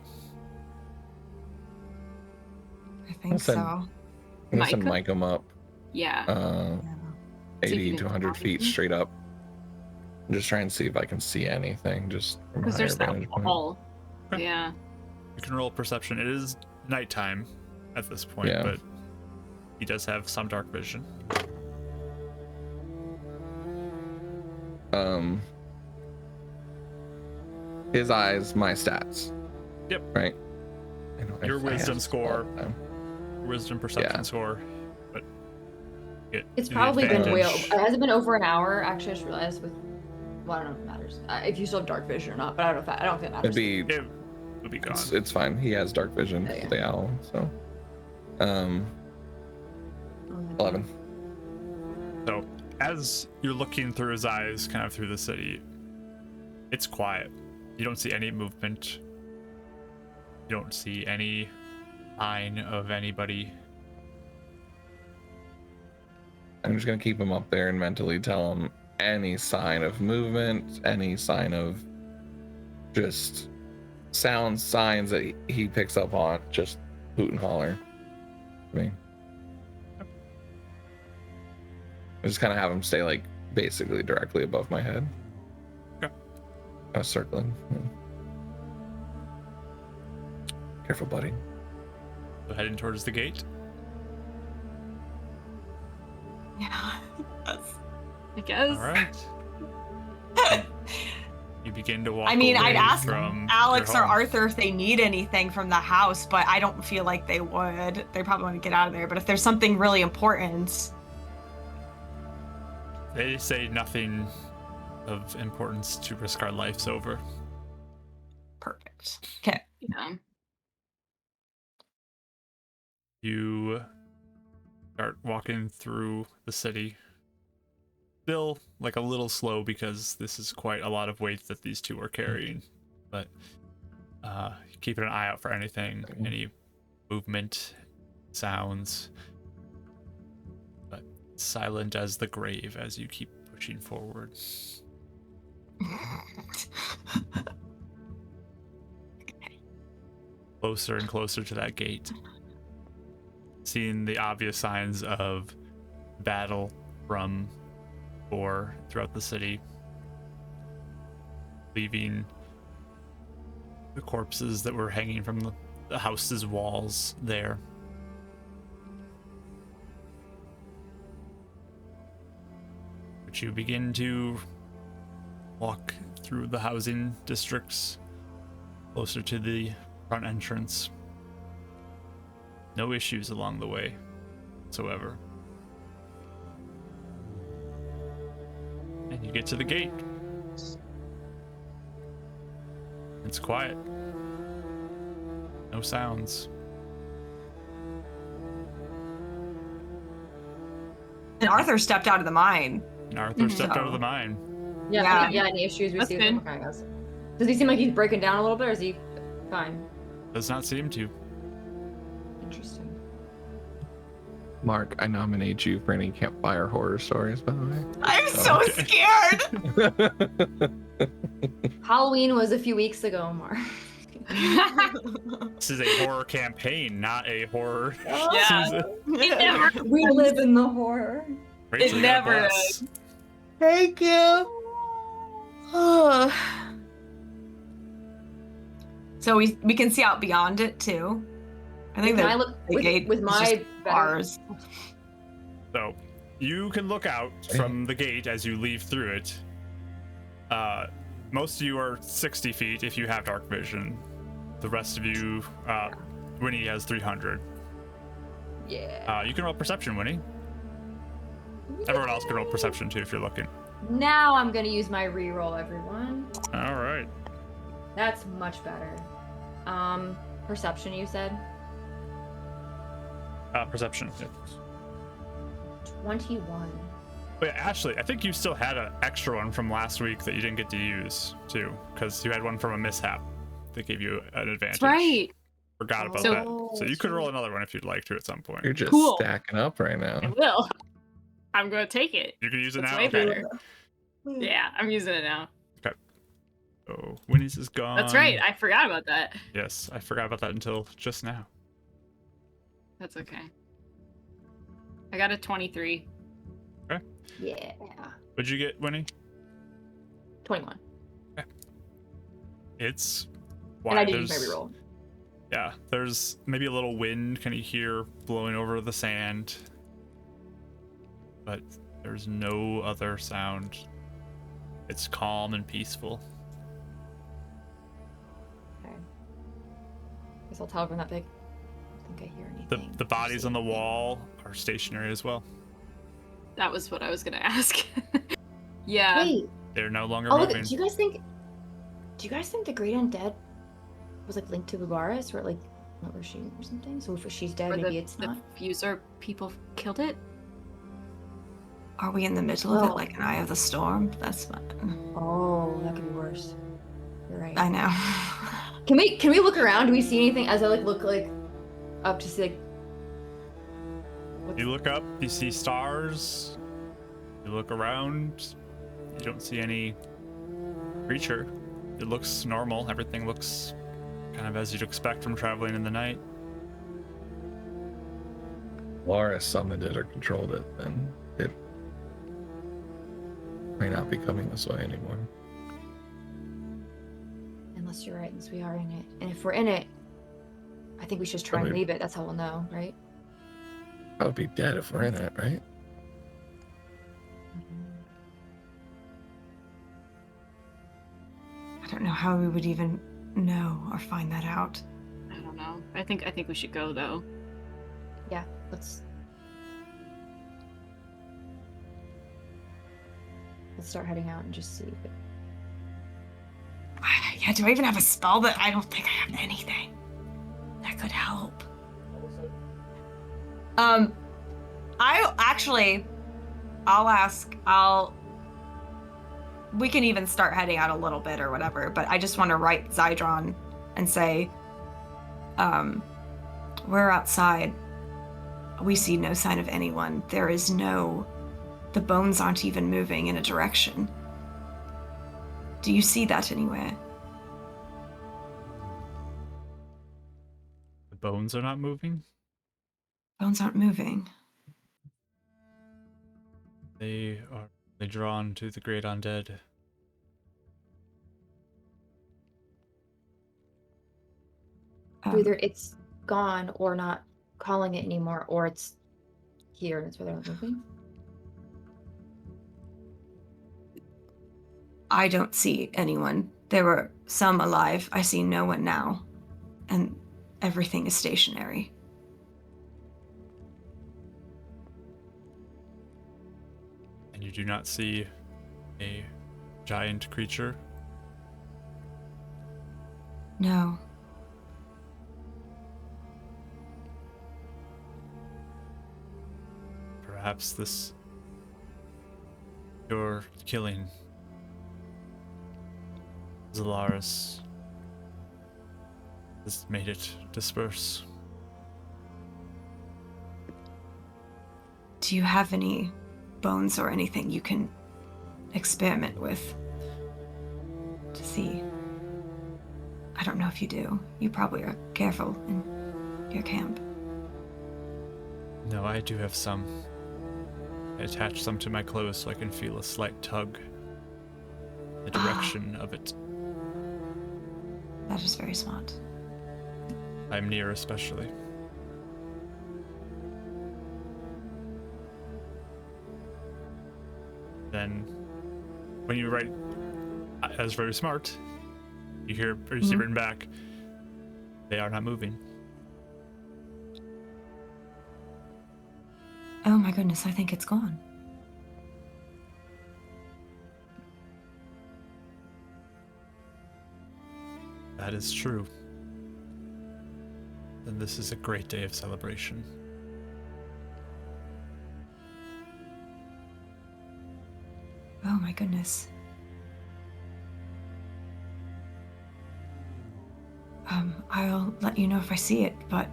I think so. I'm gonna send Mike him up. Yeah. 80 to 100 feet straight up. I'm just trying to see if I can see anything. Just Because there's that wall. Okay. Yeah. You can roll perception. It is nighttime at this point, but he does have some dark vision. His eyes, my stats. Yep. Right. Your wisdom score, wisdom perception score, but it's probably been has it been over an hour? Actually, I just realized well, I don't know if it matters. If you still have dark vision or not, but I don't know if it matters. It'll be gone. It's fine. He has dark vision, the owl. So, 11. So, as you're looking through his eyes, kind of through the city, it's quiet. You don't see any movement. You don't see any sign of anybody. I'm just gonna keep him up there and mentally tell him any sign of movement, any sign of just signs that he picks up on, just hoot and holler. I just kind of have him stay like basically directly above my head. Okay. I was circling. Careful, buddy. So heading towards the gate. Yeah. I guess. All right. You begin to walk. I mean, I'd ask from Alex or Arthur if they need anything from the house, but I don't feel like they would. They probably want to get out of there. But if there's something really important, they say nothing of importance to risk our lives over. Perfect. Okay. Yeah. You start walking through the city. Still like a little slow because this is quite a lot of weight that these two are carrying, but keeping an eye out for anything, any movement, sounds, but silent as the grave as you keep pushing forward. Closer and closer to that gate, seeing the obvious signs of battle from or throughout the city, leaving the corpses that were hanging from the house's walls there. But you begin to walk through the housing districts closer to the front entrance. No issues along the way whatsoever. And you get to the gate. It's quiet. No sounds. And Arthur stepped out of the mine. And Arthur stepped out of the mine. Yeah. Any issues we see with him? Does he seem like he's breaking down a little bit, or is he fine? Does not seem to. Interesting. Mark, I nominate you for any campfire horror stories, by the way. I'm so scared. Halloween was a few weeks ago, Mark. This is a horror campaign, not a horror Yeah. season. We live in the horror. Rachel, It never is. Thank you. So we can see out beyond it too. I think I look the gate with is my just bars. So You can look out from the gate as you leave through it. Most of you are 60 feet if you have dark vision. The rest of you, Winnie has 300. Yeah. You can roll perception, Winnie. Everyone else can roll perception too if you're looking. Now I'm gonna use my reroll, everyone. All right. That's much better. Perception, you said? Perception. Yeah. 21. Wait, Ashley, I think you still had an extra one from last week that you didn't get to use too, because you had one from a mishap that gave you an advantage. That's right. Forgot about So- that. So you could roll another one if you'd like to at some point. You're just Cool. stacking up right now. I will. I'm gonna take it. You can use it That's now. way Okay. better. Yeah, I'm using it now. Oh, Winnie's is gone. That's right. I forgot about that. Yes, I forgot about that until just now. That's okay. I got a 23. Yeah. What'd you get, Winnie? 21. It's And I why did use my there's reroll. yeah, there's maybe a little wind can you hear blowing over the sand, but there's no other sound. It's calm and peaceful. Okay. Guess I'll tell everyone that big. I don't think I hear anything. The bodies on the wall are stationary as well. That was what I was gonna ask. Yeah. Wait. They're no longer Oh, look. moving. Do you guys think the great undead was like linked to Lubaris, or like what was she or something? So if she's dead, Or maybe the, it's the not. fuser people killed it? Are we in the middle of Oh. it, like an eye of the storm? That's fun. Oh, that could be worse. You're right. I know. Can we look around? Do we see anything as I look up to see like? What's... You look up, you see stars. You look around, you don't see any creature. It looks normal. Everything looks kind of as you'd expect from traveling in the night. Laura summoned it or controlled it, then it may not be coming this way anymore. Unless you're right, since we are in it, and if we're in it, I think we should try and Okay. leave it. That's how we'll know, right? I would be dead if we're in it, right? I don't know how we would even know or find that out. I don't know. I think we should go though. Yeah, let's start heading out and just see. Yeah, do I even have a spell that I don't think I have anything that could help? We can even start heading out a little bit or whatever, but I just want to write Zydron and say, we're outside. We see no sign of anyone. The bones aren't even moving in a direction. Do you see that anywhere? The bones are not moving. Bones aren't moving. They are drawn to the great undead. Either it's gone or not calling it anymore, or it's here and it's where they're not moving. I don't see anyone. There were some alive. I see no one now. And everything is stationary. And you do not see a giant creature. No. Perhaps this your killing Zalaris has made it disperse. Do you have any bones or anything you can experiment with to see? I don't know if you do. You probably are careful in your camp. No, I do have some. I attach some to my clothes so I can feel a slight tug in the direction of it. That is very smart. I'm near especially. then when you write as very smart, you hear or you see written back, they are not moving. Oh my goodness, I think it's gone. That is true. Then this is a great day of celebration. Oh my goodness. I'll let you know if I see it, but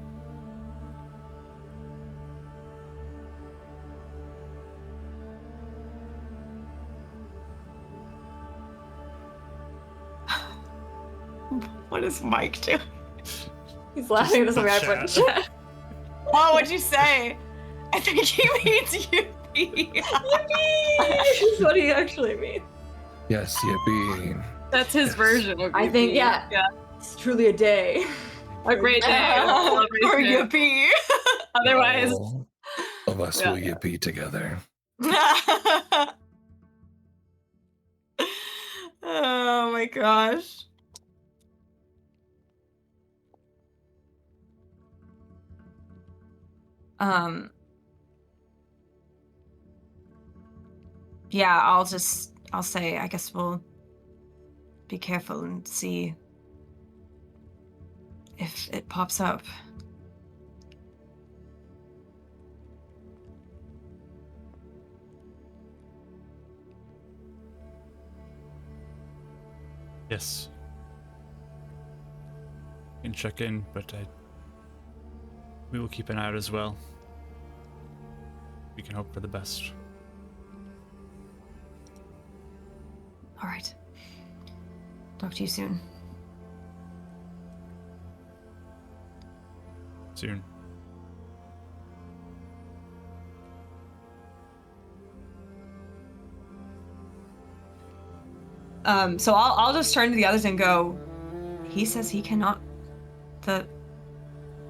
what is Mike doing? He's laughing at this way I put in the chat. Oh, what'd you say? I think he means yippee. Yippee! Is what he actually means. Yes, yippee. That's his version of I think, yippee. yeah. It's truly a day. A great day. Or yippee. Otherwise, All of us will yippee together. Oh my gosh. Yeah, I'll say, I guess we'll be careful and see if it pops up. Yes. You can check in, but we will keep an eye out as well. We can hope for the best. All right. Talk to you soon. Soon. So I'll just turn to the others and go, he says he cannot, the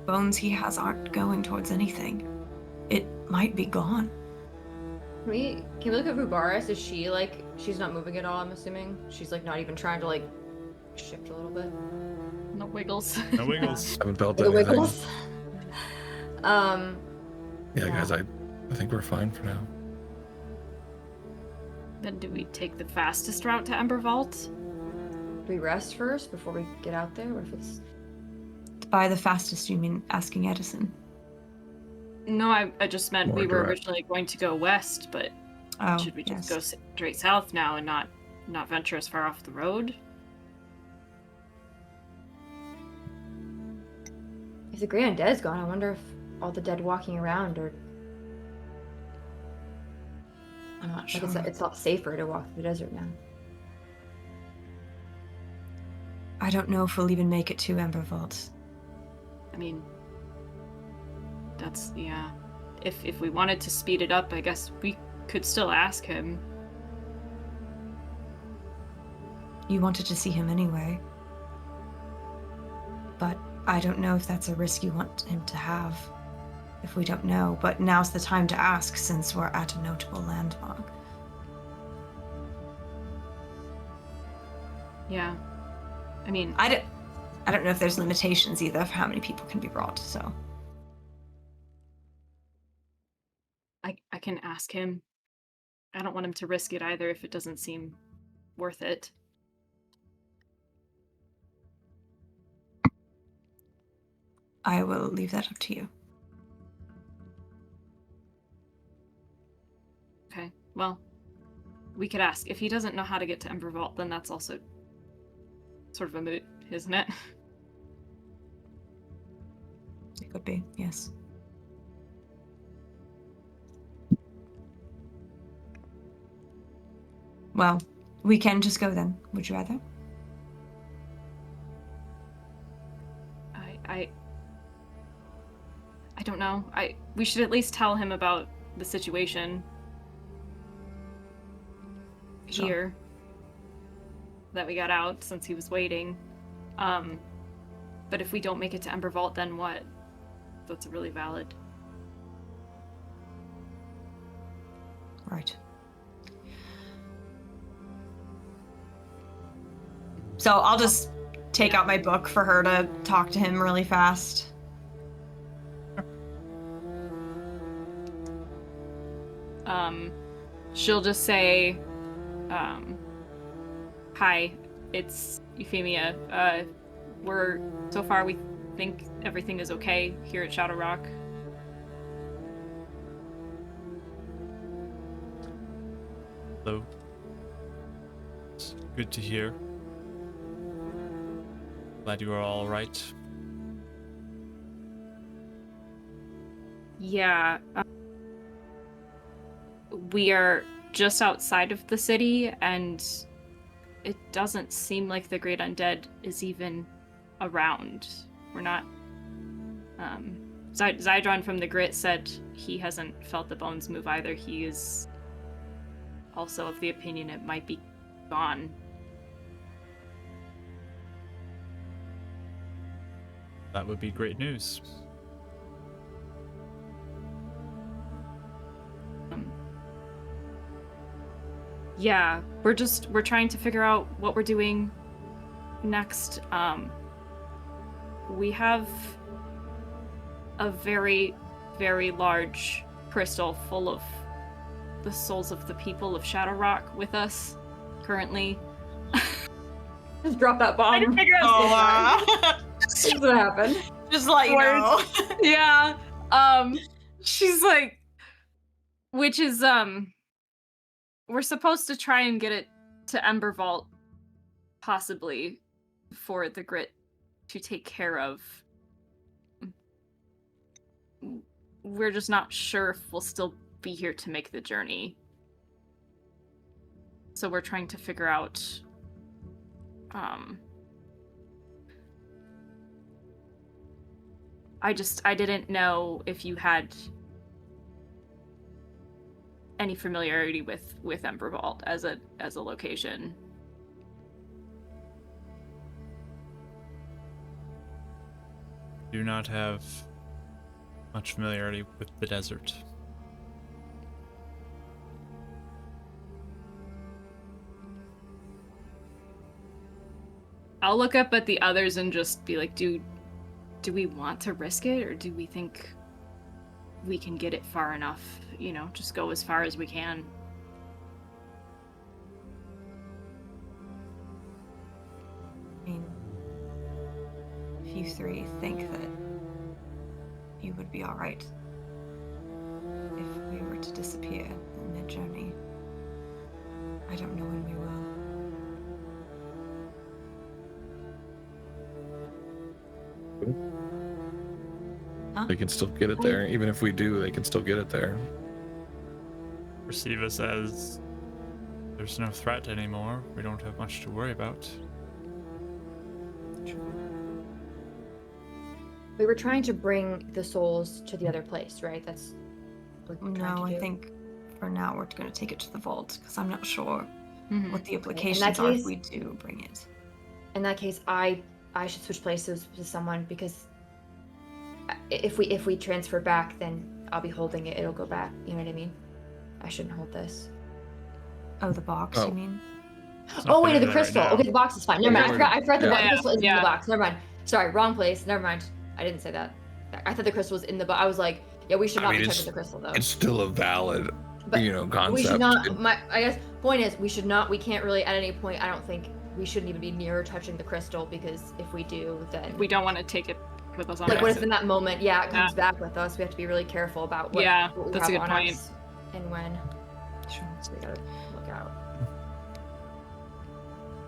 bones he has aren't going towards anything. It might be gone. Can we look at Rubaris? Is she like, she's not moving at all, I'm assuming? She's like not even trying to like shift a little bit? no wiggles. No wiggles. I haven't felt The anything. wiggles? Yeah, guys, I think we're fine for now. Then do we take the fastest route to Ember Vault? Do we rest first before we get out there? What if it's... By the fastest, you mean asking Edison? No, I just meant More we were direct. originally going to go west, but Oh, should we just yes. go straight south now and not venture as far off the road? If the Great Undead's gone, I wonder if all the dead walking around are... I'm not sure. Like it's not safer to walk through the desert now. I don't know if we'll even make it to Ember Vault. I mean, that's, yeah. If we wanted to speed it up, I guess we could still ask him. You wanted to see him anyway. But I don't know if that's a risk you want him to have. If we don't know, but now's the time to ask since we're at a notable landmark. Yeah. I mean, I don't know if there's limitations either for how many people can be brought, so. I can ask him. I don't want him to risk it either if it doesn't seem worth it. I will leave that up to you. Okay, well, we could ask. If he doesn't know how to get to Ember Vault, then that's also sort of a moot, isn't it? It could be, yes. Well, we can just go then. Would you rather? I don't know. We should at least tell him about the situation Sure. here that we got out since he was waiting. But if we don't make it to Ember Vault, then what? That's really valid. Right. So I'll just take out my book for her to talk to him really fast. She'll just say, hi, it's Euphemia. So far we think everything is okay here at Shadow Rock. Hello. It's good to hear. Glad you are all right. Yeah. We are just outside of the city, and it doesn't seem like the Great Undead is even around. We're not... Zydron from the Grit said he hasn't felt the bones move either. He is also of the opinion it might be gone. That would be great news. Yeah, we're trying to figure out what we're doing next. We have a very, very large crystal full of the souls of the people of Shadow Rock with us currently. Just drop that bomb. I didn't figure out This is what happened. Just let you know. Yeah. She's like, which is we're supposed to try and get it to Ember Vault, possibly, for the Grit to take care of. We're just not sure if we'll still be here to make the journey. So we're trying to figure out I didn't know if you had any familiarity with Ember Vault as a location. Do not have much familiarity with the desert. I'll look up at the others and just be like, do we want to risk it, or do we think we can get it far enough? You know, just go as far as we can. I mean, if you three think that you would be all right if we were to disappear in mid-journey, I don't know when we will. Huh? They can still get it there. Even if we do, they can still get it there. Perceive us as there's no threat anymore. We don't have much to worry about. We were trying to bring the souls to the other place, right? That's what we're trying No, to do. I think for now we're going to take it to the vault because I'm not sure what the In implications that are if case- we do bring it. In that case, I should switch places with someone, because if we transfer back, then I'll be holding it. It'll go back. You know what I mean? I shouldn't hold this. Oh, the box, Oh. you mean? It's not Oh wait, gonna the do that crystal. right now. Okay, the box is fine. Never mind. I forgot the Yeah. crystal is in Yeah. the box. Never mind. Sorry, wrong place. Never mind. I didn't say that. I thought the crystal was in the box. I was like, yeah, we should I not mean, be it's- touching the crystal though. It's still a valid, But concept. we should not. I guess point is, we should not. We can't really at any point. I don't think we shouldn't even be near touching the crystal, because if we do, then We don't want to take it with us on like, what if accident. in that moment, it comes Yeah. back with us? We have to be really careful about what, Yeah, what we that's a have good on point. us and when. Sure. So we gotta look out.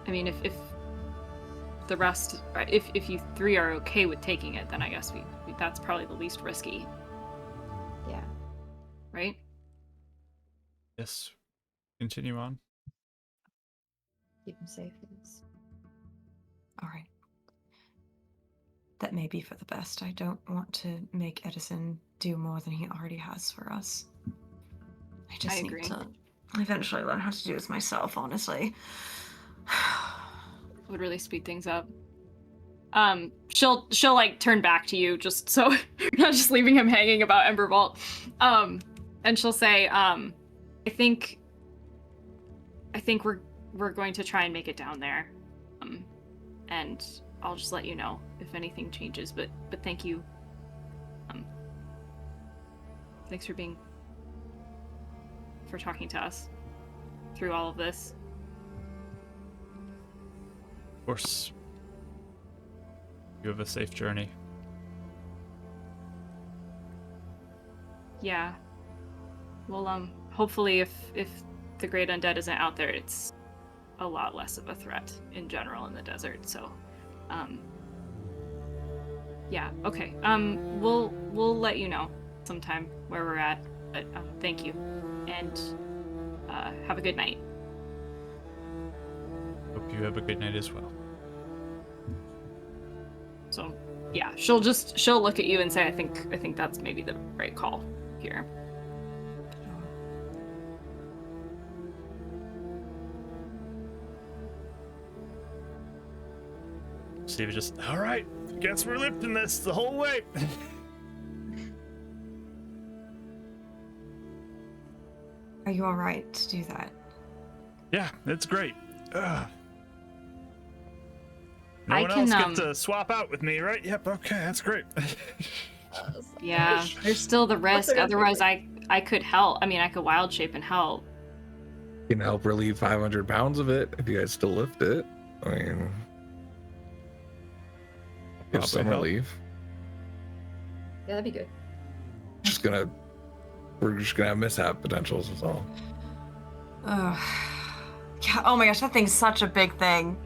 I mean, if the rest, if you three are okay with taking it, then I guess we that's probably the least risky, Yeah. right? Yes. Continue on. Keep them safe. Yes. All right. That may be for the best. I don't want to make Edison do more than he already has for us. I just agree. need to eventually learn how to do this myself, honestly. Would really speed things up. She'll like turn back to you, just so you're not just leaving him hanging about Ember Vault. And she'll say, I think we're going to try and make it down there. and I'll just let you know if anything changes. But thank you. Thanks for talking to us through all of this. Of course. You have a safe journey. Yeah. Well, hopefully if the Great Undead isn't out there, it's a lot less of a threat in general in the desert. So, yeah. Okay. We'll let you know sometime where we're at. But thank you, and have a good night. Hope you have a good night as well. So, yeah, she'll look at you and say, I think that's maybe the right call here. Steve is just, all right, guess we're lifting this the whole way. Are you all right to do that? Yeah, it's great. Ugh. No I one can, else gets to swap out with me, right? Yep, okay, that's great. Yeah, there's still the risk. Otherwise, I could help. I mean, I could wild shape and help. You can help relieve 500 pounds of it if you guys still lift it. I mean, give Probably some help. relief. Yeah, that'd be good. We're just gonna have mishap potentials, is all. Ugh. Yeah. Oh my gosh, that thing's such a big thing.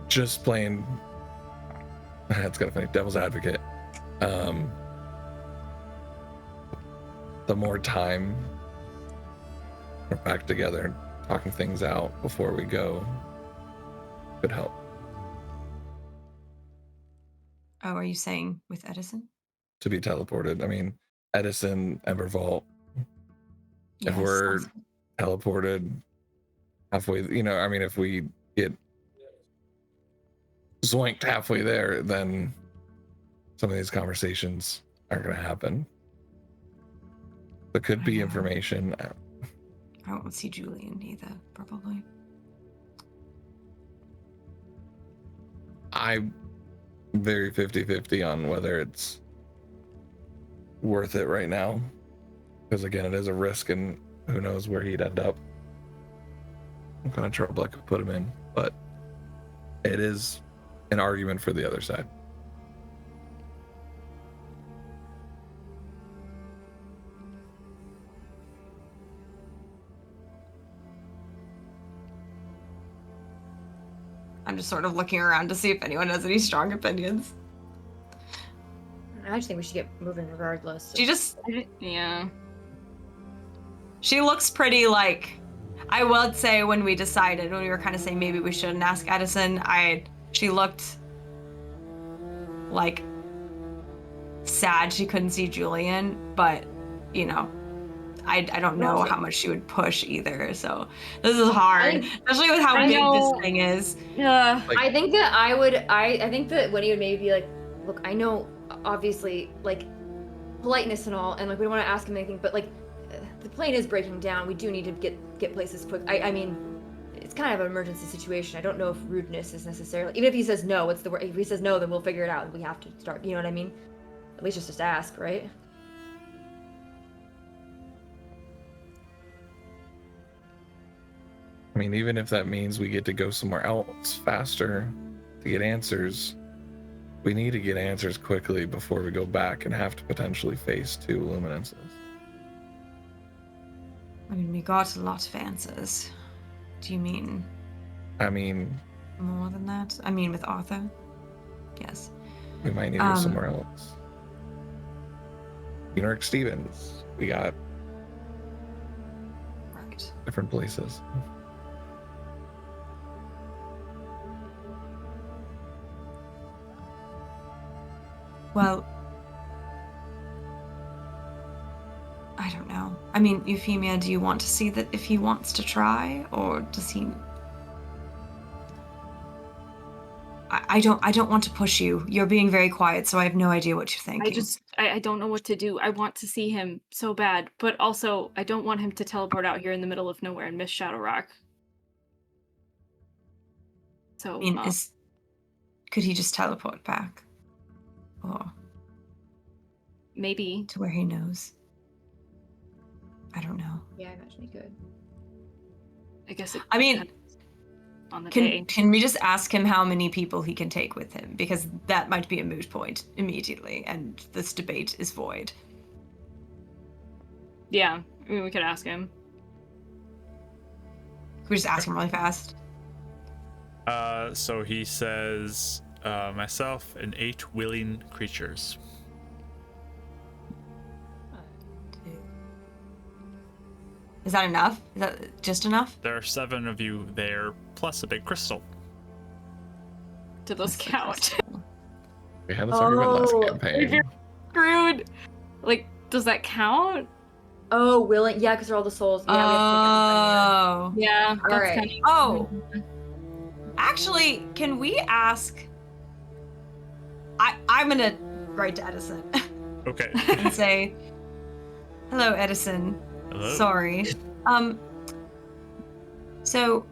Just playing. That's kind of funny. Devil's advocate. The more time we're back together, talking things out before we go, could help. Oh, are you saying with Edison? To be teleported. I mean, Edison, Embervault. Yes, If we're also. teleported halfway, I mean, if we get zoinked halfway there, then some of these conversations aren't going to happen. There could be information. I won't see Julian either, probably. I'm very 50-50 on whether it's worth it right now. Because again, it is a risk and who knows where he'd end up. What kind of trouble I could put him in. But it is an argument for the other side. I'm just sort of looking around to see if anyone has any strong opinions. I just think we should get moving regardless. Yeah. She looks pretty like, I would say when we were kind of saying maybe we shouldn't ask Edison, she looked like sad she couldn't see Julian, but I don't know how much she would push either, so this is hard, especially with how big this thing is. Yeah, I think that I think that Winnie would maybe be like, look, I know obviously like politeness and all, and like we don't want to ask him anything, but like the plane is breaking down. We do need to get places quick. I mean, it's kind of an emergency situation. I don't know if rudeness is necessarily, even if he says no, what's the word? If he says no, then we'll figure it out and we have to start, you know what I mean? At least just ask, right? I mean, even if that means we get to go somewhere else faster to get answers, we need to get answers quickly before we go back and have to potentially face 2 luminances. I mean, we got a lot of answers. Do you mean? I mean, more than that? I mean, with Arthur? Yes. We might need to go somewhere else. New York Stevens. We got different places. Well, I don't know. I mean, Euphemia, do you want to see that if he wants to try, or does he? I don't want to push you. You're being very quiet, so I have no idea what you're thinking. I don't know what to do. I want to see him so bad, but also I don't want him to teleport out here in the middle of nowhere and miss Shadow Rock. So, I mean, could he just teleport back? Or maybe to where he knows? I don't know. Yeah, I imagine he could. I guess it. I mean, on the day. Can we just ask him how many people he can take with him? Because that might be a moot point immediately, and this debate is void. Yeah, I mean, we could ask him. Can we just ask him really fast? So he says, myself and 8 willing creatures. Is that enough? Is that just enough? There are 7 of you there, plus a big crystal. Do those count? We had this argument last campaign. Screwed. Like, does that count? Oh, willing. Yeah, because they're all the souls. Yeah, Oh. Yeah. All right. Kind of... Oh. Actually, can we ask? I'm gonna write to Edison Okay. and say, "Hello, Edison. Hello. Sorry. So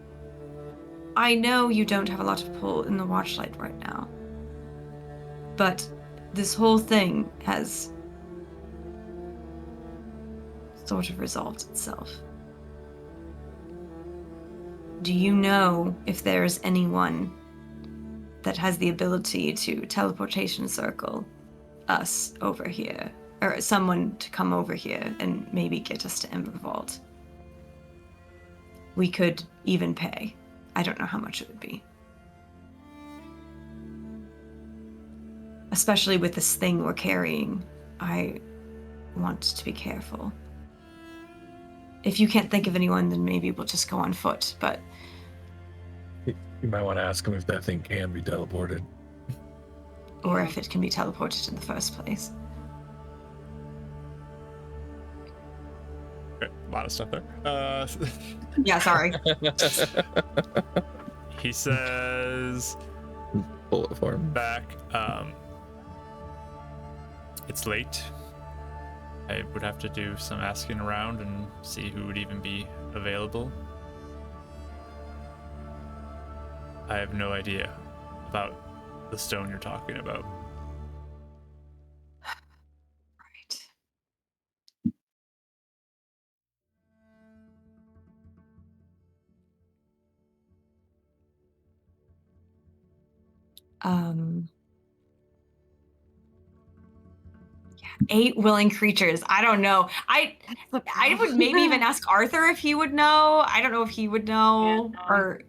I know you don't have a lot of pull in the Watchlight right now, but this whole thing has sort of resolved itself. Do you know if there's anyone that has the ability to teleportation circle us over here? Or someone to come over here and maybe get us to Ember Vault? We could even pay. I don't know how much it would be. Especially with this thing we're carrying, I want to be careful. If you can't think of anyone, then maybe we'll just go on foot, but... You might want to ask him if that thing can be teleported. Or if it can be teleported in the first place. Okay, a lot of stuff there. Yeah, sorry. He says Bullet form. back, it's late. I would have to do some asking around and see who would even be available. I have no idea about the stone you're talking about. Right. Yeah, 8 willing creatures. I don't know. I would maybe even ask Arthur if he would know. I don't know if he would know, or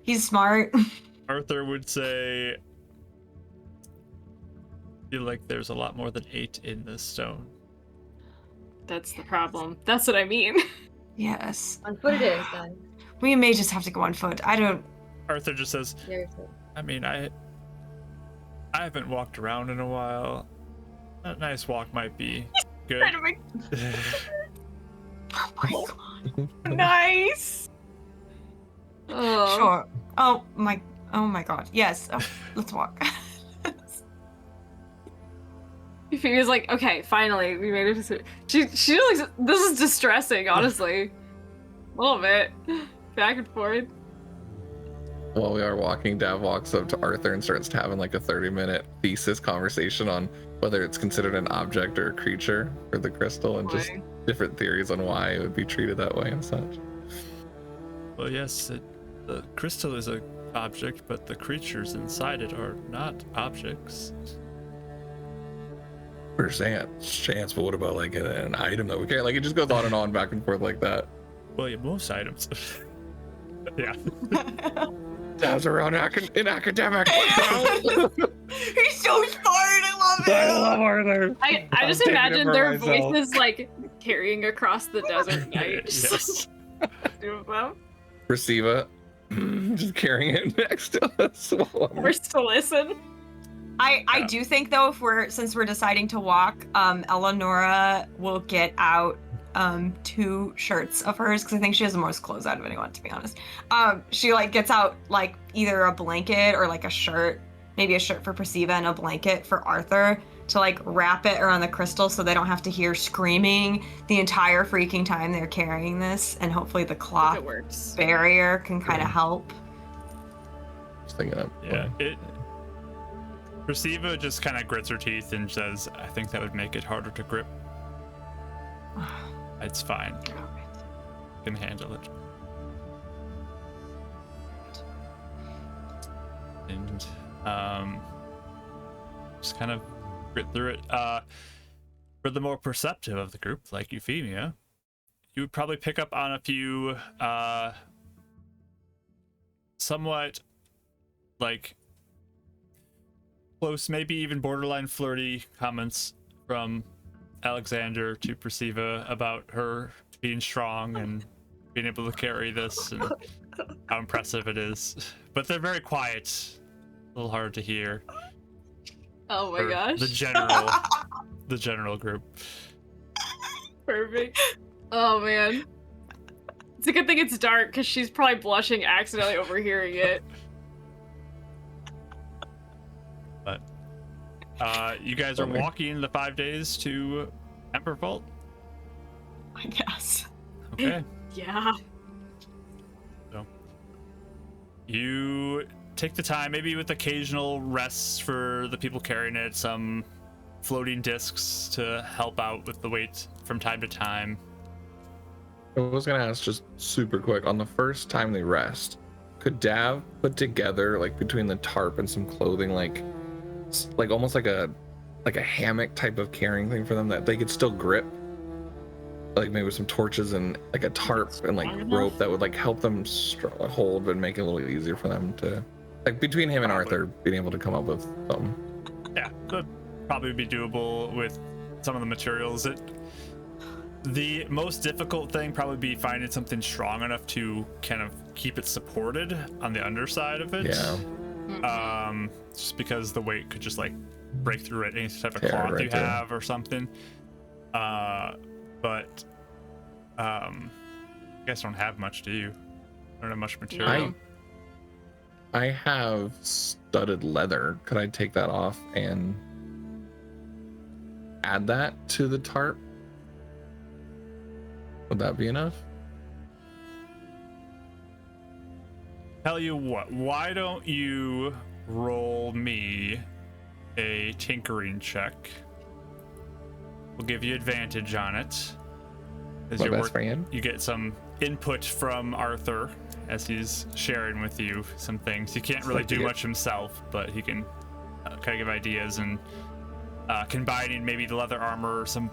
he's smart. Arthur would say, I feel like there's a lot more than 8 in this stone. That's the problem. That's what I mean. Yes. On foot it is, then. We may just have to go on foot. I don't... Arthur just says, Seriously. I mean, I haven't walked around in a while. A nice walk might be good. Oh my god. Nice. Oh. Sure. Oh my god. Yes. Oh, let's walk. He figures like, okay, finally, we made it. She looks. This is distressing, honestly. A little bit, back and forth. While we are walking, Dav walks up to Arthur and starts having like a 30-minute thesis conversation on whether it's considered an object or a creature for the crystal, and just different theories on why it would be treated that way and such. Well, yes, the crystal is an object, but the creatures inside it are not objects. Chance, but what about like an item that we carry? Like, it just goes on and on, back and forth like that. Well, yeah, most items. Yeah. Dav's around in academic. He's so smart. I love it. I love Arthur. I just imagine their voices like carrying across the desert night. Yes. Two of them. Reciva, just carrying it next to us. We're still listen. I do think though, since we're deciding to walk, Eleonora will get out 2 shirts of hers because I think she has the most clothes out of anyone, to be honest. She like gets out like either a blanket or like a shirt, maybe a shirt for Perciva and a blanket for Arthur to like wrap it around the crystal so they don't have to hear screaming the entire freaking time they're carrying this, and hopefully the cloth barrier can kind of help. Just thinking of Perciva just kind of grits her teeth and says, I think that would make it harder to grip. It's fine. Can handle it. And just kind of grit through it. For the more perceptive of the group, like Euphemia, you would probably pick up on a few somewhat like close, maybe even borderline flirty comments from Alexander to Perciva about her being strong and being able to carry this and how impressive it is. But they're very quiet, a little hard to hear. Oh my gosh. The general group. Perfect. Oh man. It's a good thing it's dark because she's probably blushing accidentally overhearing it. But you guys are walking the 5 days to Ember Vault? I guess. Okay. Yeah. So you take the time, maybe with occasional rests for the people carrying it, some floating discs to help out with the weight from time to time. I was gonna ask just super quick, on the first time they rest, could Dav put together like between the tarp and some clothing like almost like a hammock type of carrying thing for them that they could still grip, like maybe with some torches and like a tarp and like rope that would like help them hold and make it a little easier for them to, like, between him and Arthur being able to come up with something. Yeah, that'd probably be doable with some of the materials. The most difficult thing probably be finding something strong enough to kind of keep it supported on the underside of it. Yeah. Just because the weight could just like break through it, any type of cloth you have or something. But you guys don't have much, do you? Don't have much material. I have studded leather. Could I take that off and add that to the tarp? Would that be enough? Tell you what, why don't you roll me a tinkering check? We'll give you advantage on it. As My best friend. You get some input from Arthur as he's sharing with you some things. He can't really do much himself, but he can kind of give ideas and combining maybe the leather armor, some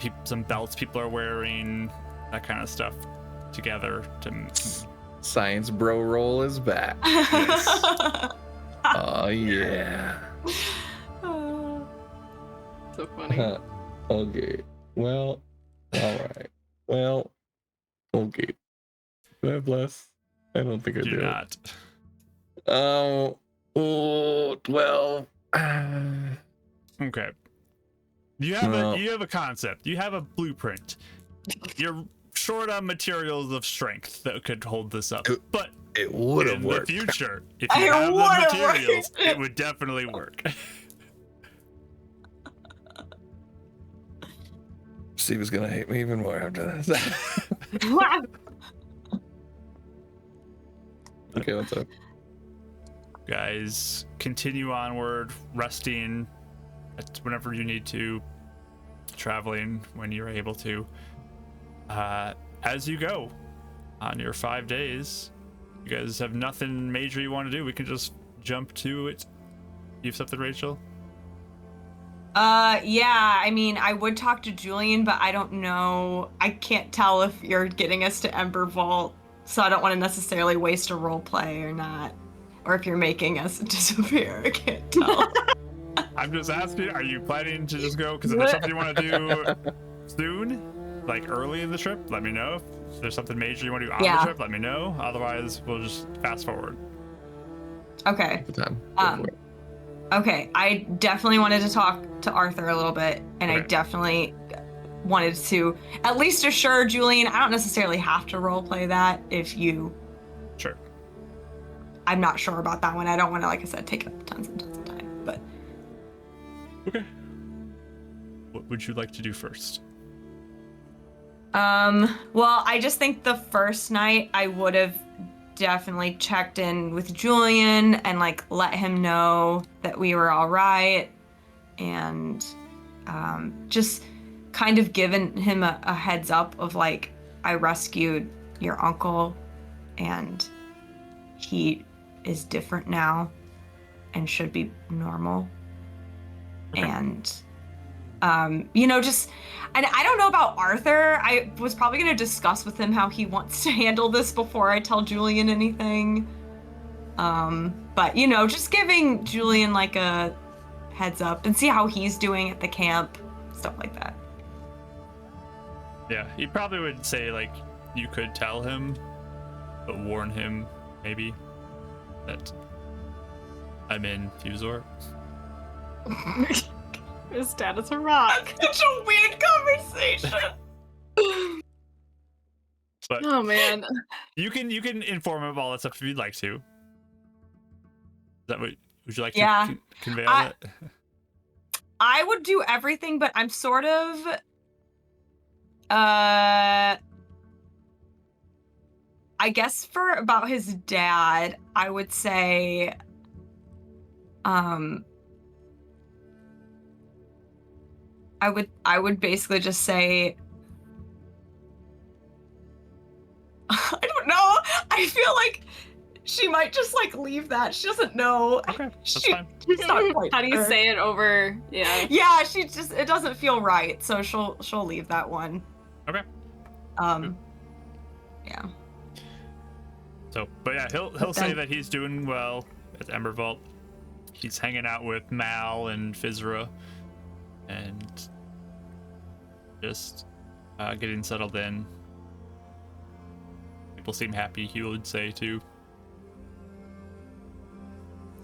belts people are wearing, that kind of stuff together to. Science bro roll is back. Yes. Oh yeah. So funny. Okay. Well, all right. Well, okay. God bless. I don't think I do. Not. Oh, 12. Okay. You have a concept. You have a blueprint. You're short on materials of strength that could hold this up, but it would have worked. In the future, if you have the materials, it would definitely work. Steve is gonna hate me even more after this. Okay, what's up? Guys, continue onward, resting whenever you need to, traveling when you're able to. As you go on your 5 days, you guys have nothing major you want to do. We can just jump to it. You have something, Rachel? Yeah, I mean, I would talk to Julian, but I don't know. I can't tell if you're getting us to Ember Vault, so I don't want to necessarily waste a role play or not. Or if you're making us disappear, I can't tell. I'm just asking, are you planning to just go? Because if there's something you want to do soon, like early in the trip, let me know. If there's something major you want to do on the trip, let me know. Otherwise, we'll just fast forward. Okay. Okay, I definitely wanted to talk to Arthur a little bit, and I definitely wanted to at least assure Julian. I don't necessarily have to roleplay that if you. Sure. I'm not sure about that one. I don't want to, like I said, take up tons and tons of time. But okay. What would you like to do first? Well, I just think the first night I would have definitely checked in with Julian and like let him know that we were all right, and just kind of given him a heads up of like, I rescued your uncle and he is different now and should be normal. Okay. And just, and I don't know about Arthur. I was probably going to discuss with him how he wants to handle this before I tell Julian anything. But just giving Julian like a heads up and see how he's doing at the camp, stuff like that. Yeah, he probably would say like you could tell him, but warn him maybe that I'm in Fusor. His dad is a rock. Such a weird conversation. But oh man, you can inform him of all that stuff if you'd like to. Is that what would you like to convey all that? I would do everything, but I'm sort of I guess for about his dad, I would say I would basically just say I don't know. I feel like she might just like leave that. She doesn't know. Okay, that's fine. She's not quite How do you sure. say it over? Yeah. Yeah, it doesn't feel right, so she'll leave that one. Okay. Yeah. So, but yeah, he'll say that he's doing well at Embervault. He's hanging out with Mal and Fizra, and just getting settled in. People seem happy, he would say too.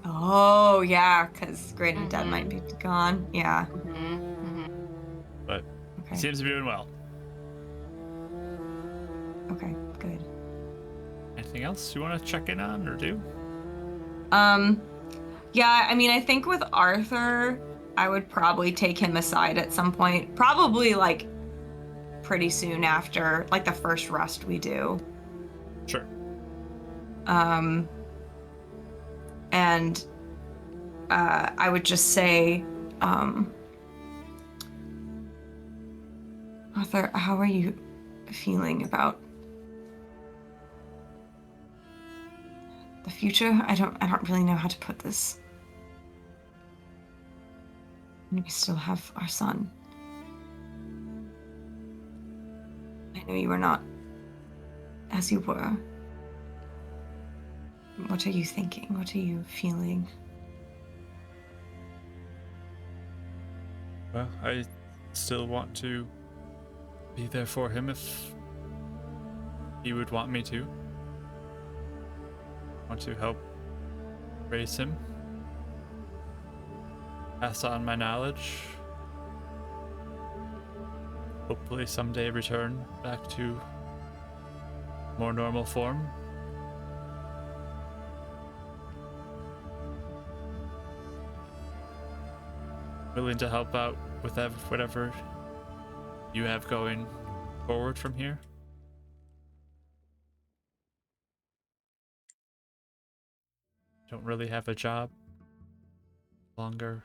Oh yeah, because Great and Dead might be gone. Yeah. But he seems to be doing well. Okay, good. Anything else you want to check in on or do? Yeah, I mean, I think with Arthur, I would probably take him aside at some point. Probably like pretty soon after, like the first rest we do. Sure. And I would just say, Arthur, how are you feeling about the future? I don't really know how to put this. We still have our son. I know you were not as you were. What are you thinking? What are you feeling? Well, I still want to be there for him if he would want me to. I want to help raise him, pass on my knowledge, hopefully someday return back to more normal form. Willing to help out with whatever you have going forward from here. Don't really have a job. Longer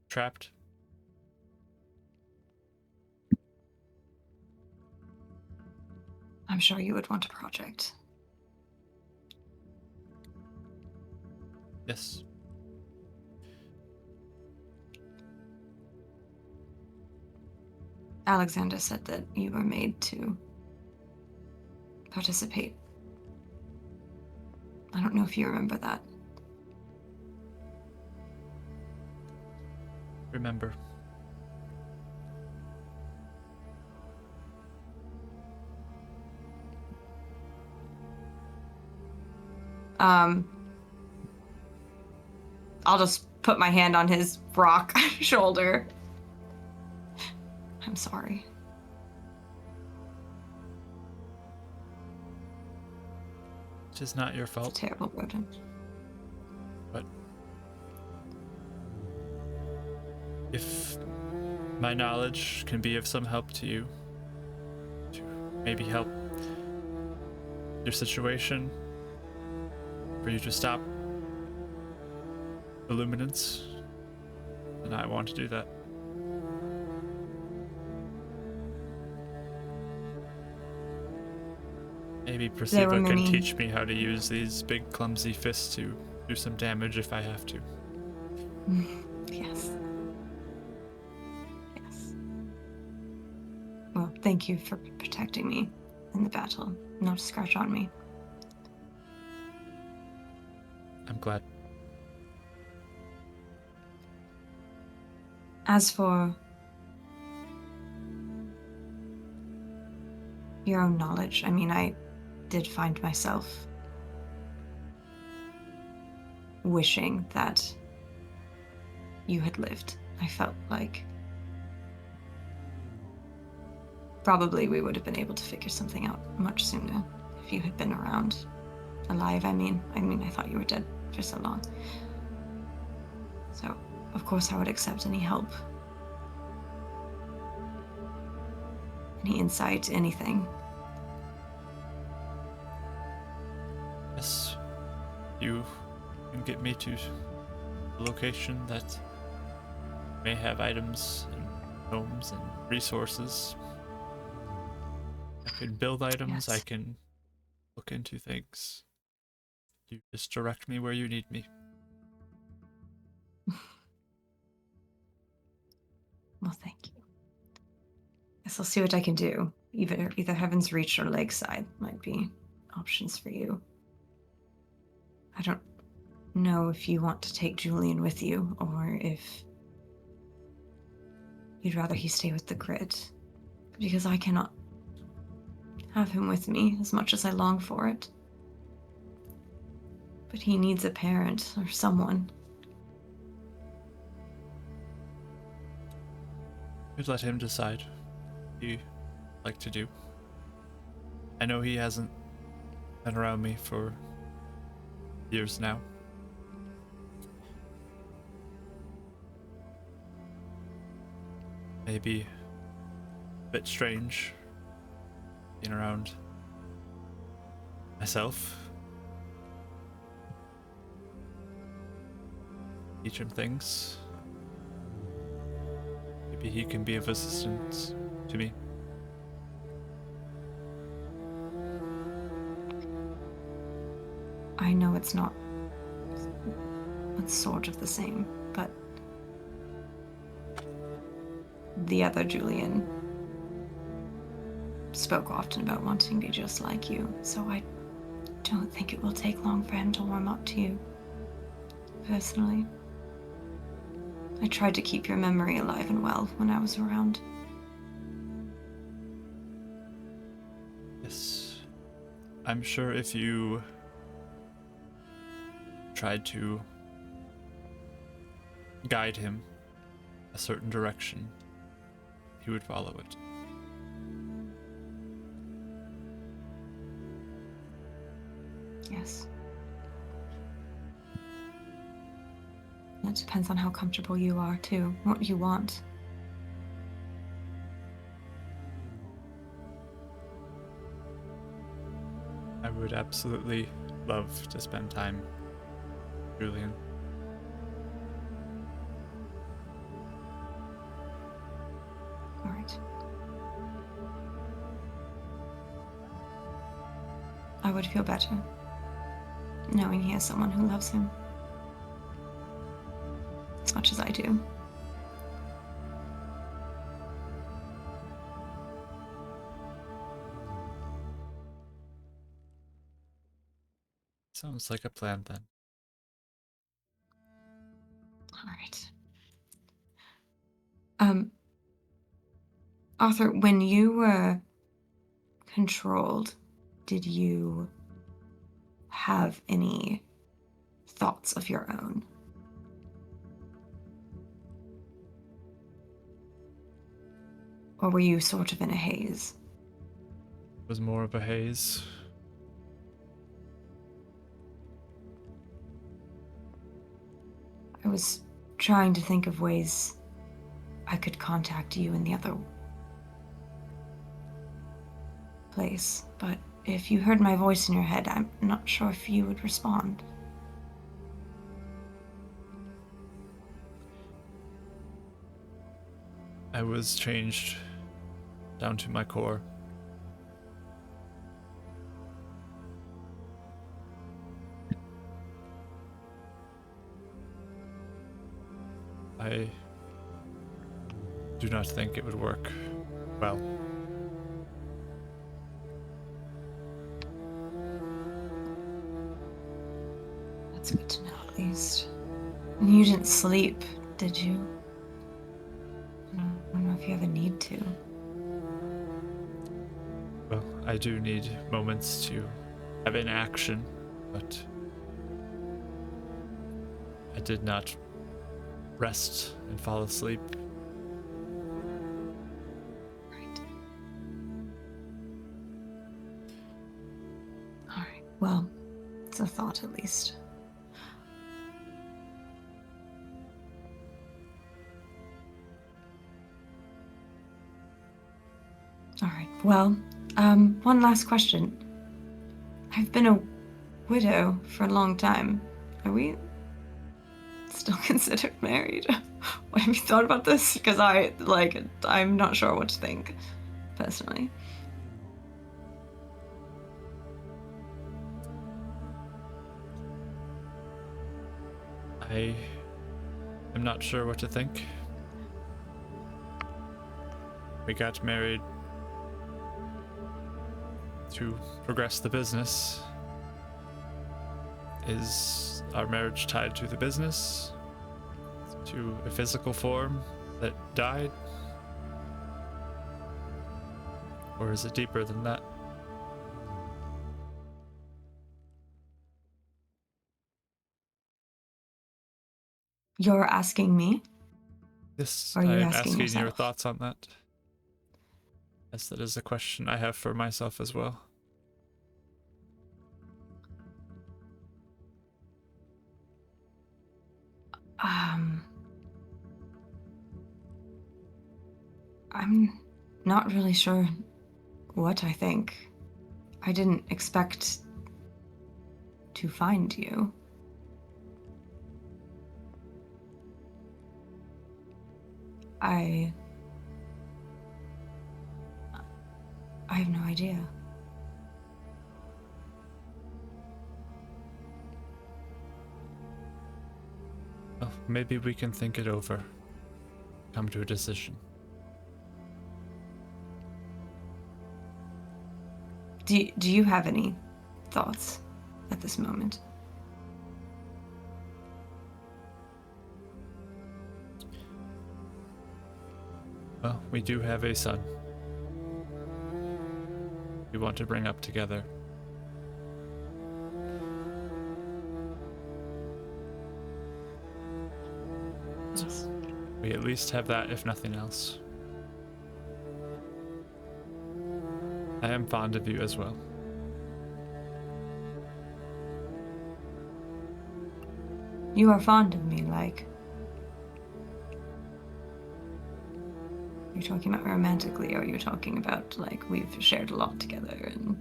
trapped. I'm sure you would want a project. Yes. Alexander said that you were made to participate. I don't know if you remember that. Remember. I'll just put my hand on his rock shoulder. I'm sorry. It is not your fault. It's a terrible burden. But if my knowledge can be of some help to you, to maybe help your situation, for you to stop the luminance, then I want to do that. Maybe Perciva can teach me how to use these big clumsy fists to do some damage if I have to. Yes. Yes. Well, thank you for protecting me in the battle. Not a scratch on me. I'm glad. As for your own knowledge, I mean, I did find myself wishing that you had lived. I felt like probably we would have been able to figure something out much sooner if you had been around, alive. I mean, I thought you were dead for so long. So, of course, I would accept any help, any insight, anything. Yes, you can get me to a location that may have items and homes and resources. I can build items, Yes. I can look into things. You just direct me where you need me. Well, thank you. Guess I'll see what I can do. Either Heaven's Reach or Lakeside might be options for you. I don't know if you want to take Julian with you, or if you'd rather he stay with the grid. Because I cannot have him with me as much as I long for it. But he needs a parent or someone. You'd let him decide what he'd like to do. I know he hasn't been around me for years now. Maybe a bit strange being around myself. Teach him things. Maybe he can be of assistance to me. I know it's not. It's sort of the same, but the other Julian spoke often about wanting to be just like you, so I don't think it will take long for him to warm up to you. Personally, I tried to keep your memory alive and well when I was around. Yes. I'm sure if you tried to guide him a certain direction, he would follow it. Yes. It depends on how comfortable you are, too, what you want. I would absolutely love to spend time with Julian. All right. I would feel better knowing he has someone who loves him as much as I do. Sounds like a plan then. All right. Arthur, when you were controlled, did you have any thoughts of your own? Or were you sort of in a haze? It was more of a haze. I was trying to think of ways I could contact you in the other place, but if you heard my voice in your head, I'm not sure if you would respond. I was changed down to my core. I do not think it would work well. That's good to know, at least. And you didn't sleep, did you? I don't know if you ever need to. Well, I do need moments to have inaction, but I did not rest and fall asleep. Right. All right. Well, it's a thought at least. All right. Well, one last question. I've been a widow for a long time. Are we still considered married? Have you thought about this? Because I'm not sure what to think, personally. I am not sure what to think. We got married to progress the business. Is our marriage tied to the business? To a physical form that died? Or is it deeper than that? You're asking me? Yes, Or are you I am asking asking your yourself? thoughts on that. Yes, that is a question I have for myself as well. I'm not really sure what I think. I didn't expect to find you. I have no idea. Well, maybe we can think it over. Come to a decision. Do you have any thoughts at this moment? Well, we do have a son. We want to bring up together. Yes. We at least have that, if nothing else. I am fond of you as well. You are fond of me, like... You're talking about romantically, or you're talking about, like, we've shared a lot together and...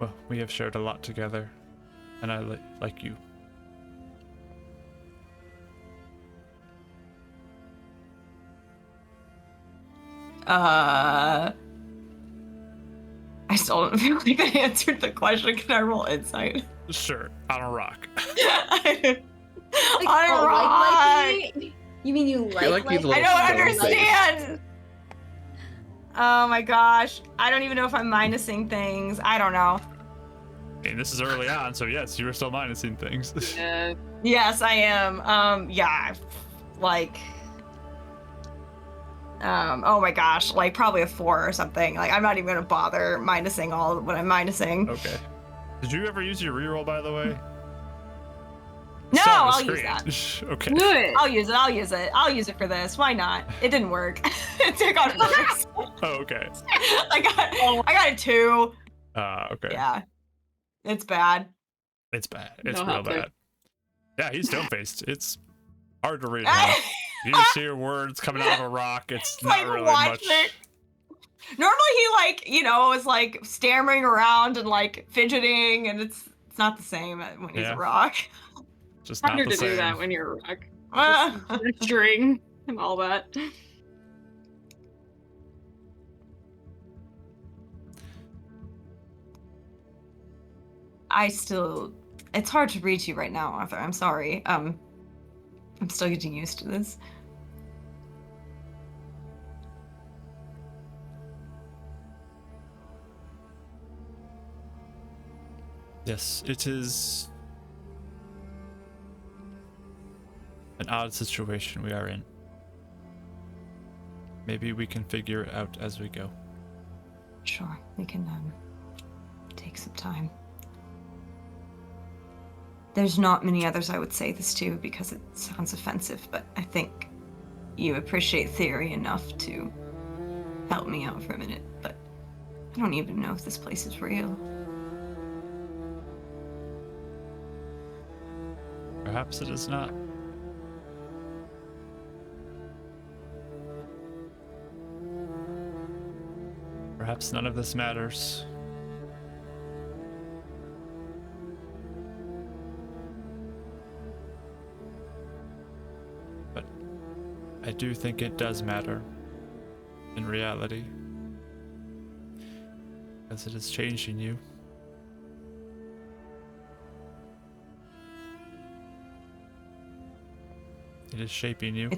Well, we have shared a lot together, and I like you. I still don't feel like I answered the question. Can I roll insight? Sure, on a rock. Like, On a rock! me? You mean you like like he's a me? I little don't stone understand! Oh my gosh. I don't even know if I'm minusing things. I don't know. I mean, this is early on, so yes, you were still minusing things. Yes, I am. Yeah. Like... oh my gosh, like probably a 4 or something. Like, I'm not even gonna bother minusing all of what I'm minusing. Okay. Did you ever use your reroll, by the way? No, Still on the I'll use screen. that. Okay. Good. I'll use it. I'll use it for this. Why not? It didn't work. It got worse. Oh, okay. I got a 2. Okay. Yeah. It's bad. It's bad. It's No real help there. bad. Yeah, he's stone-faced. It's hard to read him. You just hear words coming out of a rock. It's not like really watch much. it. Normally he is like stammering around and like fidgeting, and it's not the same when he's a rock. Just not Harder the to same. do that when you're a rock. Just gesturing and all that. It's hard to read you right now, Arthur. I'm sorry. I'm still getting used to this. Yes, it is an odd situation we are in. Maybe we can figure it out as we go. Sure, we can take some time. There's not many others I would say this to because it sounds offensive, but I think you appreciate theory enough to help me out for a minute, but I don't even know if this place is real. Perhaps it is not. Perhaps none of this matters. But I do think it does matter in reality, as it is changing you. It is shaping you.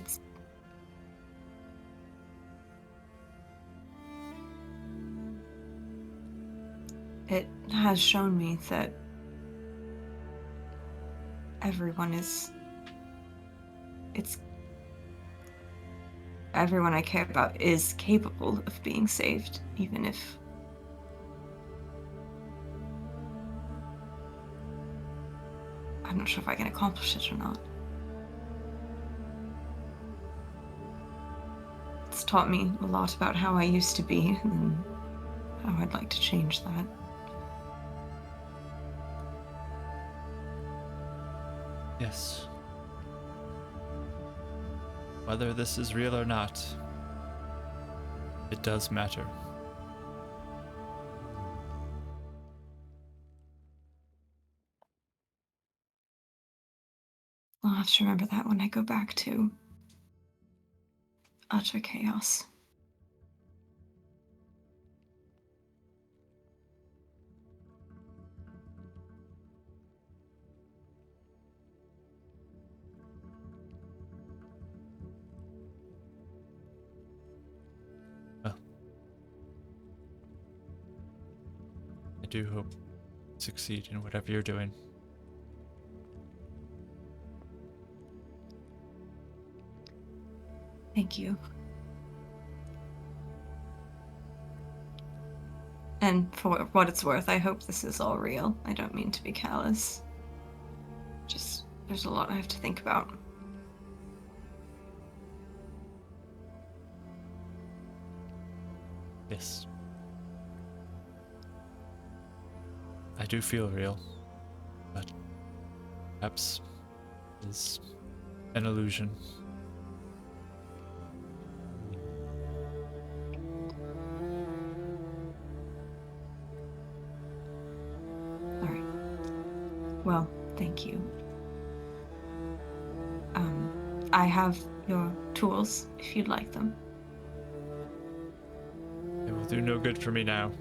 It has shown me that everyone I care about is capable of being saved, even if I'm not sure if I can accomplish it or not. It's taught me a lot about how I used to be and how I'd like to change that. Yes. Whether this is real or not, it does matter. I'll have to remember that when I go back to utter chaos. Well, I do hope you succeed in whatever you're doing. Thank you. And for what it's worth, I hope this is all real. I don't mean to be callous. Just, there's a lot I have to think about. Yes. I do feel real, but perhaps it's an illusion. All right. Well, thank you. I have your tools if you'd like them. It will do no good for me now.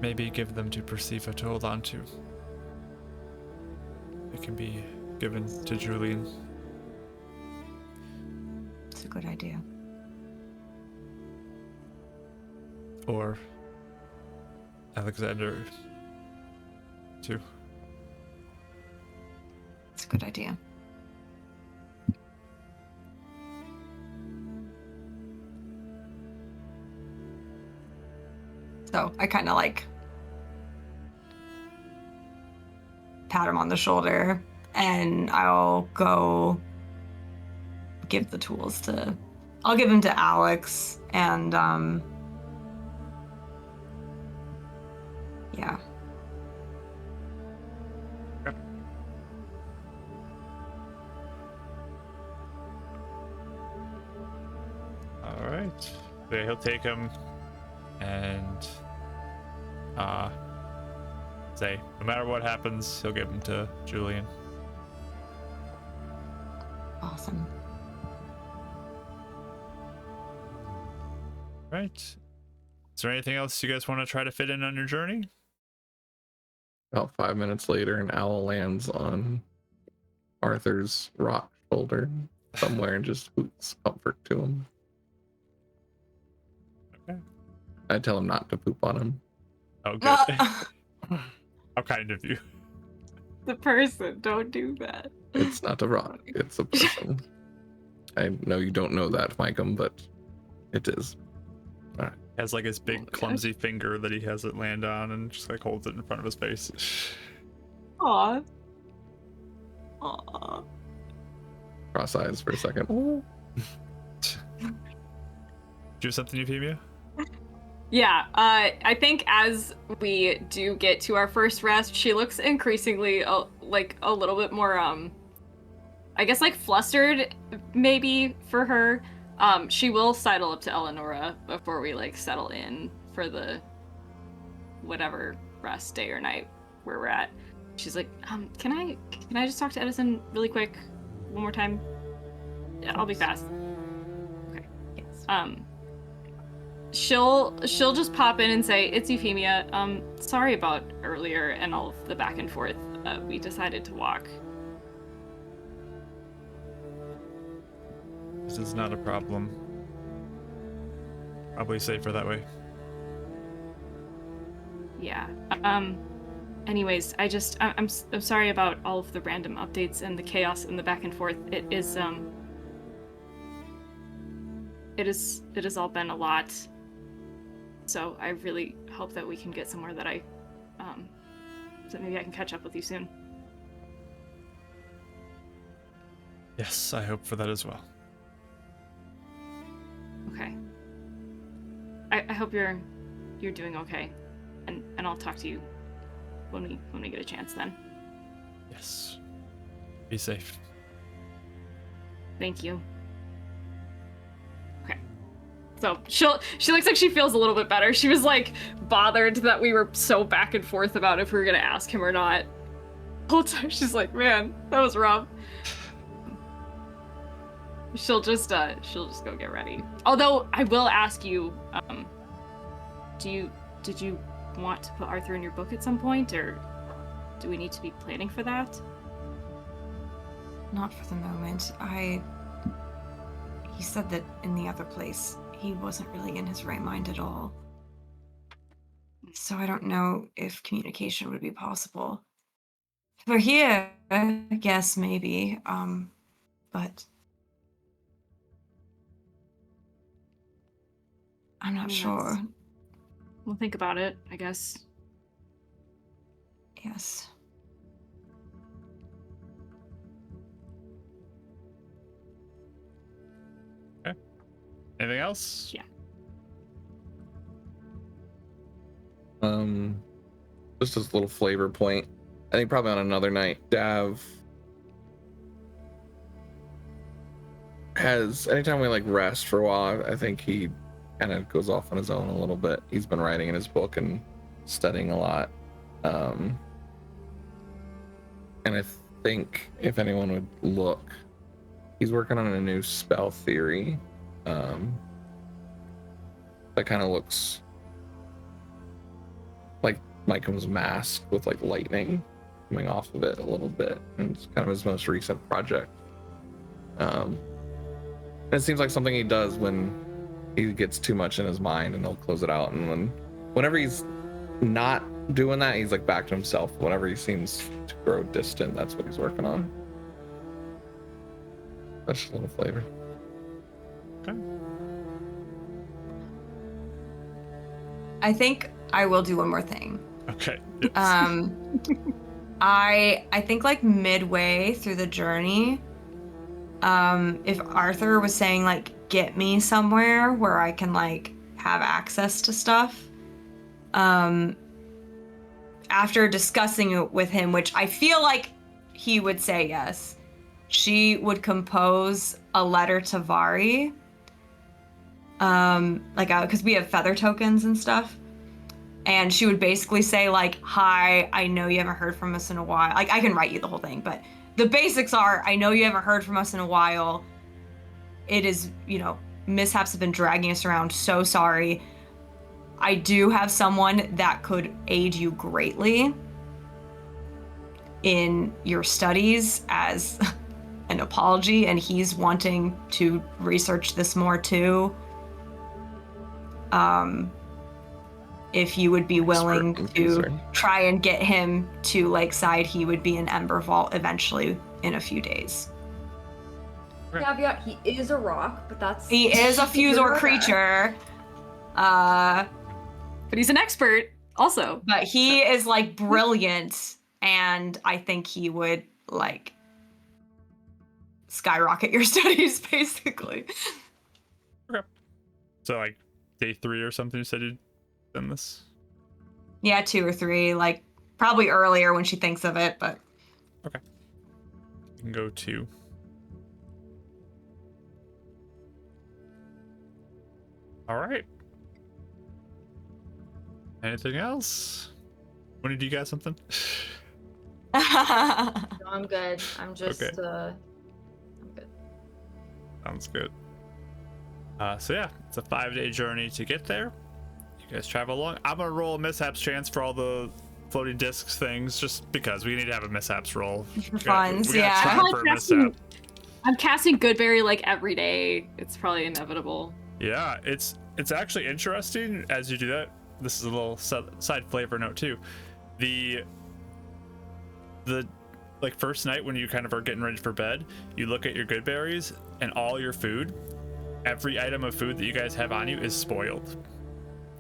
Maybe give them to Perciva to hold on to. It can be given to Julian. It's a good idea. Or Alexander too. It's a good idea. So I kind of like pat him on the shoulder, and I'll go give the tools to... I'll give them to Alex, and yeah. All right. So he'll take him and say, no matter what happens, he'll give him to Julian. Awesome. Right. Is there anything else you guys want to try to fit in on your journey? About 5 minutes later, an owl lands on Arthur's rock shoulder somewhere and just hoots comfort to him. Okay. I tell him not to poop on him. Oh, good. How kind of you. The person, don't do that. It's not a rock, it's a person. I know you don't know that, Micah, but it is. All right. He has like his big clumsy finger that he has it land on and just like holds it in front of his face. Aw. Aw. Cross eyes for a second. Do you have something, Euphemia? Yeah, I think as we do get to our first rest, she looks increasingly like a little bit more, I guess like flustered maybe for her. She will sidle up to Eleonora before we like settle in for the whatever rest day or night where we're at. She's like, can I just talk to Edison really quick one more time? Yeah, I'll be fast. Okay. Yes. She'll just pop in and say, it's Euphemia. Sorry about earlier and all of the back and forth. We decided to walk. This is not a problem. Probably safer that way. Yeah. Anyways, I'm sorry about all of the random updates and the chaos and the back and forth. It has all been a lot. So I really hope that we can get somewhere that that maybe I can catch up with you soon. Yes, I hope for that as well. Okay. I hope you're doing okay, and I'll talk to you when we get a chance then. Yes. Be safe. Thank you. Okay. So she looks like she feels a little bit better. She was like bothered that we were so back and forth about if we were gonna ask him or not. The whole time she's like, man, that was rough. She'll just go get ready. Although I will ask you, did you want to put Arthur in your book at some point, or do we need to be planning for that? Not for the moment. He said that in the other place, he wasn't really in his right mind at all. So I don't know if communication would be possible. For here, I guess maybe, but I'm not sure. We'll think about it, I guess. Yes. Okay. Anything else? Yeah. Just as a little flavor point. I think probably on another night, Dav has, anytime we like rest for a while, I think he kind of goes off on his own a little bit. He's been writing in his book and studying a lot. And I think if anyone would look, he's working on a new spell theory that kind of looks like Micah's mask with like lightning coming off of it a little bit, and it's kind of his most recent project. And it seems like something he does when he gets too much in his mind, and he'll close it out, and whenever he's not doing that, he's like back to himself. Whenever he seems to grow distant, that's what he's working on. That's just a little flavor. Okay. I think I will do one more thing. Okay. Yes. I think like midway through the journey, if Arthur was saying like, get me somewhere where I can like have access to stuff, after discussing it with him, which I feel like he would say yes, she would compose a letter to Vari, because we have feather tokens and stuff. And she would basically say like, hi, I know you haven't heard from us in a while. Like, I can write you the whole thing, but the basics are, I know you haven't heard from us in a while. It is, mishaps have been dragging us around. So sorry. I do have someone that could aid you greatly in your studies as an apology, and he's wanting to research this more too. If you would be willing to try and get him to Lakeside, he would be in Ember Vault eventually in a few days. Caveat, he is a rock, but he is a Fusor creature. But he's an expert also. But he is like brilliant, and I think he would like skyrocket your studies basically. Okay. So like day 3 or something you said you'd done this? Yeah, 2 or 3, like probably earlier when she thinks of it, but okay. You can go 2. All right. Anything else? When did you got something? No, I'm good. I'm just okay. I'm good. Sounds good. So yeah, it's a 5-day journey to get there. You guys travel along. I'm gonna roll a mishaps chance for all the floating discs things, just because we need to have a mishaps roll. For funds, yeah. I'm casting Goodberry like every day. It's probably inevitable. Yeah, it's actually interesting as you do that. This is a little side flavor note too. The like first night when you kind of are getting ready for bed, you look at your good berries and all your food, every item of food that you guys have on you is spoiled.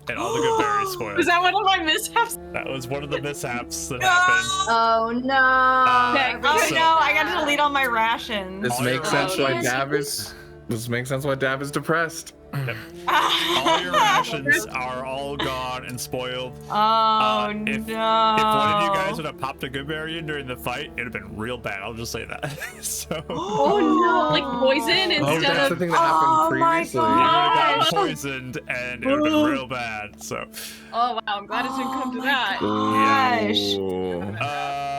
And all the good berries spoiled. Was that one of my mishaps? That was one of the mishaps that happened. Oh no. I got to delete all my rations. This makes sense why Dav is depressed. Yep. All your rations are all gone and spoiled. Oh no. If one of you guys would have popped a good berry in during the fight, it would have been real bad. I'll just say that. So. Oh no! Like poison instead that's of. The thing that happened previously. You would have gotten poisoned and it would have been real bad. So. Oh wow! I'm glad it didn't come to that. Gosh.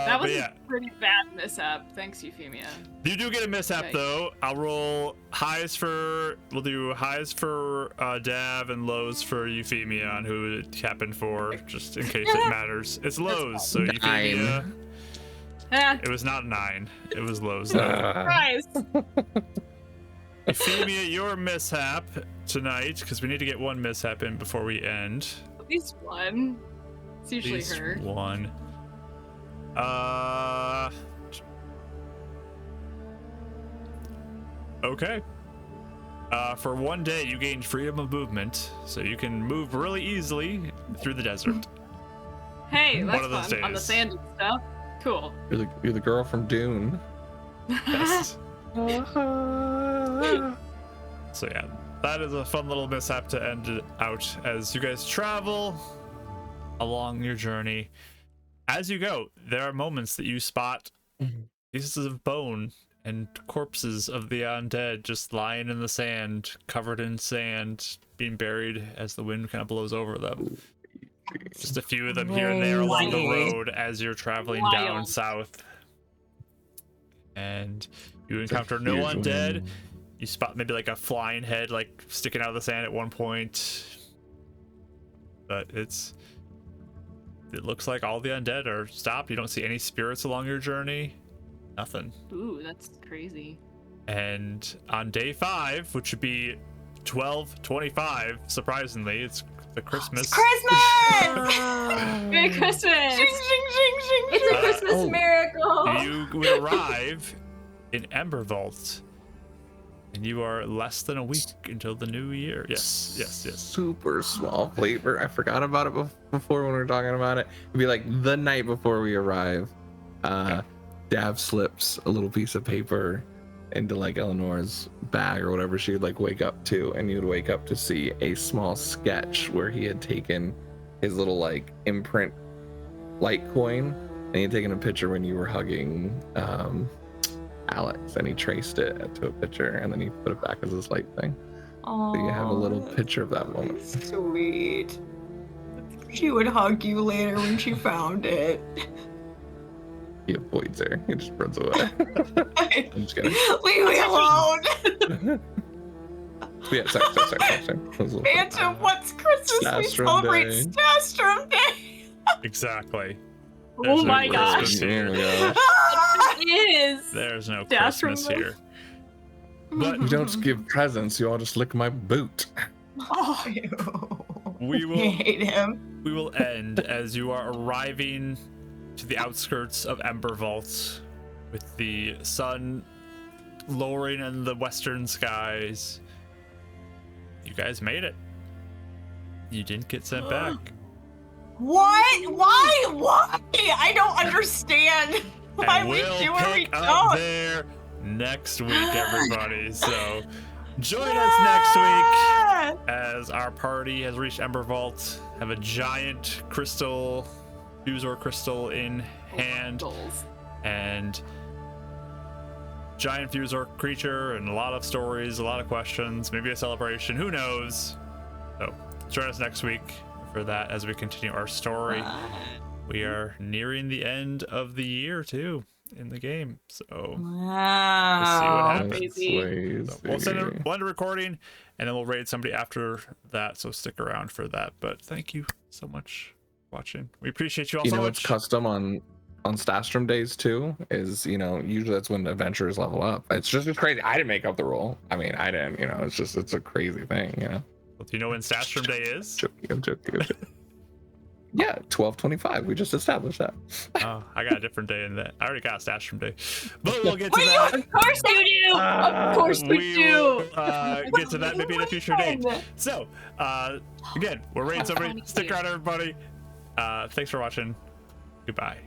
That was a pretty bad mishap. Thanks, Euphemia. You do get a mishap though. I'll roll highs for. We'll do highs for Dav and lows for Euphemia on who it happened for, just in case it matters. It's lows, so Euphemia. It was not a 9. It was lows. Surprise. Euphemia, your mishap tonight, because we need to get one mishap in before we end. At least one. It's usually her. One. Okay. For one day, you gained freedom of movement, so you can move really easily through the desert. Hey, that's one of those fun. days. On the sand and stuff. Cool. You're the girl from Dune. Yes. So yeah, that is a fun little mishap to end it out as you guys travel along your journey. As you go, there are moments that you spot pieces of bone and corpses of the undead just lying in the sand, covered in sand, being buried as the wind kind of blows over them. Just a few of them here and there along the road as you're traveling down south. And you encounter no undead. You spot maybe like a flying head like sticking out of the sand at one point. But it looks like all the undead are stopped. You don't see any spirits along your journey. Nothing. Ooh, that's crazy. And on day 5, which would be 12/25, surprisingly, it's the Christmas. It's Christmas! Merry Christmas! Shing, shing, shing, shing, It's a Christmas miracle. You would arrive in Ember Vault, and you are less than a week until the new year. Yes. Super small flavor. I forgot about it before when we were talking about it. It'd be like the night before we arrive. Dav slips a little piece of paper into like Eleanor's bag or whatever she would like wake up to, and you'd wake up to see a small sketch where he had taken his little like imprint Litecoin, and he had taken a picture when you were hugging Alex, and he traced it to a picture, and then he put it back as his light thing. Oh, So you have a little picture of that moment. Sweet. She would hug you later when she found it. He avoids her. He just runs away. I'm just kidding. Leave me alone. Yeah, sorry. Phantom, what's Christmas? We Stastrom celebrate Day. Stastrom Day. Exactly. Oh my gosh. Christmas There we here. go. It is. There's no Stastrom Christmas Day. here. But You don't give presents, you all just lick my boot. Oh, we I will hate him. we will end as you are arriving to the outskirts of Ember Vault, with the sun lowering in the western skies. You guys made it. You didn't get sent back. What? Why? Why? I don't understand. Why And we we'll do what we pick up don't. there next week, everybody. So join us next week as our party has reached Ember Vault. Have a giant crystal, Fusor crystal in hand, Goals. and giant Fusor creature, and a lot of stories, a lot of questions, maybe a celebration, who knows. So join us next week for that as we continue our story. We are nearing the end of the year too in the game, so Wow. we'll see what happens. Crazy. So we'll send one to recording, and then we'll raid somebody after that, so stick around for that. But thank you so much for watching. We appreciate you all You so know much. what's custom on Stastrom days too is, usually that's when adventurers level up. It's just crazy. I didn't make up the rule. I mean, I didn't, it's a crazy thing, Do you know when Stastrom Day is? I'm joking. Yeah, 12/25. We just established that. Oh, I got a different day in that. I already got a Stastrom Day, but we'll get to Wait, that. of course you do. Of course we We do. will get to that maybe in a future date. When? So, again, we're raiding somebody. Funny Stick dude. around, everybody. Thanks for watching. Goodbye.